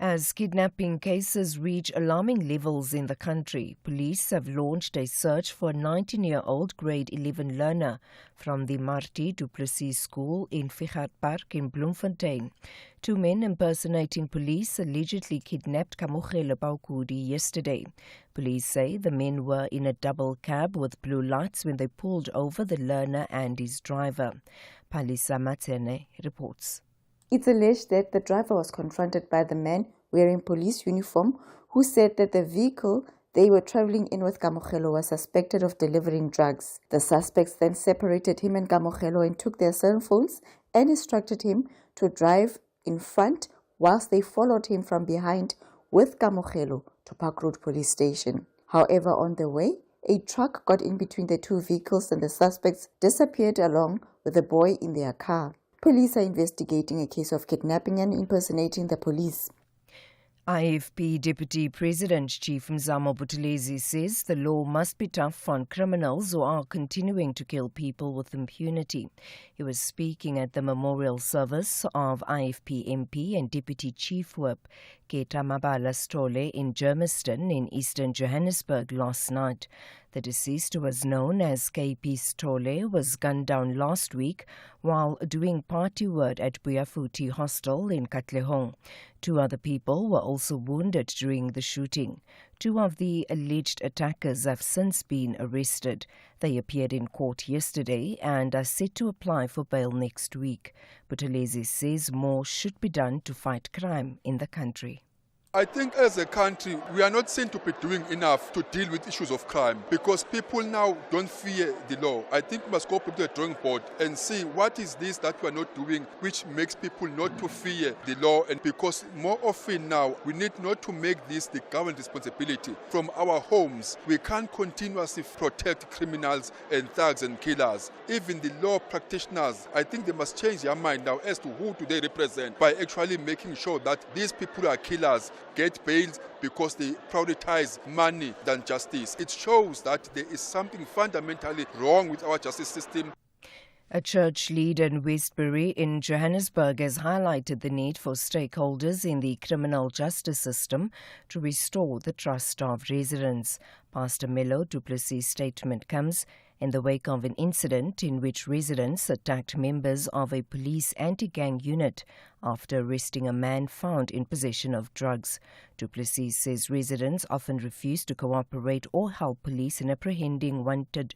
As kidnapping cases reach alarming levels in the country, police have launched a search for a 19-year-old grade 11 learner from the Martie du Plessis School in Figart Park in Bloemfontein. Two men impersonating police allegedly kidnapped Kamogelo Paukudi yesterday. Police say the men were in a double cab with blue lights when they pulled over the learner and his driver. Palisa Matene reports. It's alleged that the driver was confronted by the man wearing police uniform who said that the vehicle they were traveling in with Kamogelo was suspected of delivering drugs. The suspects then separated him and Kamogelo and took their cell phones and instructed him to drive in front whilst they followed him from behind with Kamogelo to Park Road Police Station. However, on the way, a truck got in between the two vehicles and the suspects disappeared along with the boy in their car. Police are investigating a case of kidnapping and impersonating the police. IFP Deputy President Chief Mzamo Buthelezi says the law must be tough on criminals who are continuing to kill people with impunity. He was speaking at the memorial service of IFP MP and Deputy Chief Whip Keta Mabala Stole in Germiston in eastern Johannesburg last night. The deceased, who was known as KP Stole, was gunned down last week while doing party work at Buyafuti Hostel in Katlehong. Two other people were also wounded during the shooting. Two of the alleged attackers have since been arrested. They appeared in court yesterday and are set to apply for bail next week. Buthelezi says more should be done to fight crime in the country. I think as a country, we are not seen to be doing enough to deal with issues of crime because people now don't fear the law. I think we must go to the drawing board and see what is this that we are not doing which makes people not to fear the law, and because more often now we need not to make this the government responsibility. From our homes, we can't continuously protect criminals and thugs and killers. Even the law practitioners, I think they must change their mind now as to who do they represent by actually making sure that these people are killers get bailed because they prioritize money than justice. It shows that there is something fundamentally wrong with our justice system. A church leader in Westbury in Johannesburg has highlighted the need for stakeholders in the criminal justice system to restore the trust of residents. Pastor Melo du Plessis' statement comes in the wake of an incident in which residents attacked members of a police anti-gang unit after arresting a man found in possession of drugs. Du Plessis says residents often refuse to cooperate or help police in apprehending wanted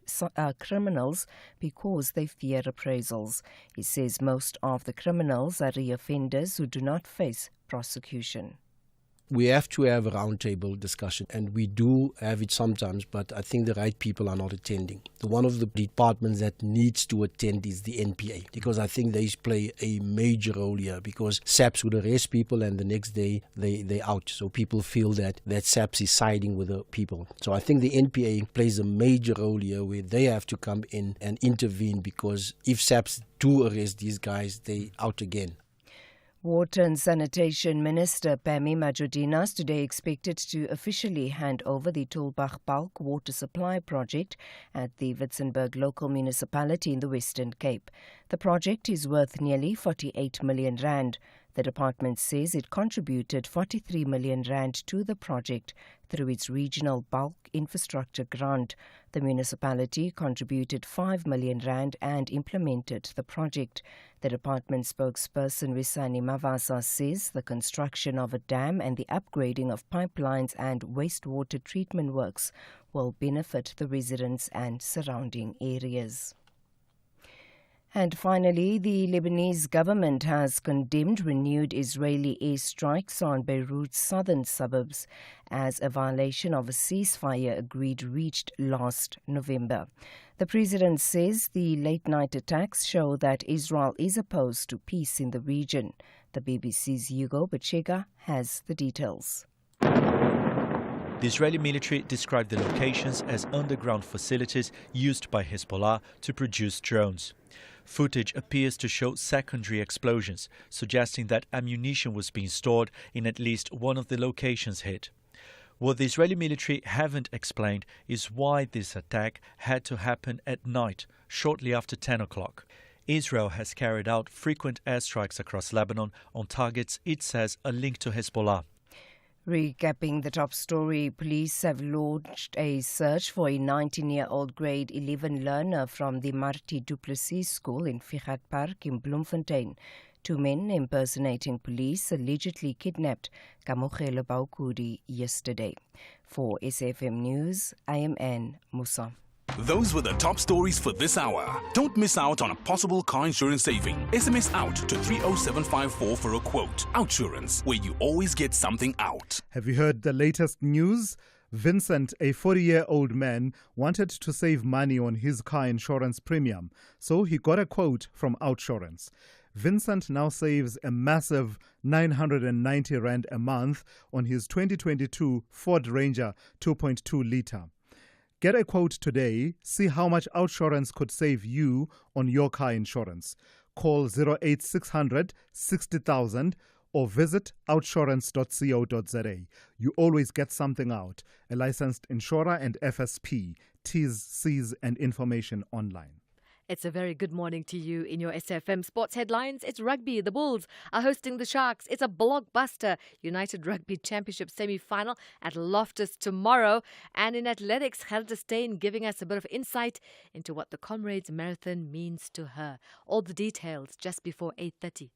criminals because they fear appraisals. He says most of the criminals are reoffenders who do not face prosecution. We have to have a roundtable discussion, and we do have it sometimes, but I think the right people are not attending. One of the departments that needs to attend is the NPA, because I think they play a major role here, because SAPS would arrest people and the next day they out. So people feel that SAPS is siding with the people. So I think the NPA plays a major role here, where they have to come in and intervene, because if SAPS do arrest these guys, they out again. Water and Sanitation Minister Pammy Majudina is today expected to officially hand over the Tulbagh Bulk Water Supply Project at the Witzenberg local municipality in the Western Cape. The project is worth nearly 48 million rand. The department says it contributed 43 million rand to the project through its regional bulk infrastructure grant. The municipality contributed 5 million rand and implemented the project. The department spokesperson Risani Mavasa says the construction of a dam and the upgrading of pipelines and wastewater treatment works will benefit the residents and surrounding areas. And finally, the Lebanese government has condemned renewed Israeli airstrikes on Beirut's southern suburbs as a violation of a ceasefire agreed reached last November. The president says the late-night attacks show that Israel is opposed to peace in the region. The BBC's Hugo Bachega has the details. The Israeli military described the locations as underground facilities used by Hezbollah to produce drones. Footage appears to show secondary explosions, suggesting that ammunition was being stored in at least one of the locations hit. What the Israeli military haven't explained is why this attack had to happen at night, shortly after 10 o'clock. Israel has carried out frequent airstrikes across Lebanon on targets it says are linked to Hezbollah. Recapping the top story, police have launched a search for a 19-year-old grade 11 learner from the Marti du Plessis school in Figat Park in Bloemfontein. Two men impersonating police allegedly kidnapped Kamogelo Baukudi yesterday. For SFM News, I am Anne Musa. Those were the top stories for this hour. Don't miss out on a possible car insurance saving. SMS out to 30754 for a quote. Outsurance, where you always get something out. Have you heard the latest news? Vincent, a 40-year-old man, wanted to save money on his car insurance premium, so he got a quote from Outsurance. Vincent now saves a massive 990 Rand a month on his 2022 Ford Ranger 2.2 litre. Get a quote today. See how much Outsurance could save you on your car insurance. Call 08600 60,000 or visit outsurance.co.za. You always get something out. A licensed insurer and FSP. T's, C's and information online. It's a very good morning to you. In your SFM sports headlines, it's rugby. The Bulls are hosting the Sharks. It's a blockbuster United Rugby Championship semi-final at Loftus tomorrow. And in athletics, Gerda Steyn giving us a bit of insight into what the Comrades Marathon means to her. All the details just before 8:30.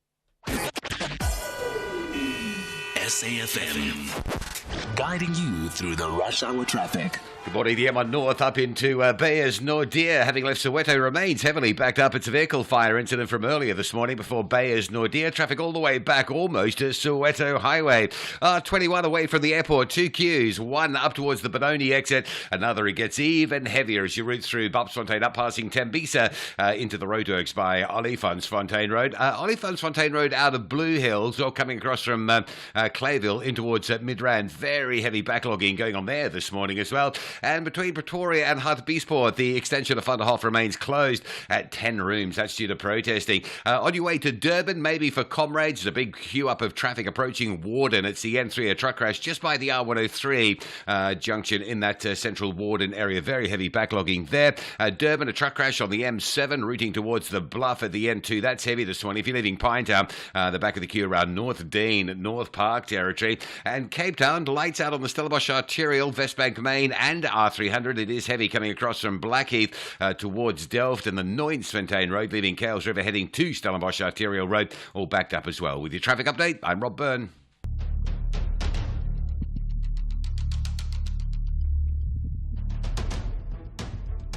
SAFM, guiding you through the rush hour traffic. Good morning. The M1 North up into Beyers Nordia, having left Soweto, remains heavily backed up. It's a vehicle fire incident from earlier this morning before Beyers Nordia. Traffic all the way back almost to Soweto Highway. 21 away from the airport, two queues, one up towards the Benoni exit, another it gets even heavier as you route through Bupsfontein up passing Tembisa into the roadworks by Olifantsfontein Road. Olifantsfontein Road out of Blue Hills, or coming across from Clayville in towards Midrand. Very heavy backlogging going on there this morning as well. And between Pretoria and Hartbeespoort, the extension of Thunderhof remains closed at 10 rooms. That's due to protesting. On your way to Durban, maybe for Comrades, there's a big queue up of traffic approaching Warden. It's the N3, a truck crash just by the R103 junction in that central Warden area. Very heavy backlogging there. Durban, a truck crash on the M7 routing towards the Bluff at the N2. That's heavy this morning. If you're leaving Pinetown, the back of the queue around North Dean, North Park territory. And Cape Town, lights out on the Stellenbosch Arterial, Westbank Main and R300. It is heavy coming across from Blackheath towards Delft and the Noinsfontein Road, leaving Cales River heading to Stellenbosch Arterial Road, all backed up as well. With your traffic update, I'm Rob Byrne.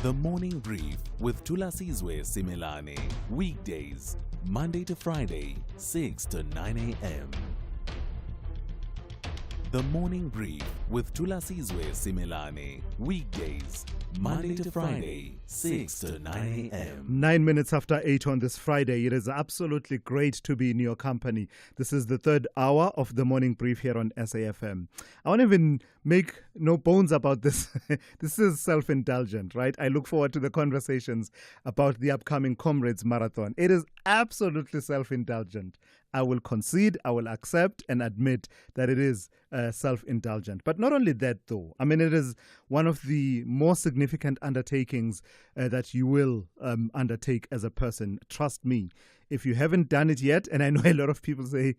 The Morning Brief with Thulasizwe Simelane. Weekdays, Monday to Friday, 6 to 9 a.m. The Morning Brief with Thulasizwe Simelane. Weekdays, Monday to Friday, 6 to 9 a.m. 9 minutes after 8 on this Friday. It is absolutely great to be in your company. This is the third hour of the Morning Brief here on SAFM. I won't even make no bones about this. This is self-indulgent, right? I look forward to the conversations about the upcoming Comrades Marathon. It is absolutely self-indulgent. I will concede, I will accept and admit that it is self-indulgent. But not only that, though. I mean, it is one of the more significant undertakings that you will undertake as a person. Trust me. If you haven't done it yet, and I know a lot of people say,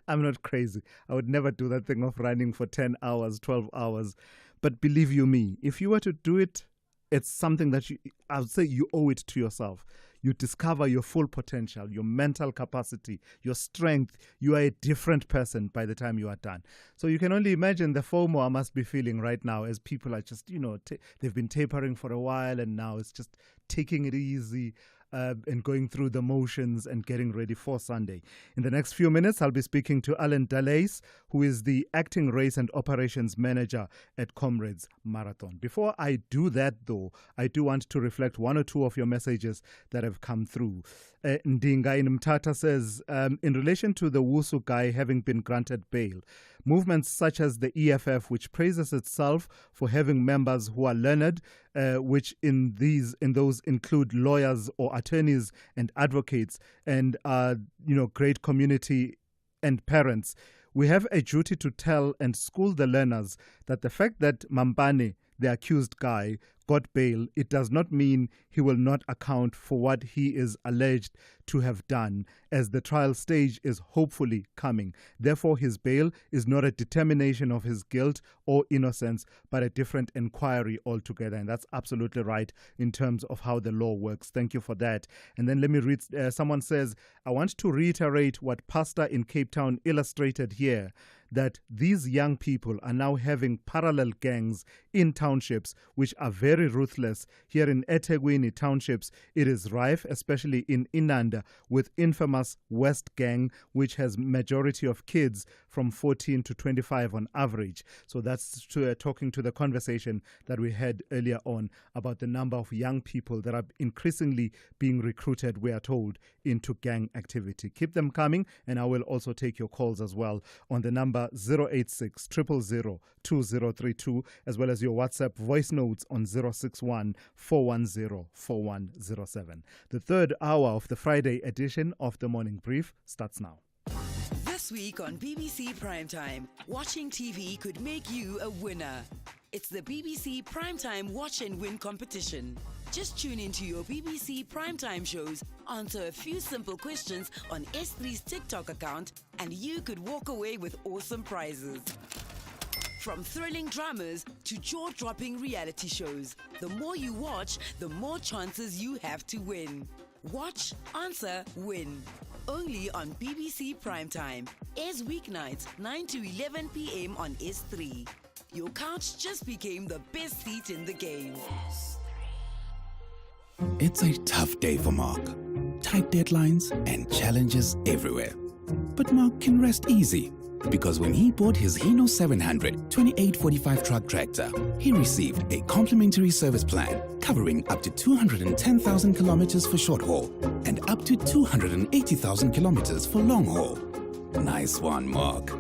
I'm not crazy. I would never do that thing of running for 10 hours, 12 hours. But believe you me, if you were to do it, it's something that I would say you owe it to yourself. You discover your full potential, your mental capacity, your strength. You are a different person by the time you are done. So you can only imagine the FOMO I must be feeling right now as people are just, they've been tapering for a while and now it's just taking it easy. And going through the motions and getting ready for Sunday. In the next few minutes, I'll be speaking to Alan Delace, who is the Acting Race and Operations Manager at Comrades Marathon. Before I do that, though, I do want to reflect one or two of your messages that have come through. Ndinga in Mtata says, in relation to the Wusu guy having been granted bail, movements such as the EFF, which praises itself for having members who are learned, which in those include lawyers or attorneys and advocates and great community and parents. We have a duty to tell and school the learners that the fact that Mambane, the accused guy, got bail, it does not mean he will not account for what he is alleged to have done, as the trial stage is hopefully coming. Therefore, his bail is not a determination of his guilt or innocence, but a different inquiry altogether. And that's absolutely right in terms of how the law works. Thank you for that. And then let me read, someone says, I want to reiterate what Pastor in Cape Town illustrated here, that these young people are now having parallel gangs in townships which are very ruthless. Here in eThekwini townships, it is rife, especially in Inanda, with infamous West Gang, which has majority of kids from 14 to 25 on average. So that's talking to the conversation that we had earlier on about the number of young people that are increasingly being recruited, we are told, into gang activity. Keep them coming, and I will also take your calls as well on the number 086 000 2032, as well as your WhatsApp voice notes on 061 410 4107. The third hour of the Friday edition of the Morning Brief starts now. This week on BBC Primetime, watching TV could make you a winner. It's the BBC Primetime Watch and Win competition. Just tune into your BBC Primetime shows, answer a few simple questions on S3's TikTok account, and you could walk away with awesome prizes. From thrilling dramas to jaw-dropping reality shows, the more you watch, the more chances you have to win. Watch, answer, win. Only on BBC Primetime. Airs weeknights 9 to 11 p.m. on S3. Your couch just became the best seat in the game. It's a tough day for Mark. Tight deadlines and challenges everywhere. But Mark can rest easy, because when he bought his Hino 700 2845 truck tractor, he received a complimentary service plan covering up to 210,000 kilometers for short haul and up to 280,000 kilometers for long haul. Nice one, Mark.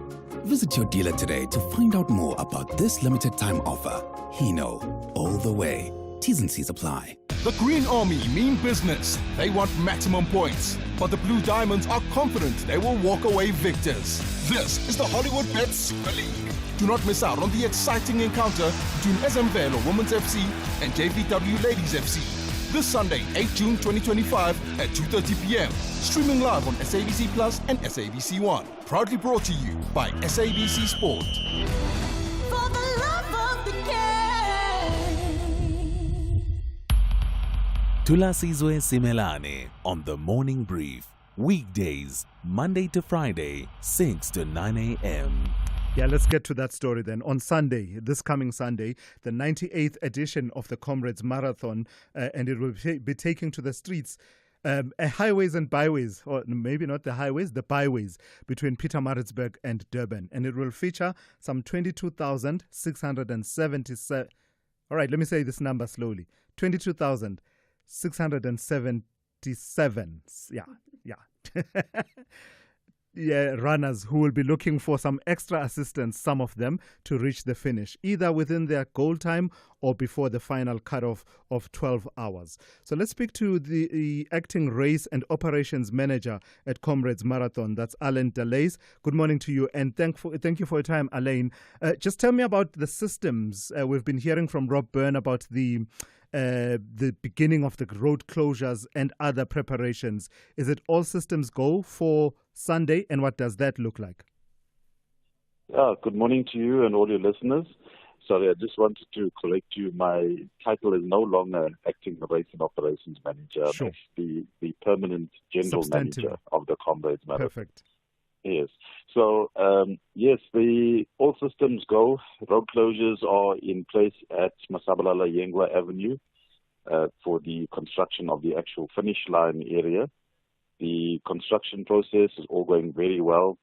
Visit your dealer today to find out more about this limited time offer. Hino, all the way. T's and C's apply. The Green Army mean business. They want maximum points. But the Blue Diamonds are confident they will walk away victors. This is the Hollywood Bet Super League. Do not miss out on the exciting encounter between SMVelo Women's FC and JVW Ladies FC. This Sunday, 8 June 2025 at 2:30 p.m. Streaming live on SABC Plus and SABC One. Proudly brought to you by SABC Sport. For the love of the game. Thulasizwe Simelane on the Morning Brief. Weekdays, Monday to Friday, 6 to 9 a.m. Yeah, let's get to that story then. On Sunday, this coming Sunday, the 98th edition of the Comrades Marathon, and it will be taking to the streets highways and byways, or maybe not the highways, the byways between Pietermaritzburg and Durban. And it will feature some 22,677. All right, let me say this number slowly. 22,677. Yeah, runners who will be looking for some extra assistance, some of them, to reach the finish, either within their goal time or before the final cutoff of 12 hours. So let's speak to the acting race and operations manager at Comrades Marathon. That's Alain Delays. Good morning to you, and thank you for your time, Alain. Just tell me about the systems. We've been hearing from Rob Byrne about the beginning of the road closures and other preparations. Is it all systems go for Sunday, and what does that look like? Good morning to you and all your listeners. Sorry, I just wanted to correct you. My title is no longer acting race and operations manager. Sure. I'm the permanent general manager of the Comrades Marathon. Perfect. Yes. So, yes, all systems go. Road closures are in place at Masabalala Yengwa Avenue for the construction of the actual finish line area. The construction process is all going very well.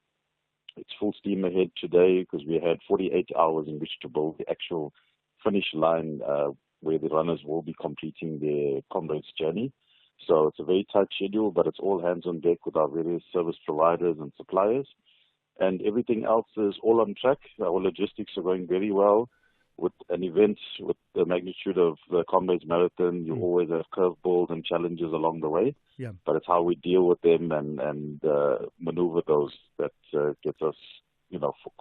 It's full steam ahead today because we had 48 hours in which to build the actual finish line where the runners will be completing their Comrades journey. So it's a very tight schedule, but it's all hands on deck with our various service providers and suppliers. And everything else is all on track. Our logistics are going very well. With an event with the magnitude of the Comrades Marathon, you always have curveballs and challenges along the way. Yeah. But it's how we deal with them and maneuver those that gets us,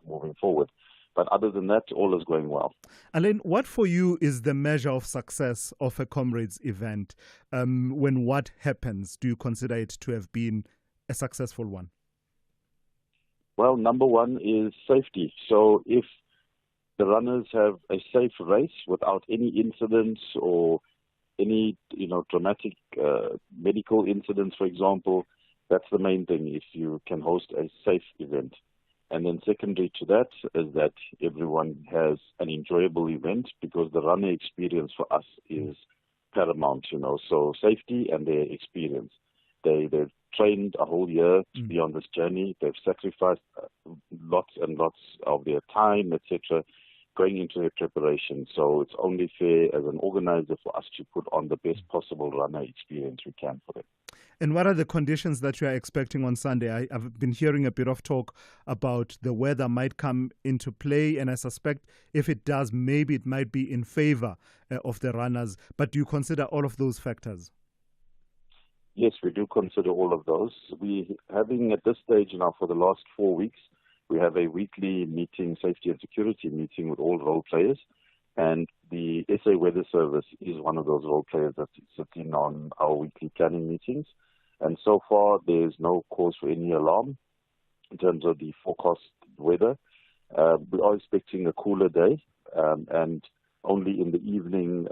moving forward. But other than that, all is going well. Alain, what for you is the measure of success of a Comrades event? When what happens, do you consider it to have been a successful one? Well, number one is safety. So if the runners have a safe race without any incidents or any, dramatic medical incidents, for example, that's the main thing, if you can host a safe event. And then secondary to that is that everyone has an enjoyable event, because the runner experience for us is paramount, so safety and their experience. They've trained a whole year to be on this journey. They've sacrificed lots and lots of their time, etc., going into their preparation. So it's only fair as an organizer for us to put on the best possible runner experience we can for them. And what are the conditions that you are expecting on Sunday? I've been hearing a bit of talk about the weather might come into play, and I suspect if it does, maybe it might be in favor of the runners. But do you consider all of those factors? Yes, we do consider all of those. We having at this stage now for the last 4 weeks, we have a weekly meeting, safety and security meeting with all role players. And the SA Weather Service is one of those role players that sits in on our weekly planning meetings. And so far, there's no cause for any alarm in terms of the forecast weather. We are expecting a cooler day and only in the evening,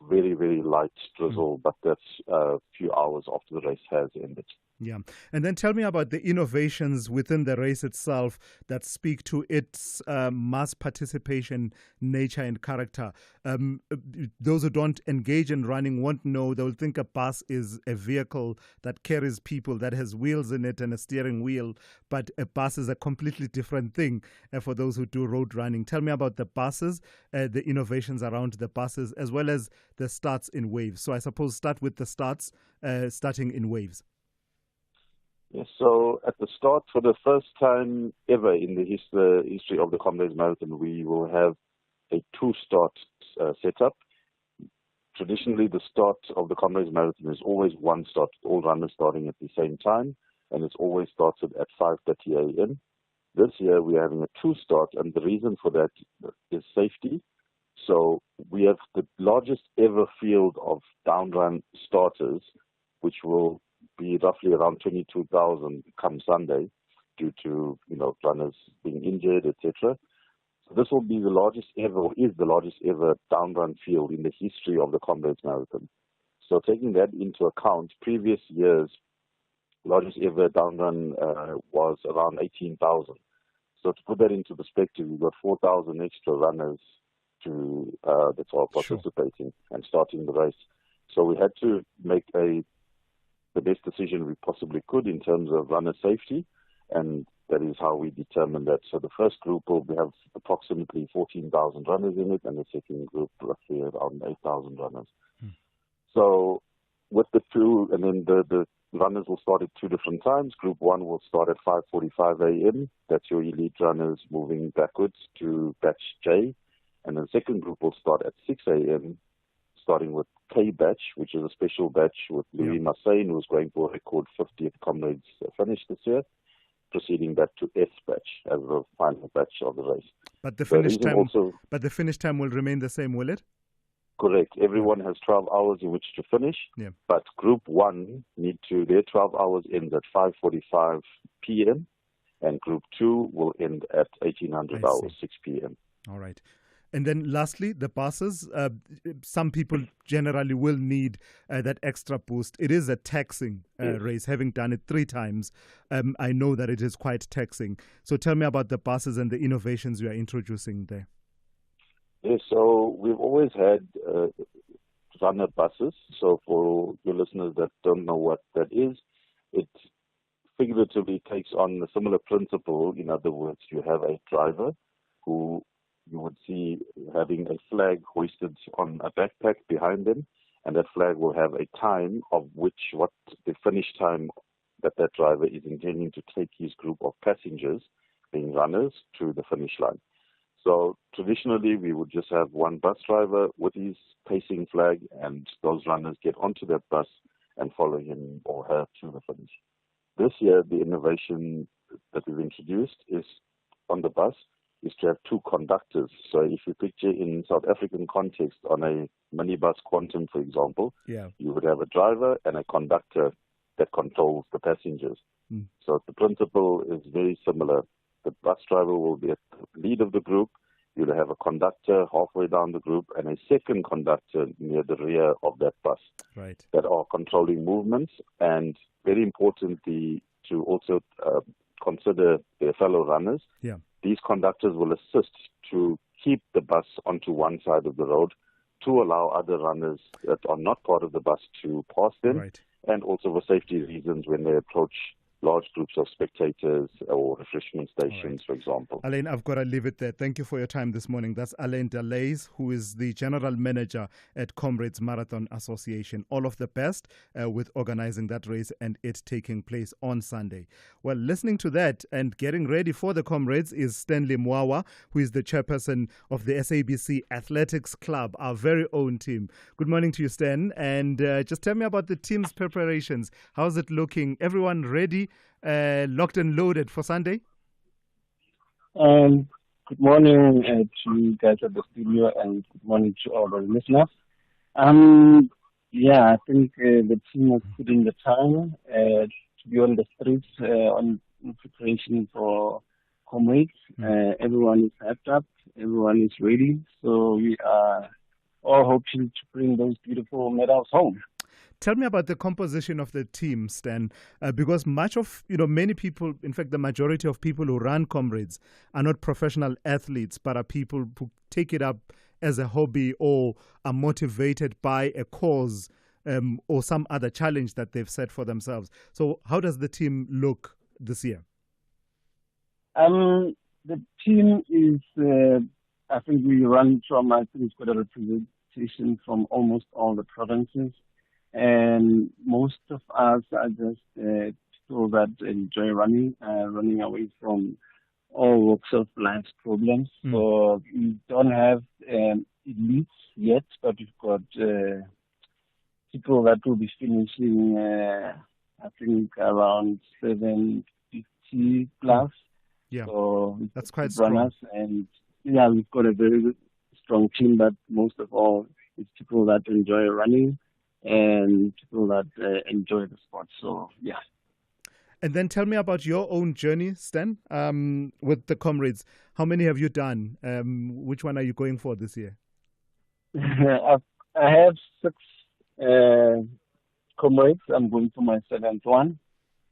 very, very light drizzle, but that's a few hours after the race has ended. Yeah. And then tell me about the innovations within the race itself that speak to its mass participation nature and character. Those who don't engage in running won't know. They'll think a bus is a vehicle that carries people, that has wheels in it and a steering wheel. But a bus is a completely different thing for those who do road running. Tell me about the buses, the innovations around the buses, as well as the starts in waves. So I suppose start with the starts, starting in waves. Yes, so at the start, for the first time ever in the history of the Comrades Marathon, we will have a two-start setup. Traditionally, the start of the Comrades Marathon is always one start, all runners starting at the same time, and it's always started at 5:30 a.m. This year, we're having a two-start, and the reason for that is safety. So we have the largest ever field of down-run starters, which will be roughly around 22,000 come Sunday due to, runners being injured, etc. So this will be the largest ever, or is the largest ever down-run field in the history of the Comrades Marathon. So taking that into account, previous years, largest ever down-run was around 18,000. So to put that into perspective, we've got 4,000 extra runners that are participating and starting the race. So we had to make a the best decision we possibly could in terms of runner safety, and that is how we determined that. So the first group will have approximately 14,000 runners in it, and the second group roughly around 8,000 runners. So with the two, and then the runners will start at two different times. Group 1 will start at 5:45 a.m. That's your elite runners moving backwards to batch J. And the second group will start at 6 a.m., starting with K batch, which is a special batch with Louis Massain, who is going for a record 50th Comrades finish this year, proceeding back to S batch as the final batch of the race. But the finish time will remain the same, will it? Correct. Everyone has 12 hours in which to finish, but Group 1 their 12 hours end at 5:45 p.m., and Group 2 will end at 1800 hours, 6 p.m. All right. And then lastly, the buses. Some people generally will need that extra boost. It is a taxing race, having done it 3 times. I know that it is quite taxing. So tell me about the buses and the innovations you are introducing there. Yes, so we've always had runner buses. So for your listeners that don't know what that is, it figuratively takes on a similar principle. In other words, you have a driver who you would see having a flag hoisted on a backpack behind them, and that flag will have a time of what the finish time that driver is intending to take his group of passengers, being runners, to the finish line. So traditionally, we would just have one bus driver with his pacing flag, and those runners get onto that bus and follow him or her to the finish. This year, the innovation that we've introduced is on the bus is to have 2 conductors. So if you picture in South African context on a minibus Quantum, for example, you would have a driver and a conductor that controls the passengers. So the principle is very similar. The bus driver will be at the lead of the group. You'll have a conductor halfway down the group and a second conductor near the rear of that bus that are controlling movements, and very importantly to also consider their fellow runners. These conductors will assist to keep the bus onto one side of the road to allow other runners that are not part of the bus to pass them, and also for safety reasons when they approach large groups of spectators or refreshment stations, for example. Alain, I've got to leave it there. Thank you for your time this morning. That's Alain Delays, who is the General Manager at Comrades Marathon Association. All of the best with organizing that race and it taking place on Sunday. Well, listening to that and getting ready for the Comrades is Stanley Mwawa, who is the chairperson of the SABC Athletics Club, our very own team. Good morning to you, Stan. And just tell me about the team's preparations. How's it looking? Everyone ready? Locked and loaded for Sunday? Good morning to you guys at the studio, and good morning to all the listeners. I think the team has put in the time to be on the streets on preparation for Comrades. Everyone is hyped up, everyone is ready, so we are all hoping to bring those beautiful medals home. Tell me about the composition of the team, Stan, because many people, in fact, the majority of people who run Comrades are not professional athletes, but are people who take it up as a hobby or are motivated by a cause or some other challenge that they've set for themselves. So how does the team look this year? The team is, I think we run from, I think it's got a representation from almost all the provinces. And most of us are just people that enjoy running away from all walks of life's problems. So we don't have elites yet, but we've got people that will be finishing, I think, around 750 plus. So that's quite runners, strong. And we've got a very good, strong team, but most of all, it's people that enjoy running and people that enjoy the sport. So, And then tell me about your own journey, Stan, with the Comrades. How many have you done? Which one are you going for this year? I have 6 Comrades. I'm going for my 7th one.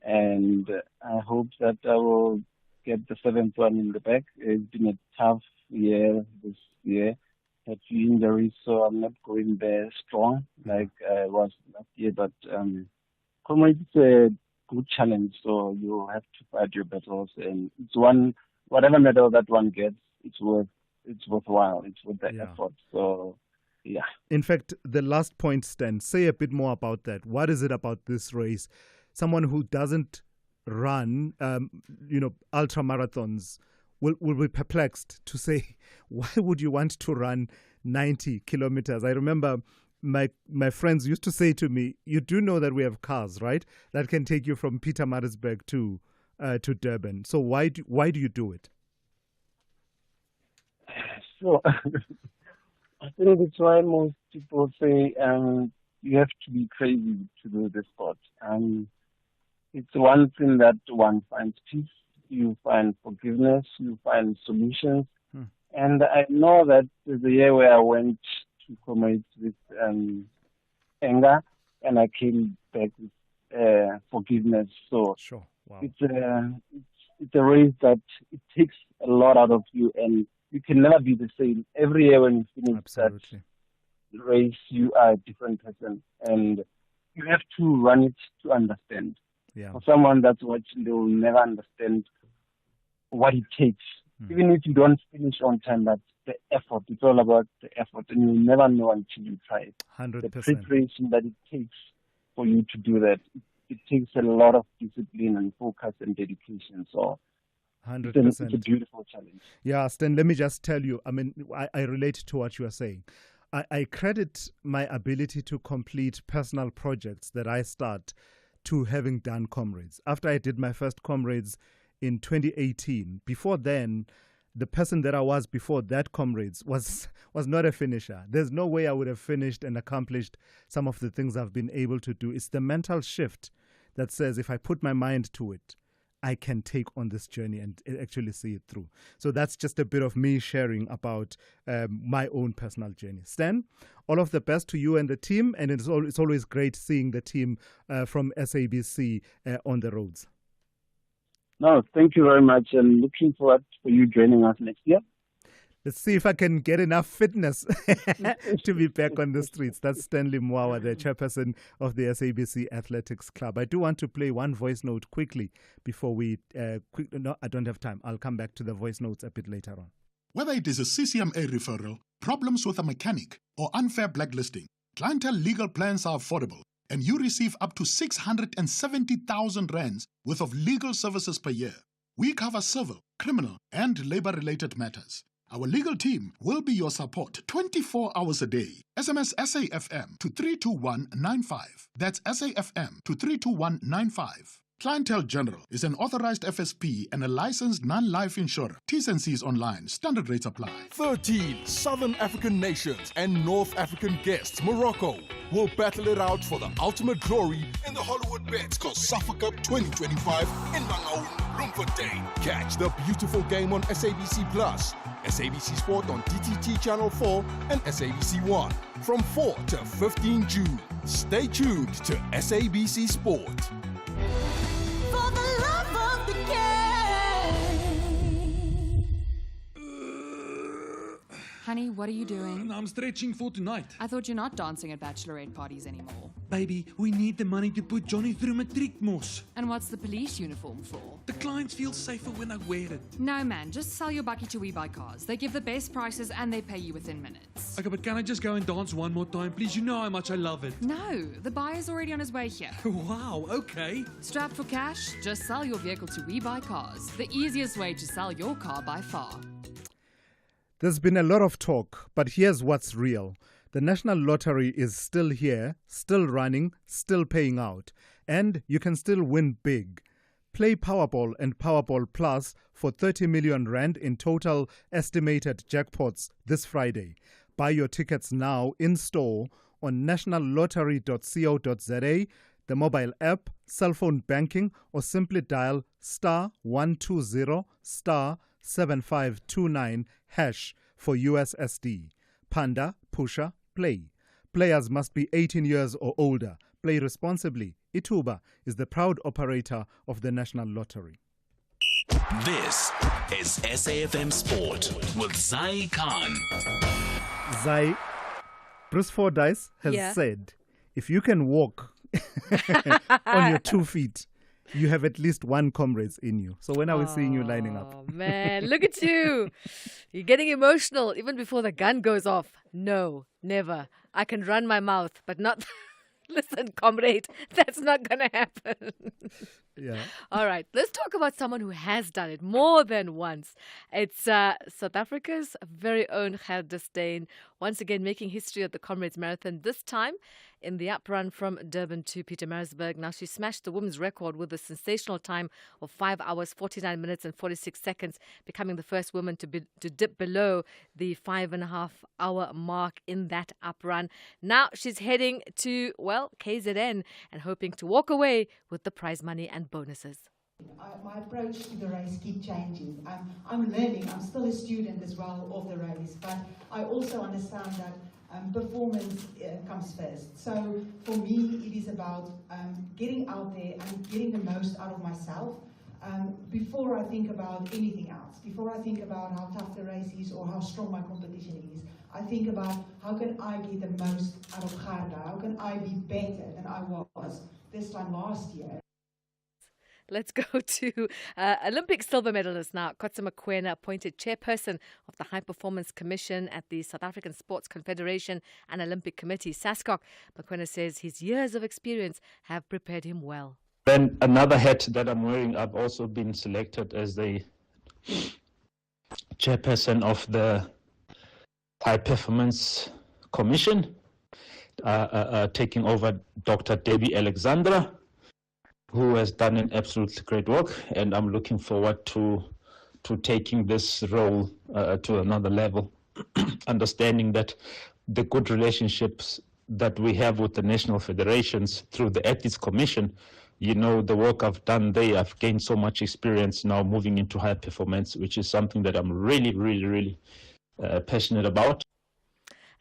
And I hope that I will get the 7th one in the bag. It's been a tough year this year. Had few injuries, so I'm not going there strong like I was last year. But Comrades, it's a good challenge, so you have to fight your battles, and it's whatever medal that one gets, it's worthwhile. It's worth the effort. So, yeah. In fact, the last point, Stan, say a bit more about that. What is it about this race? Someone who doesn't run, ultra marathons will be perplexed to say, why would you want to run 90 kilometers? I remember my friends used to say to me, you do know that we have cars, right? That can take you from Pietermaritzburg to Durban. So why do you do it? So I think that's why most people say you have to be crazy to do the sport. It's one thing that one finds peace, you find forgiveness, you find solutions. And I know that the year where I went to Comrades with anger, and I came back with forgiveness. So sure. Wow. It's a race that it takes a lot out of you, and you can never be the same. Every year when you finish that race, you are a different person, and you have to run it to understand. Yeah. For someone that's watching, they will never understand what it takes. Even if you don't finish on time, that's the effort. It's all about the effort, and you'll never know until you try it. 100%. The preparation that it takes for you to do that, it takes a lot of discipline and focus and dedication. So 100%. It's a beautiful challenge. Yeah, Stan, let me just tell you, I relate to what you are saying. I credit my ability to complete personal projects that I start to having done Comrades. After I did my first Comrades in 2018, before then, the person that I was before that Comrades was not a finisher. There's no way I would have finished and accomplished some of the things I've been able to do. It's the mental shift that says if I put my mind to it, I can take on this journey and actually see it through. So that's just a bit of me sharing about my own personal journey. Stan, all of the best to you and the team, and it's always great seeing the team from SABC on the roads. No, thank you very much, and looking forward for you joining us next year. Let's see if I can get enough fitness to be back on the streets. That's Stanley Mwawa, the chairperson of the SABC Athletics Club. I do want to play one voice note quickly before we... No, I don't have time. I'll come back to the voice notes a bit later on. Whether it is a CCMA referral, problems with a mechanic, or unfair blacklisting, Clientele legal plans are affordable, and you receive up to 670,000 rands worth of legal services per year. We cover civil, criminal, and labor-related matters. Our legal team will be your support 24 hours a day. SMS SAFM to 32195. That's SAFM to 32195. Clientele General is an authorized FSP and a licensed non-life insurer. T's and C's online. Standard rates apply. 13 Southern African nations and North African guests, Morocco, will battle it out for the ultimate glory in the Hollywood Bets COSAFA Cup 2025 in Mangaung, Bloemfontein. Catch the beautiful game on SABC Plus, SABC Sport on DTT Channel 4 and SABC 1 from 4 to 15 June. Stay tuned to SABC Sport. For the love of the game. Honey, what are you doing? I'm stretching for tonight. I thought you're not dancing at bachelorette parties anymore. Baby, we need the money to put Johnny through matric mos. And what's the police uniform for? The clients feel safer when I wear it. No, man, just sell your bucky to We Buy Cars. They give the best prices and they pay you within minutes. Okay, but can I just go and dance one more time, please? You know how much I love it. No, the buyer's already on his way here. Wow, okay. Strapped for cash? Just sell your vehicle to We Buy Cars. The easiest way to sell your car by far. There's been a lot of talk, but here's what's real. The National Lottery is still here, still running, still paying out. And you can still win big. Play Powerball and Powerball Plus for 30 million rand in total estimated jackpots this Friday. Buy your tickets now in store on nationallottery.co.za, the mobile app, cell phone banking, or simply dial *120 *7529# for USSD. Panda, Pusha, Play. Players must be 18 years or older. Play responsibly. Ituba is the proud operator of the National Lottery. This is SAFM Sport with Zai Khan. Zai, Bruce Fordyce has said, if you can walk on your 2 feet, you have at least one Comrades in you. So when are we seeing you lining up? Oh, man, look at you. You're getting emotional even before the gun goes off. No, never. I can run my mouth, but not... Listen, comrade, that's not going to happen. Yeah. All right, let's talk about someone who has done it more than once. It's South Africa's very own Gerda Steyn, once again making history at the Comrades Marathon, this time in the uprun from Durban to Pietermaritzburg. Now, she smashed the women's record with a sensational time of 5 hours, 49 minutes and 46 seconds, becoming the first woman to dip below the 5.5-hour mark in that uprun. Now, she's heading to, well, KZN and hoping to walk away with the prize money and bonuses. My approach to the race keeps changing. I'm learning. I'm still a student as well of the race, but I also understand that performance comes first. So for me, it is about getting out there and getting the most out of myself before I think about anything else. Before I think about how tough the race is or how strong my competition is, I think about how can I get the most out of Gerda? How can I be better than I was this time last year? Let's go to Olympic silver medalist now. Kotsa Mokoena, appointed chairperson of the High Performance Commission at the South African Sports Confederation and Olympic Committee, SASCOC. Mokoena says his years of experience have prepared him well. Then another hat that I'm wearing, I've also been selected as the chairperson of the High Performance Commission, taking over Dr. Debbie Alexandra, who has done an absolutely great work, and I'm looking forward to taking this role to another level, understanding that the good relationships that we have with the national federations through the Ethics Commission, you know, the work I've done there, I've gained so much experience now moving into high performance, which is something that I'm really passionate about.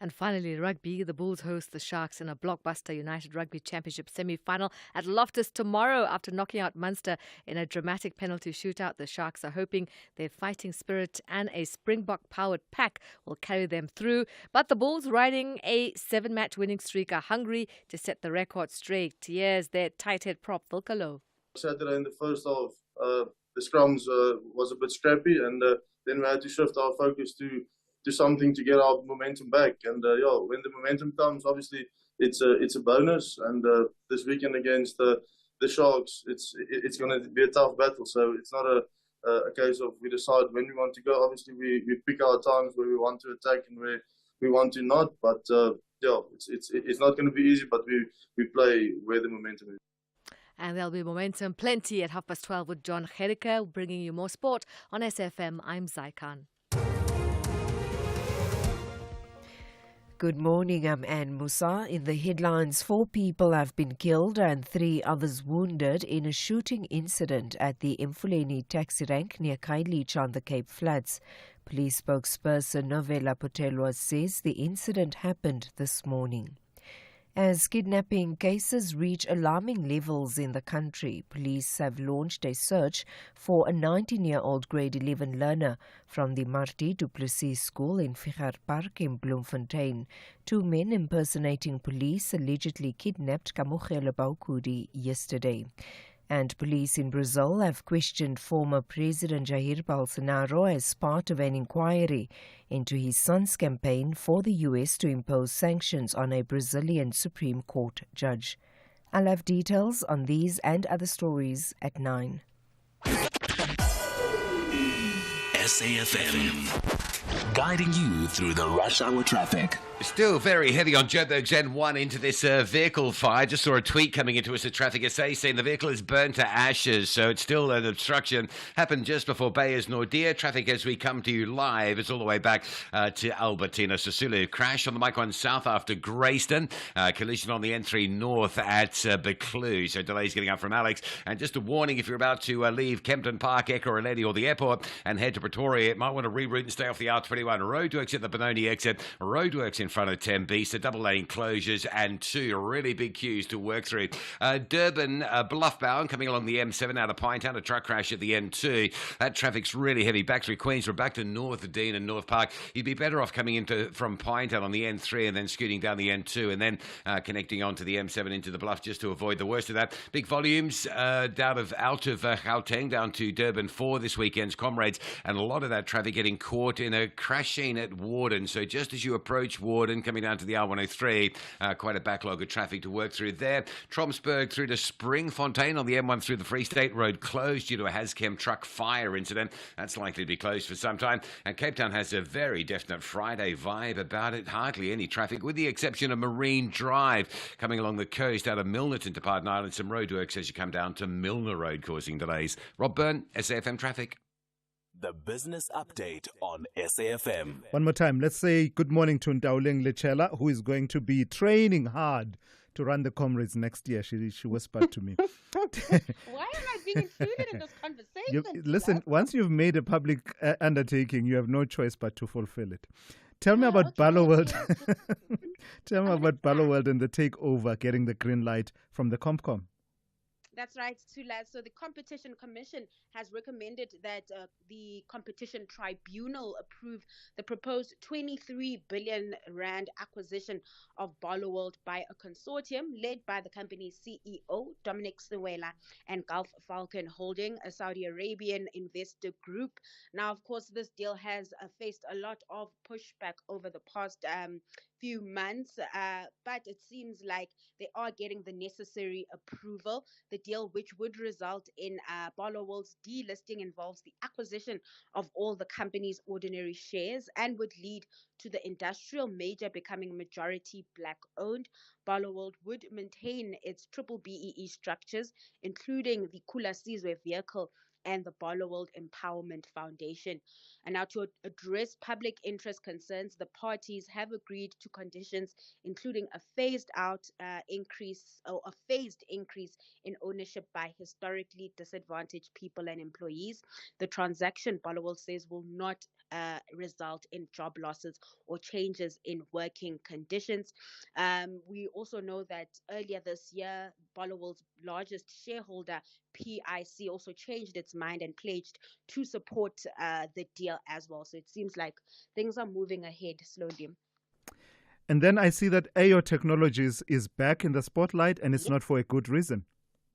And finally, rugby. The Bulls host the Sharks in a blockbuster United Rugby Championship semi-final at Loftus tomorrow after knocking out Munster in a dramatic penalty shootout. The Sharks are hoping their fighting spirit and a Springbok-powered pack will carry them through. But the Bulls, riding a 7-match winning streak, are hungry to set the record straight. Here's their tight head prop, Vilkalo. Saturday in the first half, the scrums was a bit scrappy, and then we had to shift our focus to something to get our momentum back. And when the momentum comes, obviously it's a bonus. And this weekend against the Sharks, it's going to be a tough battle. So it's not a case of we decide when we want to go. Obviously we pick our times where we want to attack and where we want to not. But it's not going to be easy. But we play where the momentum is. And there'll be momentum plenty at 12:30 with John Gericke, bringing you more sport on SFM. I'm Zaikan. Good morning, I'm Anne Musa. In the headlines, 4 people have been killed and 3 others wounded in a shooting incident at the Mfuleni taxi rank near Khayelitsha on the Cape Flats. Police spokesperson Novela Potelwa says the incident happened this morning. As kidnapping cases reach alarming levels in the country, police have launched a search for a 19-year-old grade 11 learner from the Marti du Plessis School in Figart Park in Bloemfontein. 2 men impersonating police allegedly kidnapped Kamogelo Baukudi yesterday. And police in Brazil have questioned former President Jair Bolsonaro as part of an inquiry into his son's campaign for the U.S. to impose sanctions on a Brazilian Supreme Court judge. I'll have details on these and other stories at 9. SAFM, guiding you through the rush hour traffic. Still very heavy on Joburg's N1 into this vehicle fire. Just saw a tweet coming into us at Traffic SA saying the vehicle is burnt to ashes, so it's still an obstruction. Happened just before Beyers Nordia. Traffic as we come to you live is all the way back to Albertina. Sisulu crash on the Mike 1 South after Greyston. Collision on the N3 North at Beclue. So delays getting up from Alex. And just a warning, if you're about to leave Kempton Park, Ekurhuleni or the airport and head to Pretoria, Victoria, it might want to reroute and stay off the R21. Roadworks at the Benoni exit. Roadworks in front of 10B. So double lane closures and two really big queues to work through. Durban, Bluff-bound coming along the M7 out of Pinetown. A truck crash at the M2. That traffic's really heavy. Back through Queensborough, back to North Dean and North Park. You'd be better off coming from Pinetown on the N3 and then scooting down the N2 and then connecting onto the M7 into the Bluff just to avoid the worst of that. Big volumes out of Gauteng down to Durban for this weekend's Comrades, and a lot of that traffic getting caught in a crash scene at Warden. So just as you approach Warden, coming down to the R103, quite a backlog of traffic to work through there. Tromsburg through to Springfontein on the M1 through the Free State Road closed due to a Hazchem truck fire incident. That's likely to be closed for some time. And Cape Town has a very definite Friday vibe about it. Hardly any traffic, with the exception of Marine Drive coming along the coast out of Milnerton to Pardon Island. Some roadworks as you come down to Milner Road causing delays. Rob Byrne, SAFM Traffic. The business update on SAFM. One more time, let's say good morning to Ndauleng Lechela, who is going to be training hard to run the Comrades next year. She whispered to me. Why am I being included in this conversation? Listen, once you've made a public undertaking, you have no choice but to fulfill it. Tell me about Barloworld. Tell me about Barloworld and the takeover, getting the green light from the Compcom. That's right, Thulas. So the Competition Commission has recommended that the Competition Tribunal approve the proposed 23 billion rand acquisition of Barloworld by a consortium led by the company's CEO, Dominic Sewela, and Gulf Falcon Holding, a Saudi Arabian investor group. Now, of course, this deal has faced a lot of pushback over the past few months, but it seems like they are getting the necessary approval. The deal, which would result in Barloworld's delisting, involves the acquisition of all the company's ordinary shares and would lead to the industrial major becoming majority black-owned. Barloworld would maintain its triple BEE structures, including the Thulasizwe vehicle and the Barloworld Empowerment Foundation. And now, to address public interest concerns, the parties have agreed to conditions including a phased increase in ownership by historically disadvantaged people and employees. The transaction, Barloworld says, will not result in job losses or changes in working conditions. We also know that earlier this year, Barloworld's largest shareholder, PIC, also changed its mind and pledged to support the deal as well. So it seems like things are moving ahead slowly. And then I see that AO Technologies is back in the spotlight, and it's not for a good reason.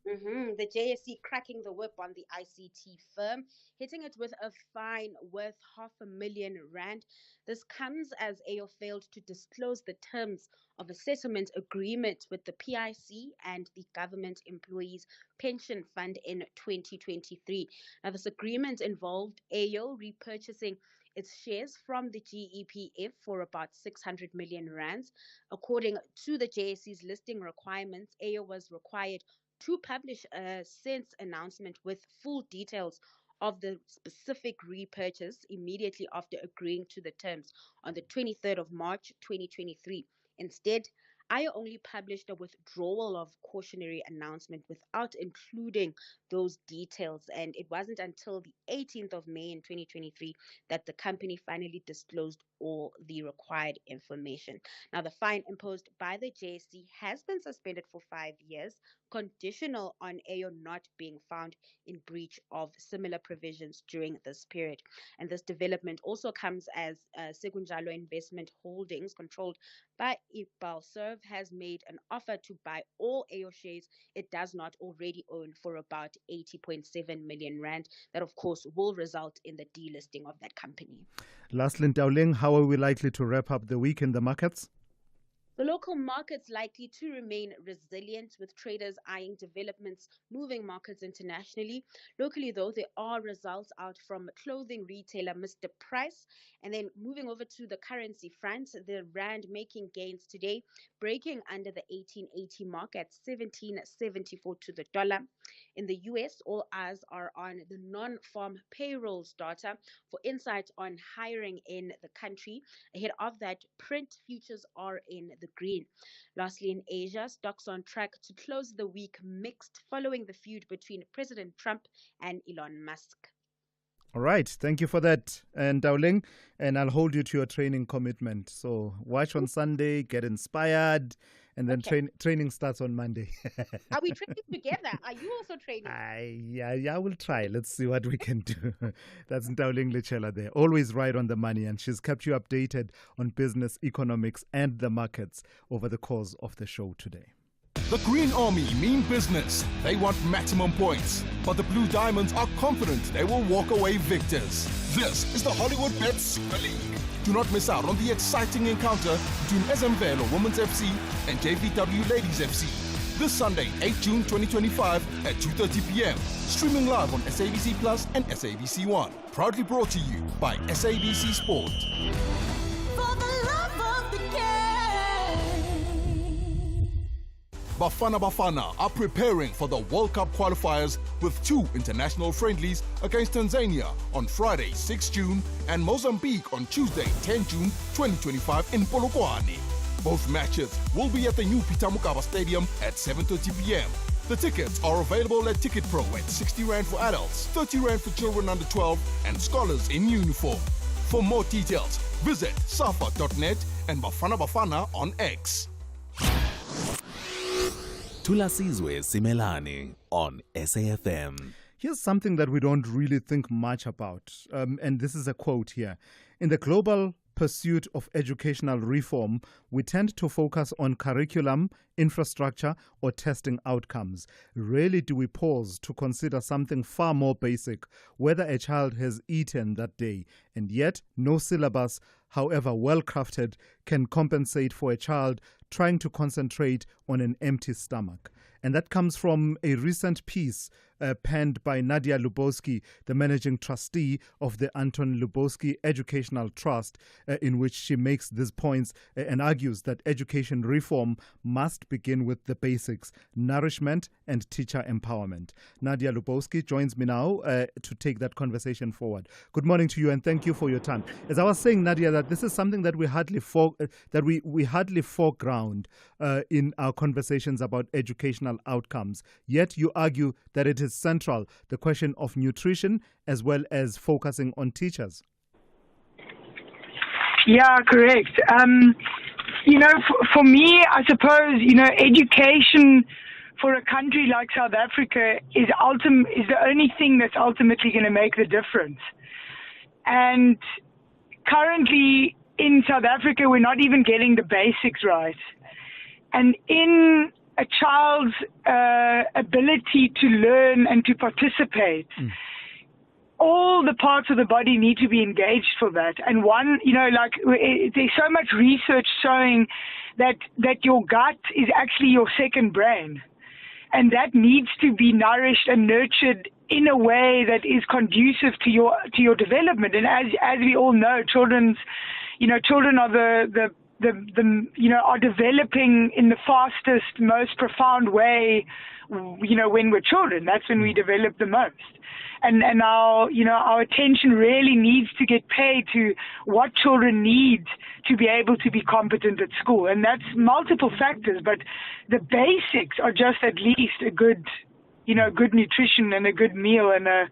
The JSE cracking the whip on the ICT firm, hitting it with a fine worth R500,000. This comes as AO failed to disclose the terms of a settlement agreement with the PIC and the Government Employees Pension Fund in 2023. Now, this agreement involved AO repurchasing its shares from the GEPF for about 600 million rands. According to the JSE's listing requirements, AO was required to publish a SENS announcement with full details of the specific repurchase immediately after agreeing to the terms on the 23rd of March 2023. Instead, I only published a withdrawal of cautionary announcement without including those details, and it wasn't until the 18th of May in 2023 that the company finally disclosed all the required information. Now, the fine imposed by the JSE has been suspended for 5 years, conditional on AO not being found in breach of similar provisions during this period. And this development also comes as Sekunjalo Investment Holdings, controlled by Iqbal Serve, has made an offer to buy all AO shares it does not already own for about 80.7 million rand. That, of course, will result in the delisting of that company. Lastly, Ndauleng, how are we likely to wrap up the week in the markets? The local markets likely to remain resilient, with traders eyeing developments moving markets internationally. Locally, though, there are results out from clothing retailer Mr. Price. And then moving over to the currency front, the rand making gains today, breaking under the 1880 mark at 17.74 to the dollar. In the US, all eyes are on the non-farm payrolls data for insight on hiring in the country. Ahead of that, print futures are in the green. Lastly, in Asia, stocks on track to close the week mixed following the feud between President Trump and Elon Musk. All right. Thank you for that, and Dowling. And I'll hold you to your training commitment. So watch on Sunday, get inspired, and then training starts on Monday. Are we training together? Are you also training? Yeah, we'll try. Let's see what we can do. That's Dowling Lichela there. Always right on the money, and she's kept you updated on business, economics, and the markets over the course of the show today. The Green Army mean business. They want maximum points. But the Blue Diamonds are confident they will walk away victors. This is the Hollywood Bet Super League. Do not miss out on the exciting encounter between SMVelo Women's FC and JVW Ladies FC. This Sunday, 8 June 2025 at 2:30 p.m. Streaming live on SABC Plus and SABC One. Proudly brought to you by SABC Sport. For the love of the game. Bafana are preparing for the World Cup qualifiers with 2 international friendlies against Tanzania on Friday, 6 June, and Mozambique on Tuesday, 10 June 2025 in Polokwane. Both matches will be at the new Peter Mokaba Stadium at 7:30 p.m. The tickets are available at Ticket Pro at 60 Rand for adults, 30 Rand for children under 12, and scholars in uniform. For more details, visit safa.net and Bafana on X. Thulasizwe Simelane on SAFM. Here's something that we don't really think much about, and this is a quote here. In the global pursuit of educational reform, we tend to focus on curriculum, infrastructure, or testing outcomes. Rarely do we pause to consider something far more basic, whether a child has eaten that day. And yet, no syllabus, however well crafted, can compensate for a child trying to concentrate on an empty stomach. And that comes from a recent piece penned by Nadia Lubowski, the managing trustee of the Anton Lubowski Educational Trust, in which she makes these points and argues that education reform must begin with the basics, nourishment and teacher empowerment. Nadia Lubowski joins me now to take that conversation forward. Good morning to you, and thank you for your time. As I was saying, Nadia, that this is something that we hardly foreground in our conversations about educational outcomes. Yet you argue that it is central, the question of nutrition as well as focusing on teachers. Yeah, correct. For me, I suppose, education for a country like South Africa is the only thing that's ultimately going to make the difference. And currently in South Africa, we're not even getting the basics right. And in a child's ability to learn and to participate, all the parts of the body need to be engaged for that. And there's so much research showing that your gut is actually your second brain. And that needs to be nourished and nurtured in a way that is conducive to your development. And as we all know, children are are developing in the fastest, most profound way, when we're children. That's when we develop the most. And our attention really needs to get paid to what children need to be able to be competent at school. And that's multiple factors, but the basics are just at least a good nutrition and a good meal and a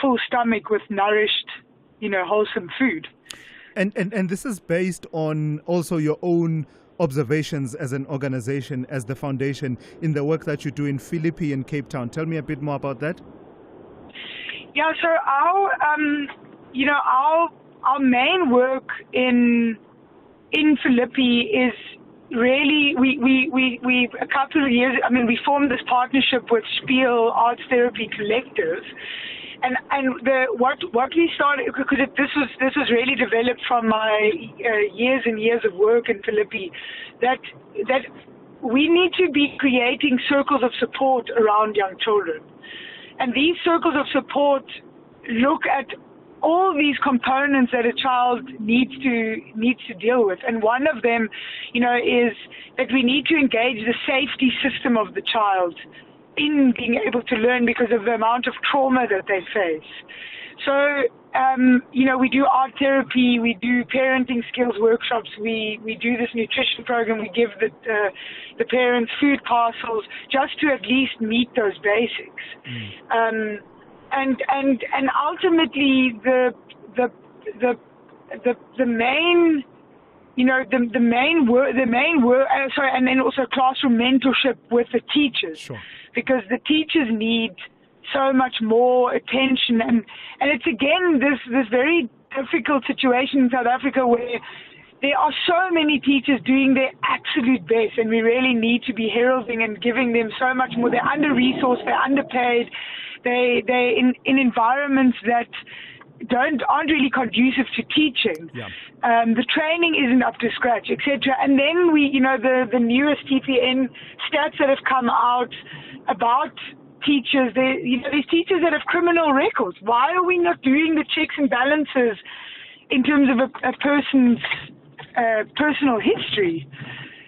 full stomach with nourished, wholesome food. And this is based on also your own observations as an organization, as the foundation, in the work that you do in Philippi and Cape Town. Tell me a bit more about that. Yeah, so our main work in Philippi is really we a couple of years. We formed this partnership with Spiel Arts Therapy Collective. And what we started, because this was really developed from my years and years of work in Philippi, that we need to be creating circles of support around young children, and these circles of support look at all these components that a child needs to deal with, and one of them, is that we need to engage the safety system of the child in being able to learn because of the amount of trauma that they face. So, we do art therapy, we do parenting skills workshops, we do this nutrition program, we give the parents food parcels just to at least meet those basics. and ultimately the main, the main work, and then also classroom mentorship with the teachers, Sure. because the teachers need so much more attention, and it's again this very difficult situation in South Africa where there are so many teachers doing their absolute best, and we really need to be heralding and giving them so much more. They're under-resourced, they're underpaid, they're in environments that aren't really conducive to teaching. Yeah. The training isn't up to scratch, etc. And then the newest TPN stats that have come out about teachers, there's teachers that have criminal records. Why are we not doing the checks and balances in terms of a person's personal history?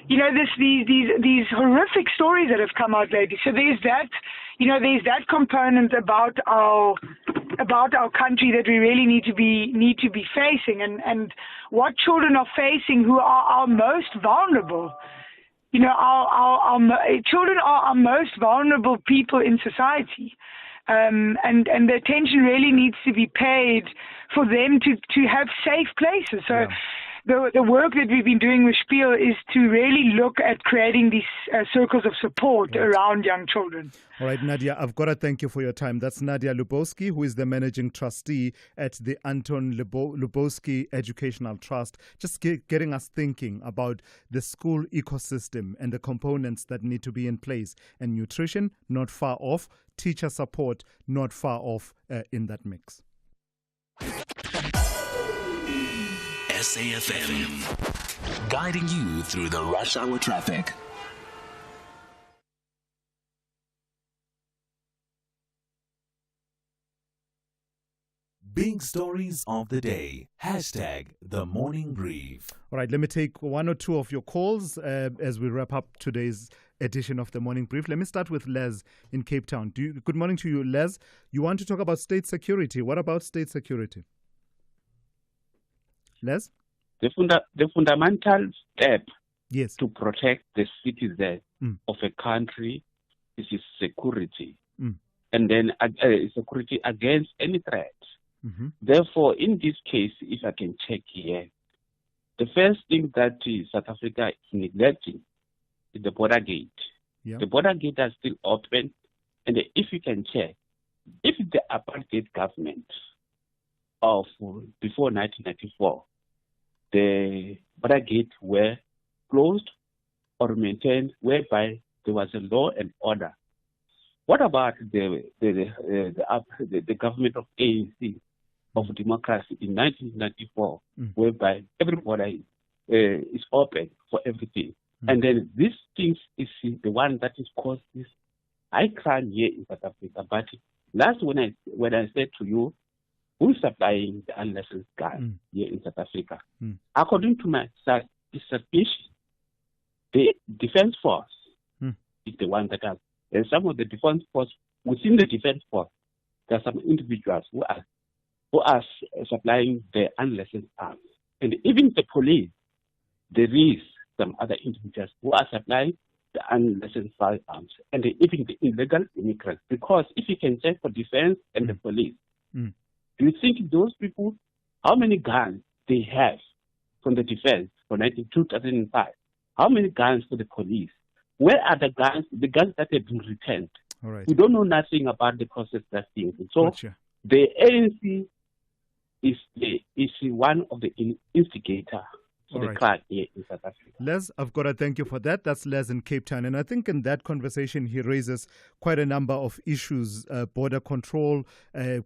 There's these horrific stories that have come out lately. So there's that component about our country that we really need to be facing, and what children are facing who are our most vulnerable. Our children are our most vulnerable people in society, and the attention really needs to be paid for them to have safe places. So. Yeah. The work that we've been doing with Spiel is to really look at creating these circles of support around young children. All right, Nadia, I've got to thank you for your time. That's Nadia Lubowski, who is the managing trustee at the Anton Lubowski Educational Trust, just getting us thinking about the school ecosystem and the components that need to be in place. And nutrition, not far off. Teacher support, not far off in that mix. SAFM, guiding you through the rush hour traffic. Big stories of the day. Hashtag the morning brief. All right, let me take one or two of your calls as we wrap up today's edition of the morning brief. Let me start with Les in Cape Town. Good morning to you, Les. You want to talk about state security. What about state security? Les? The fundamental step yes. to protect the citizens of a country is security. And then security against any threat. Mm-hmm. Therefore, in this case, if I can check here, the first thing that South Africa is neglecting is the border gate. Yeah. The border gate is still open, and if you can check, if the apartheid government of before 1994, the border gates were closed or maintained, whereby there was a law and order. What about the government of ANC of democracy in 1994, whereby every border is open for everything, and then these things is the one that is caused this high crime here in South Africa. But last when I said to you, who is supplying the unlicensed gun here in South Africa? According to my suspicion, the defense force is the one that has, and some of the defense force, within the defense force, there are some individuals who are supplying the unlicensed arms. And even the police, there is some other individuals who are supplying the unlicensed firearms, and even the illegal immigrants. Because if you can check for defense and the police, do you think those people, how many guns they have from the defense for 2005? How many guns for the police? Where are the guns that have been returned? All right. We don't know nothing about the process that's being done. So the ANC is one of the instigators for the crime here in South Africa. Les, I've got to thank you for that. That's Les in Cape Town. And I think in that conversation, he raises quite a number of issues, border control,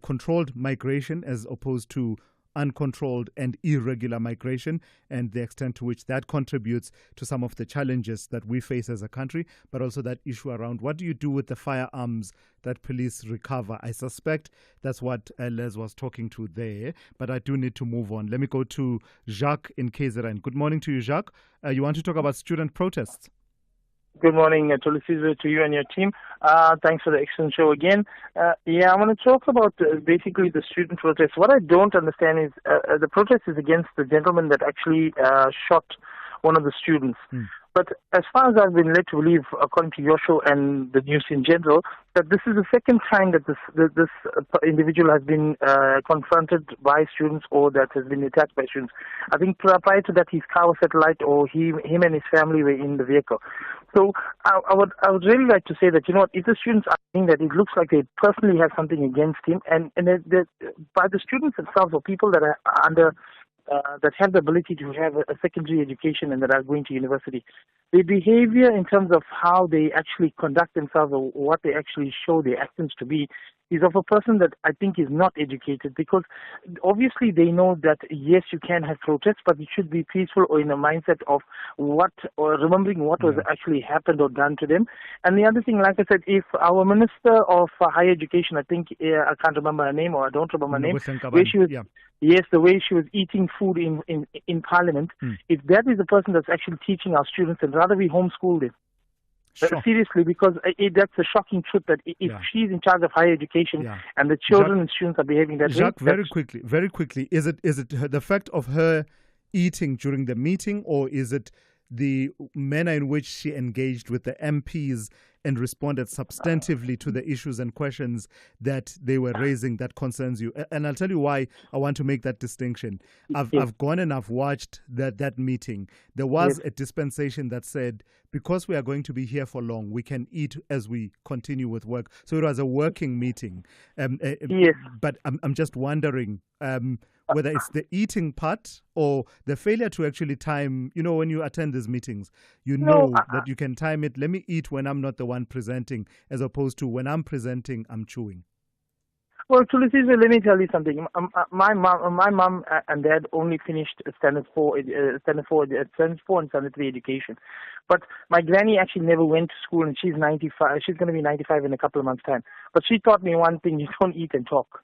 controlled migration as opposed to uncontrolled and irregular migration, and the extent to which that contributes to some of the challenges that we face as a country, but also that issue around what do you do with the firearms that police recover. I suspect that's what Les was talking to there, but I do need to move on. Let me go to Jacques in KZN. Good morning to you, Jacques. You want to talk about student protests? Good morning, Thulasizwe, to you and your team. Thanks for the excellent show again. I want to talk about basically the student protests. What I don't understand is the protest is against the gentleman that actually shot one of the students. But as far as I've been led to believe, according to your show and the news in general, that this is the second time that this individual has been confronted by students or that has been attacked by students. I think prior to that, his car was at light, or him and his family were in the vehicle. So I would really like to say that, you know what, if the students are saying that, it looks like they personally have something against him, and by the students themselves or people that are under that have the ability to have a secondary education and that are going to university, their behavior in terms of how they actually conduct themselves or what they actually show their actions to be is of a person that I think is not educated, because obviously they know that yes, you can have protests, but it should be peaceful or in a mindset of remembering what was actually happened or done to them. And the other thing, like I said, if our Minister of Higher Education, I think I can't remember her name, or I don't remember her name, where she was, yes, the way she was eating food in Parliament, if that is the person that's actually teaching our students, then rather we homeschool them. Sure. Seriously, because that's a shocking truth that if she's in charge of higher education and the children and students are behaving that Jacques, way. very quickly, is it the fact of her eating during the meeting, or is it the manner in which she engaged with the MPs and responded substantively to the issues and questions that they were raising that concerns you? And I'll tell you why I want to make that distinction. I've gone and I've watched that meeting. There was a dispensation that said, because we are going to be here for long, we can eat as we continue with work. So it was a working meeting. But I'm just wondering whether it's the eating part or the failure to actually time, when you attend these meetings, that you can time it. Let me eat when I'm not the one presenting, as opposed to when I'm presenting, I'm chewing. Well, Thulasizwe, let me tell you something. My mom and dad only finished standard 4 and standard 3 education. But my granny actually never went to school, and she's 95. She's going to be 95 in a couple of months' time. But she taught me one thing: you don't eat and talk.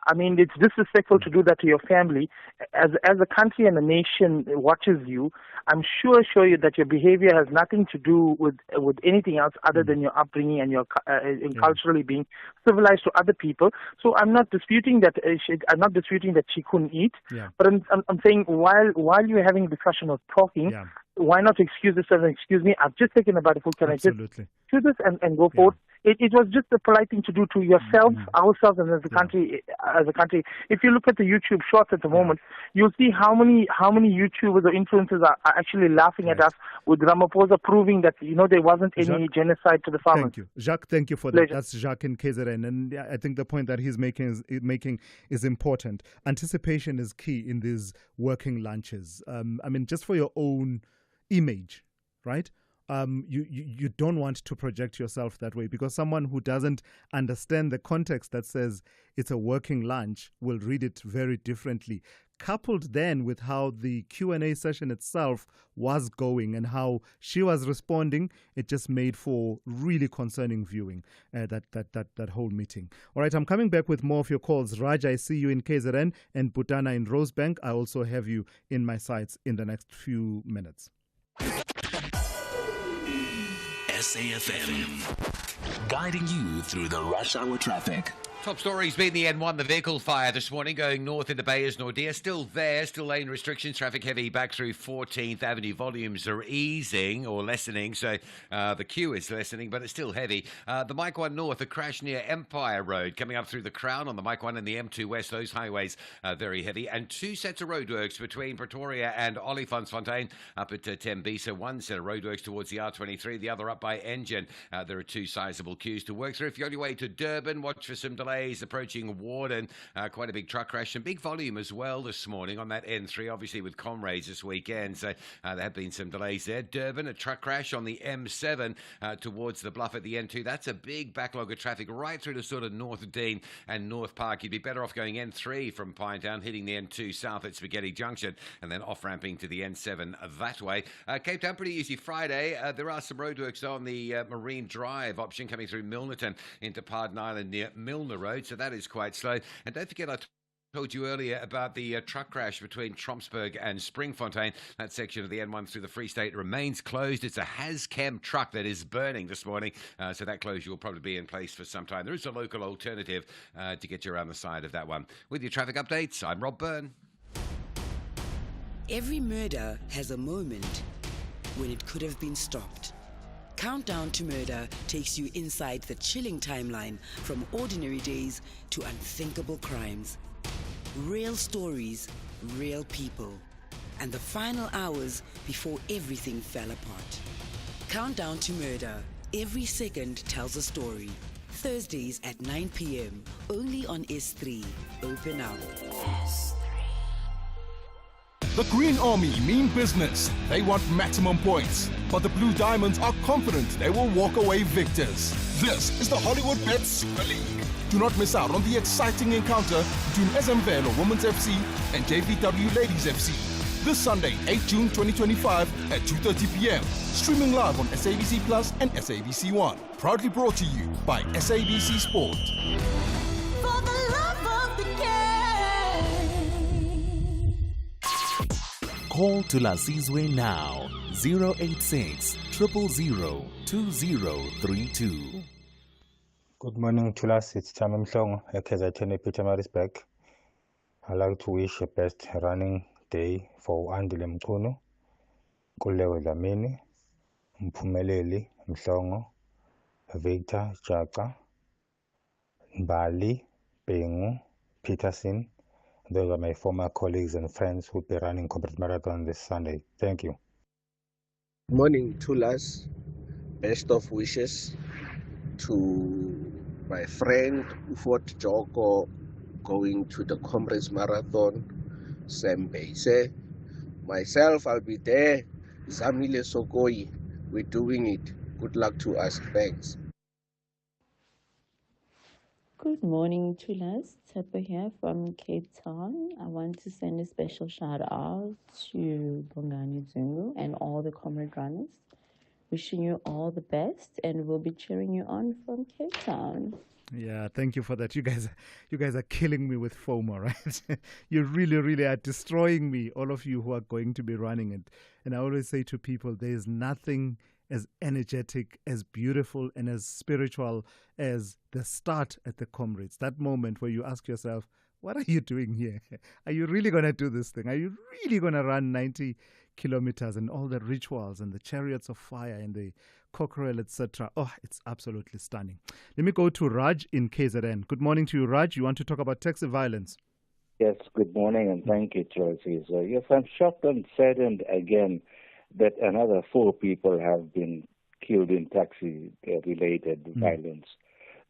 I mean, it's disrespectful to do that to your family. As a country and a nation watches you, I'm assure you that your behavior has nothing to do with anything else other than your upbringing and your culturally being civilized to other people. So I'm not disputing that. She couldn't eat. But I'm saying while you're having a discussion of talking, why not excuse yourself and excuse me? I've just taken a bite of food. Can I just do this and go forward? It was just a polite thing to do to yourselves, ourselves, and as a country. If you look at the YouTube shorts at the moment, you'll see how many YouTubers or influencers are actually laughing at us with Ramaphosa proving that there wasn't any genocide to the farmers. Thank you, Jacques. Thank you for that. That's Jacques in KZN, and I think the point that he's making is important. Anticipation is key in these working lunches. Just for your own image, right? You don't want to project yourself that way, because someone who doesn't understand the context that says it's a working lunch will read it very differently. Coupled then with how the Q&A session itself was going and how she was responding, it just made for really concerning viewing, that whole meeting. All right, I'm coming back with more of your calls. Raj, I see you in KZN, and Butana in Rosebank. I also have you in my sights in the next few minutes. SAFM, guiding you through the rush hour traffic. Top stories being the N1, the vehicle fire this morning going north into Bayers Nordia. Still there, still lane restrictions, traffic heavy back through 14th Avenue. Volumes are easing or lessening, so the queue is lessening, but it's still heavy. The Mike 1 North, a crash near Empire Road coming up through the Crown on the Mike 1 and the M2 West. Those highways very heavy. And two sets of roadworks between Pretoria and Olifantsfontein up at Tembisa. One set of roadworks towards the R23, the other up by Engine. There are two sizable queues to work through. If you're on your way to Durban, watch for some delays approaching Warden. Quite a big truck crash and big volume as well this morning on that N3, obviously with Comrades this weekend. So there have been some delays there. Durban, a truck crash on the M7 towards the bluff at the N2. That's a big backlog of traffic right through to sort of North Dean and North Park. You'd be better off going N3 from Pinetown, hitting the N2 south at Spaghetti Junction, and then off-ramping to the N7 that way. Cape Town, pretty easy Friday. There are some roadworks on the Marine Drive option coming through Milnerton into Pardon Island near Milner Road, so that is quite slow. And don't forget, I told you earlier about the truck crash between Trompsburg and Springfontein. That section of the N1 through the Free State remains closed. It's a Hazchem truck that is burning this morning, so that closure will probably be in place for some time. There is a local alternative to get you around the side of that one. With your traffic updates, I'm Rob Byrne. Every murder has a moment when it could have been stopped. Countdown to Murder takes you inside the chilling timeline from ordinary days to unthinkable crimes. Real stories, real people, and the final hours before everything fell apart. Countdown to Murder. Every second tells a story. Thursdays at 9 p.m. only on S3. Open up. The Green Army mean business. They want maximum points. But the Blue Diamonds are confident they will walk away victors. This is the Hollywood Bet Super League. Do not miss out on the exciting encounter between SM Velo Women's FC and JVW Ladies FC. This Sunday, 8 June 2025 at 2:30 p.m. Streaming live on SABC Plus and SABC One. Proudly brought to you by SABC Sport. For the love of the game. Call Thulasizwe now. 086 000 2032. Good morning, Thulas. It's Tamim Mhlongo, KZN Pietermaritzburg. I'd like to wish the best running day for Andile Mchunu, Kulewe Dlamini, Mphumeleli Mhlongo, Victor Jaka, Mbali, Bengu, Peterson. Those are my former colleagues and friends who will be running Comrades Marathon this Sunday. Thank you. Morning, Thulas. Best of wishes to my friend Ufot Joko going to the Comrades Marathon. Sembese. Myself, I'll be there. Zamile Sokoi, we're doing it. Good luck to us. Thanks. Good morning, Thulas. Tepa here from Cape Town. I want to send a special shout out to Bongani Zungu and all the comrade runners. Wishing you all the best, and we'll be cheering you on from Cape Town. Yeah, thank you for that. You guys are killing me with FOMO, right? You really are destroying me, all of you who are going to be running it. And I always say to people, there is nothing as energetic, as beautiful, and as spiritual as the start at the Comrades. That moment where you ask yourself, what are you doing here? Are you really going to do this thing? Are you really going to run 90 kilometers and all the rituals and the chariots of fire and the cockerel, etc.? Oh, it's absolutely stunning. Let me go to Raj in KZN. Good morning to you, Raj. You want to talk about taxi violence? Yes, good morning, and thank you, Chelsea. Yes, I'm shocked and saddened again that another 4 people have been killed in taxi-related violence.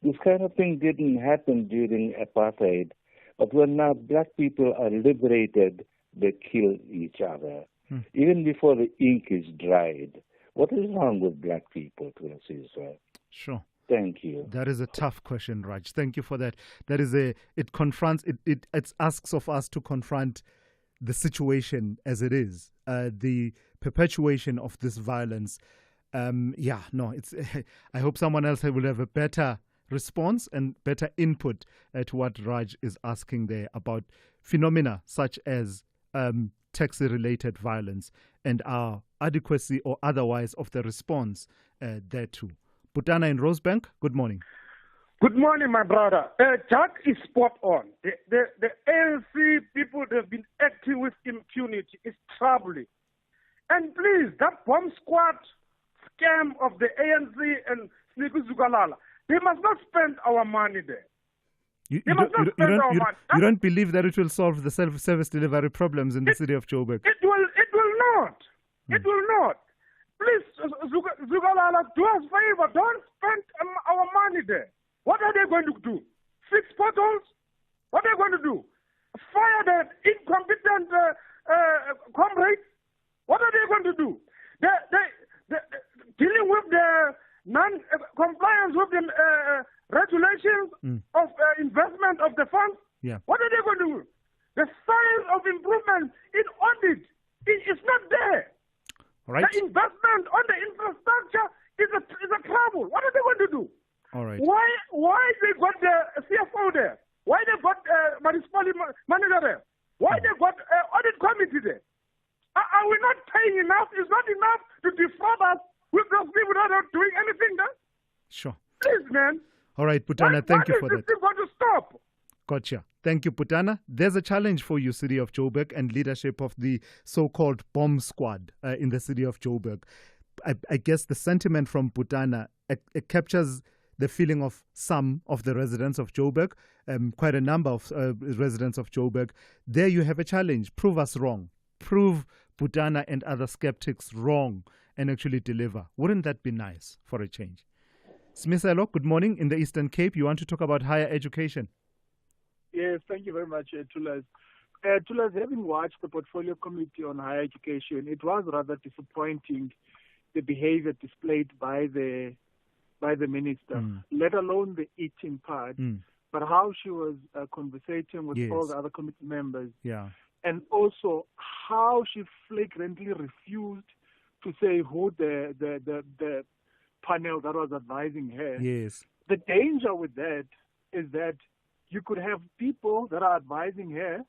This kind of thing didn't happen during apartheid, but when now black people are liberated, they kill each other. Even before the ink is dried. What is wrong with black people, Thulasizwe? Sure. Thank you. That is a tough question, Raj. Thank you for that. It confronts, it asks of us to confront the situation as it is, the perpetuation of this violence. I hope someone else will have a better response and better input to what Raj is asking there about phenomena such as taxi-related violence and our adequacy or otherwise of the response thereto. Putana in Rosebank, good morning. Good morning, my brother. Jack is spot on. The ANC people have been acting with impunity. It's troubling. And please, that bomb squad scam of the ANC and Sneeku Zugalala, they must not spend our money there. You don't believe that it will solve the self-service delivery problems in the city of Joburg? It will not. It will not. Please, Zugalala, do us a favor. Don't spend our money there. What are they going to do? Fix potholes? What are they going to do? Fire the incompetent comrades? What are they going to do? Dealing with the non-compliance with the regulations of investment of the funds? Yeah. What are they going to do? The signs of improvement in audit is not there. Right. The investment on the infrastructure is a trouble. What are they going to do? All right. Why they got the CFO there? Why they got municipal manager there? Why they got audit committee there? Are we not paying enough? It's not enough to defraud us with those people that are not doing anything there? Sure. Please, man. All right, Putana, thank you for that. When is this going to stop? Gotcha. Thank you, Putana. There's a challenge for you, City of Joburg, and leadership of the so-called bomb squad in the City of Joburg. I guess the sentiment from Putana it captures the feeling of some of the residents of Joburg, quite a number of residents of Joburg. There you have a challenge. Prove us wrong. Prove Putana and other skeptics wrong and actually deliver. Wouldn't that be nice for a change? Smiselo, good morning. In the Eastern Cape, you want to talk about higher education? Yes, thank you very much, Thulas. Thulas, having watched the Portfolio Committee on Higher Education, it was rather disappointing the behavior displayed by the minister, let alone the eating part, but how she was conversating with all the other committee members. Yeah. And also how she flagrantly refused to say who the panel that was advising her. Yes. The danger with that is that you could have people that are advising her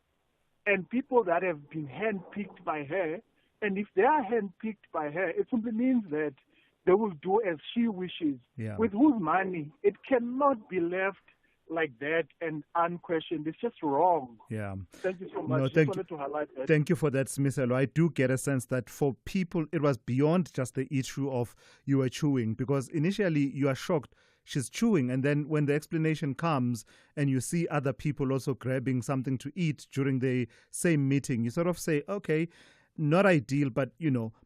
and people that have been handpicked by her. And if they are handpicked by her, it simply means that they will do as she wishes. Yeah. With whose money? It cannot be left like that and unquestioned. It's just wrong. Yeah. Thank you so much. No, Just thank wanted to highlight that. Thank you for that, Smiselo. I do get a sense that for people, it was beyond just the issue of you are chewing, because initially you are shocked she's chewing, and then when the explanation comes and you see other people also grabbing something to eat during the same meeting, you sort of say, okay, not ideal, but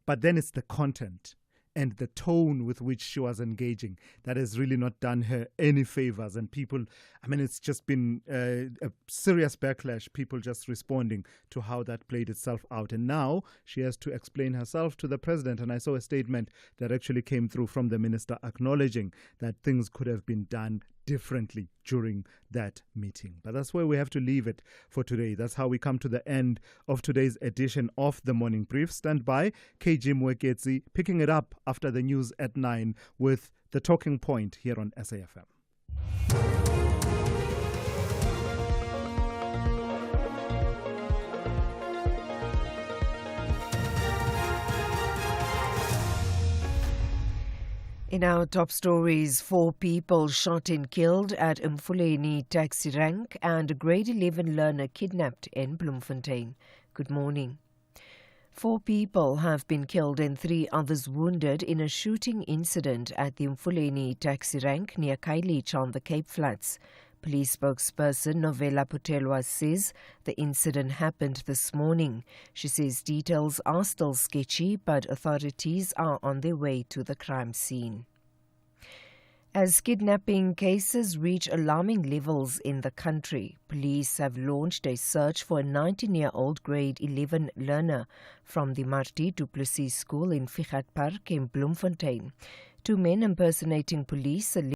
but then it's the content and the tone with which she was engaging that has really not done her any favors. And people, it's just been a serious backlash, people just responding to how that played itself out. And now she has to explain herself to the president. And I saw a statement that actually came through from the minister acknowledging that things could have been done differently during that meeting. But that's where we have to leave it for today. That's how we come to the end of today's edition of the Morning Brief. Stand by, KG Mweketsi, picking it up after the news at 9 with the talking point here on SAFM. In our top stories, 4 people shot and killed at Mfuleni taxi rank and a grade 11 learner kidnapped in Bloemfontein. Good morning. 4 people have been killed and 3 others wounded in a shooting incident at the Mfuleni taxi rank near Khayelitsha on the Cape Flats. Police spokesperson Novela Putelwa says the incident happened this morning. She says details are still sketchy, but authorities are on their way to the crime scene. As kidnapping cases reach alarming levels in the country, police have launched a search for a 19-year-old grade 11 learner from the Marti du Plessis School in Figat Park in Bloemfontein. 2 men impersonating police